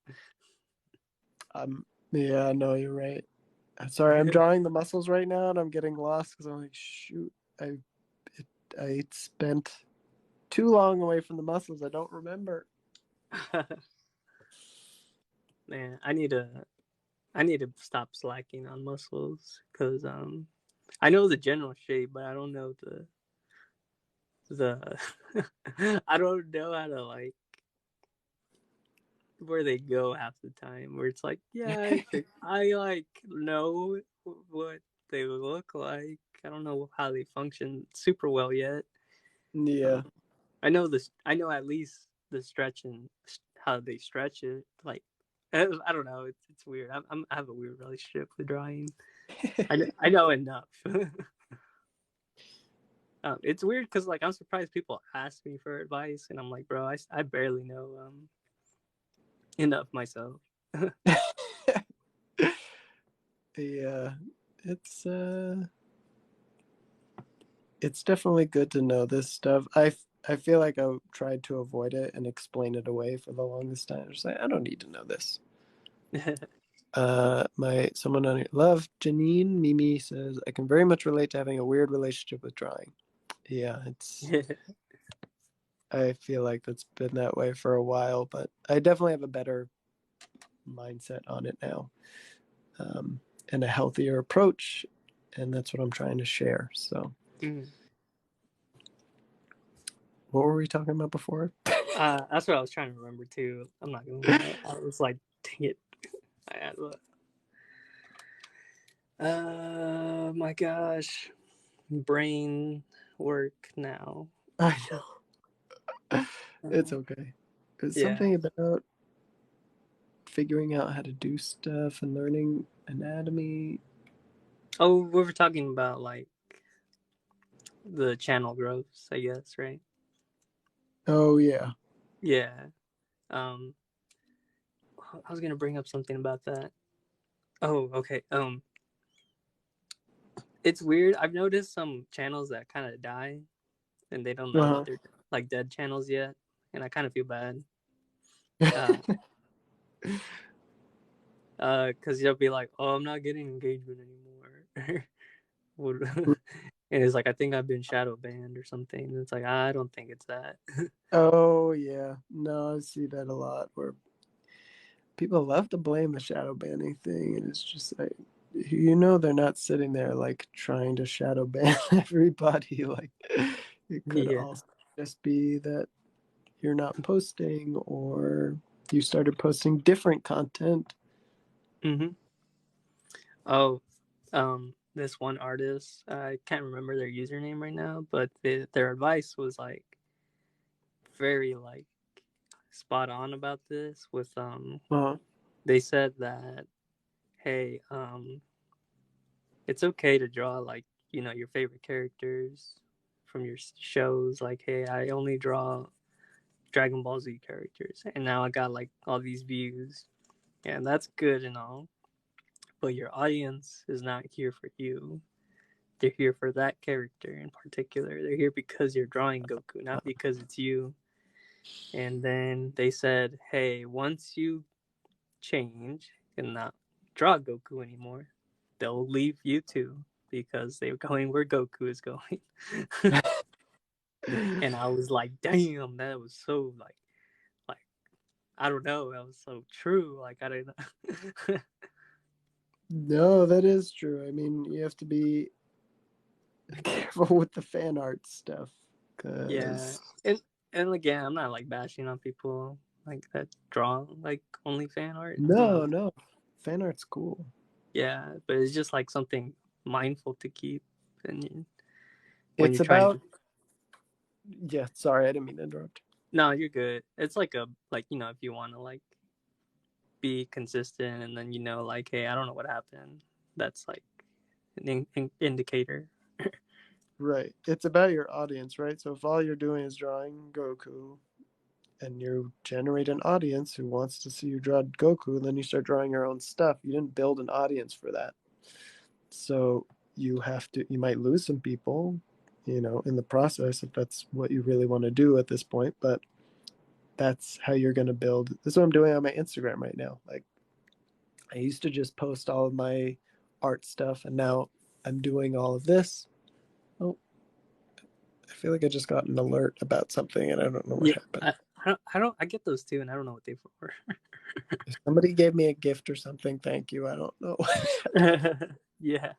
Yeah, no, you're right. Sorry, I'm drawing the muscles right now, and I'm getting lost because I'm like, shoot, I spent too long away from the muscles. I don't remember. Man, I need to stop slacking on muscles because I know the general shape, but I don't know the I don't know how to like where they go half the time. Where it's like, yeah, I like know what they look like. I don't know how they function super well yet. Yeah. Um, I know this. I know at least the stretch and how they stretch it. Like I don't know. It's weird. I have a weird relationship with drawing. I know enough. It's weird because like I'm surprised people ask me for advice, and I'm like, bro, I barely know enough myself. Yeah, it's uh it's definitely good to know this stuff. I feel like I tried to avoid it and explain it away for the longest time. Just like, I don't need to know this. My someone on love Janine Mimi says I can very much relate to having a weird relationship with drawing. Yeah, I feel like that's been that way for a while, but I definitely have a better mindset on it now, and a healthier approach, and that's what I'm trying to share. So, Mm. what were we talking about before? That's what I was trying to remember too. I'm not gonna lie. I was like, dang it. I had my gosh. Brain work now. I know. It's Uh, okay. It's yeah. something about figuring out how to do stuff and learning anatomy. Oh, we were talking about like the channel growths, I guess, right? Oh yeah. Yeah. Um, I was gonna bring up something about that. Oh, okay. It's weird. I've noticed some channels that kind of die, and they don't know that Uh-huh. they're like dead channels yet, and I kind of feel bad. Uh, because they'll be like, "Oh, I'm not getting engagement anymore," and it's like, "I think I've been shadow banned or something." And it's like, I don't think it's that. Oh yeah. No, I see that a lot where people love to blame the shadow banning thing, and it's just like they're not sitting there like trying to shadow ban everybody. Like it could Yeah. also just be that you're not posting or you started posting different content. Mm-hmm. Oh, this one artist, I can't remember their username right now, but their advice was like very like spot on about this with Uh-huh. they said that, hey, it's okay to draw like, your favorite characters from your shows. Like, hey, I only draw Dragon Ball Z characters, and now I got like all these views, and that's good and all. But your audience is not here for you. They're here for that character in particular. They're here because you're drawing Goku, not because it's you. And then they said, hey, once you change and not draw Goku anymore, they'll leave you too because they're going where Goku is going. And I was like, damn, that was so like I don't know, that was so true. Like I don't know. No, that is true. I mean, you have to be careful with the fan art stuff Yeah, because and again, I'm not like bashing on people like that draw like only fan art. no, fan art's cool. Yeah, but it's just like something mindful to keep, and when It's you're trying to. about yeah. Sorry, I didn't mean to interrupt. No, you're good. It's like a like if you want to like be consistent, and then like, hey, I don't know what happened. That's like an indicator. Right. It's about your audience, right? So if all you're doing is drawing Goku and you generate an audience who wants to see you draw Goku, then you start drawing your own stuff. You didn't build an audience for that. So you might lose some people, in the process if that's what you really want to do at this point, but that's how you're going to build. This is what I'm doing on my Instagram right now. Like I used to just post all of my art stuff and now I'm doing all of this. Oh, I feel like I just got an alert about something and I don't know what Yeah, happened. I get those too, and I don't know what they for. If somebody gave me a gift or something, thank you. I don't know. Yeah.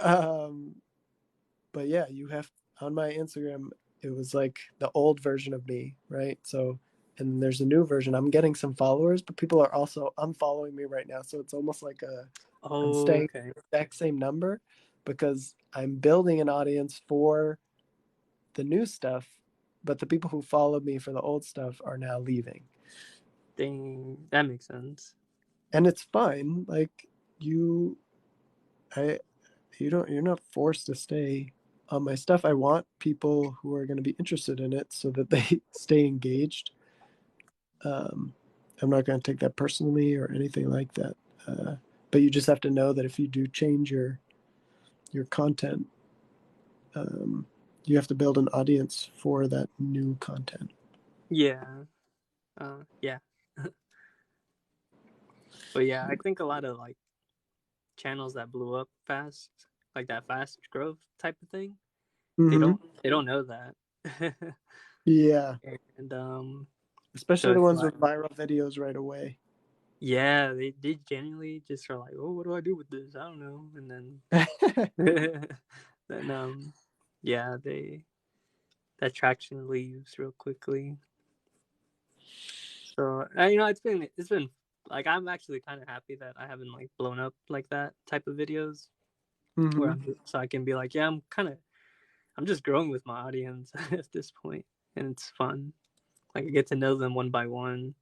um, but yeah, you have on my Instagram, it was like the old version of me, right? So, and there's a new version. I'm getting some followers, but people are also unfollowing me right now. So it's almost like I'm Oh, staying okay. the exact same number because I'm building an audience for the new stuff, but the people who followed me for the old stuff are now leaving. Dang, that makes sense. And it's fine. Like you I you're not forced to stay on my stuff. I want people who are going to be interested in it so that they stay engaged. Um, I'm not going to take that personally or anything like that. But you just have to know that if you do change your content, um, you have to build an audience for that new content. Yeah. Yeah. But yeah, I think a lot of like channels that blew up fast, like that fast growth type of thing, they Mm-hmm. don't know that. Yeah, And so especially the it's ones like, with viral videos right away. yeah, they genuinely just are like, oh, what do I do with this? I don't know. And then then yeah, they that traction leaves real quickly. So it's been like, I'm actually kind of happy that I haven't like blown up like that type of videos where Mm-hmm. so I can be like, yeah, I'm just growing with my audience at this point, and it's fun. Like I get to know them one by one.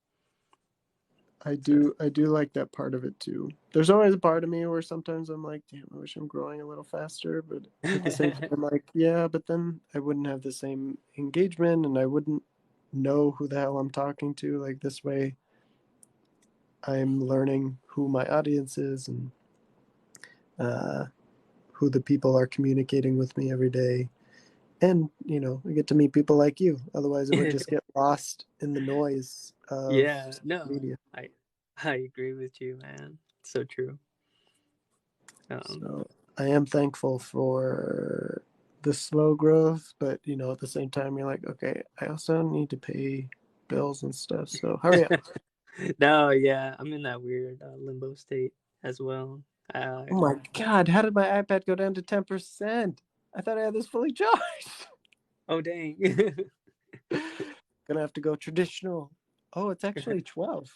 So I do like that part of it too. There's always a part of me where sometimes I'm like, damn, I wish I'm growing a little faster, but at the same time I'm like, yeah, but then I wouldn't have the same engagement and I wouldn't know who the hell I'm talking to. Like this way I'm learning who my audience is and uh, who the people are communicating with me every day. And, I get to meet people like you. Otherwise it would just get lost in the noise of yeah, social no, media. I agree with you, man. So true. Um, So I am thankful for the slow growth, but at the same time, you're like, okay, I also need to pay bills and stuff. So hurry up. no, yeah, I'm in that weird limbo state as well. Oh my God, how did my iPad go down to 10%? I thought I had this fully charged. Oh dang. Gonna have to go traditional. Oh, it's actually 12.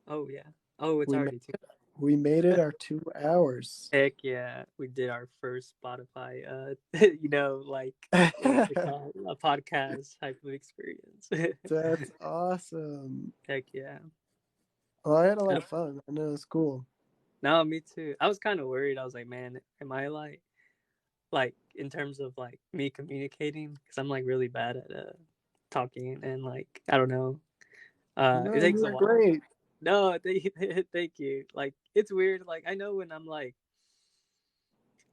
Oh yeah. Oh, it's We made already two. we made it our 2 hours. Heck yeah, we did our first Spotify, like what's it That's called, a podcast type of experience. awesome. Heck yeah. Well, I had a I lot of don't- fun. I know it was cool. No, me too. I was kind of worried. I was like, man, am I like in terms of like me communicating? Because I'm like really bad at talking and like I don't know. It No, you takes a were while. great. No, thank you. Like it's weird. Like I know when I'm like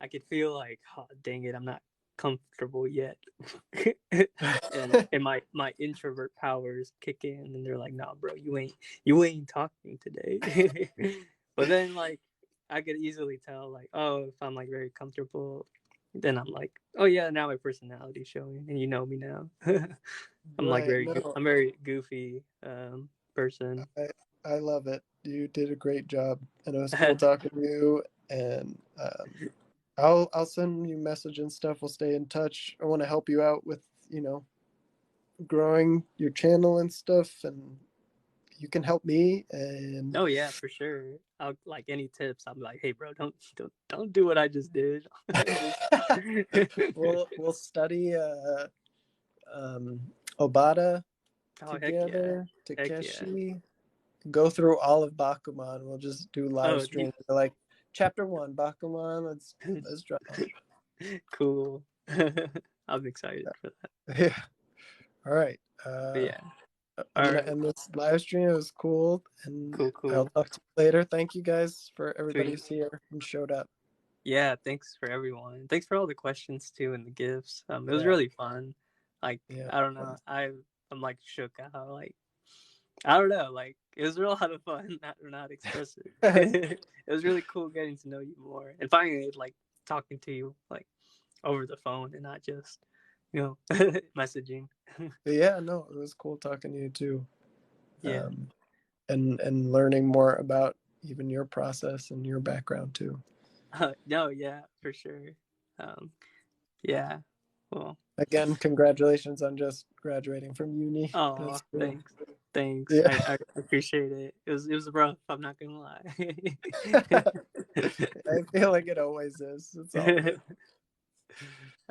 I could feel like, oh, dang it, I'm not comfortable yet, and my introvert powers kick in, and they're like, nah, bro, you ain't talking today. But then like I could easily tell like, oh, if I'm like very comfortable, then I'm like, oh yeah, now my personality's showing, and you know me now. I'm like Right. No, I'm very goofy person. I I love it. You did a great job, and it was cool talking to you. And I'll send you message and stuff. We'll stay in touch. I want to help you out with growing your channel and stuff, and you can help me. And Oh yeah, for sure. I'll like any tips. I'm like, hey, bro, don't do what I just did. Just... we'll study um, Obata Oh heck yeah, together. heck yeah. Takeshi. Go through all of Bakuman. We'll just do live Oh, streams. Like chapter one, Bakuman. Let's drop. cool. I'm excited for that. Yeah. All right. But yeah, I'm all gonna right, end this live stream. It was cool, and cool, I'll cool, talk to you later. Thank you guys for everybody sweet. who's here and showed up. Yeah, thanks for everyone. Thanks for all the questions too and the gifts. It was Yeah, really fun. Like yeah. I don't know, I'm like shook out. Like I don't know, like it was a real lot of fun. Not expressive. It was really cool getting to know you more and finally like talking to you like over the phone and not just messaging. Yeah, no, it was cool talking to you too, Yeah. and learning more about even your process and your background too. No, yeah, for sure. Um, yeah. Well, Again, congratulations on just graduating from uni. oh, That's cool. thanks. Thanks. Yeah. I appreciate it. It was rough, I'm not gonna lie. I feel like it always is. It's all good.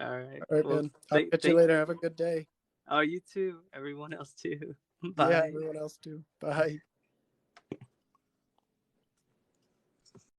All right. All right, Well, man. I'll catch you thank later. you. Have a good day. Oh, you too. Everyone else too. Yeah, Bye. everyone else too. Bye.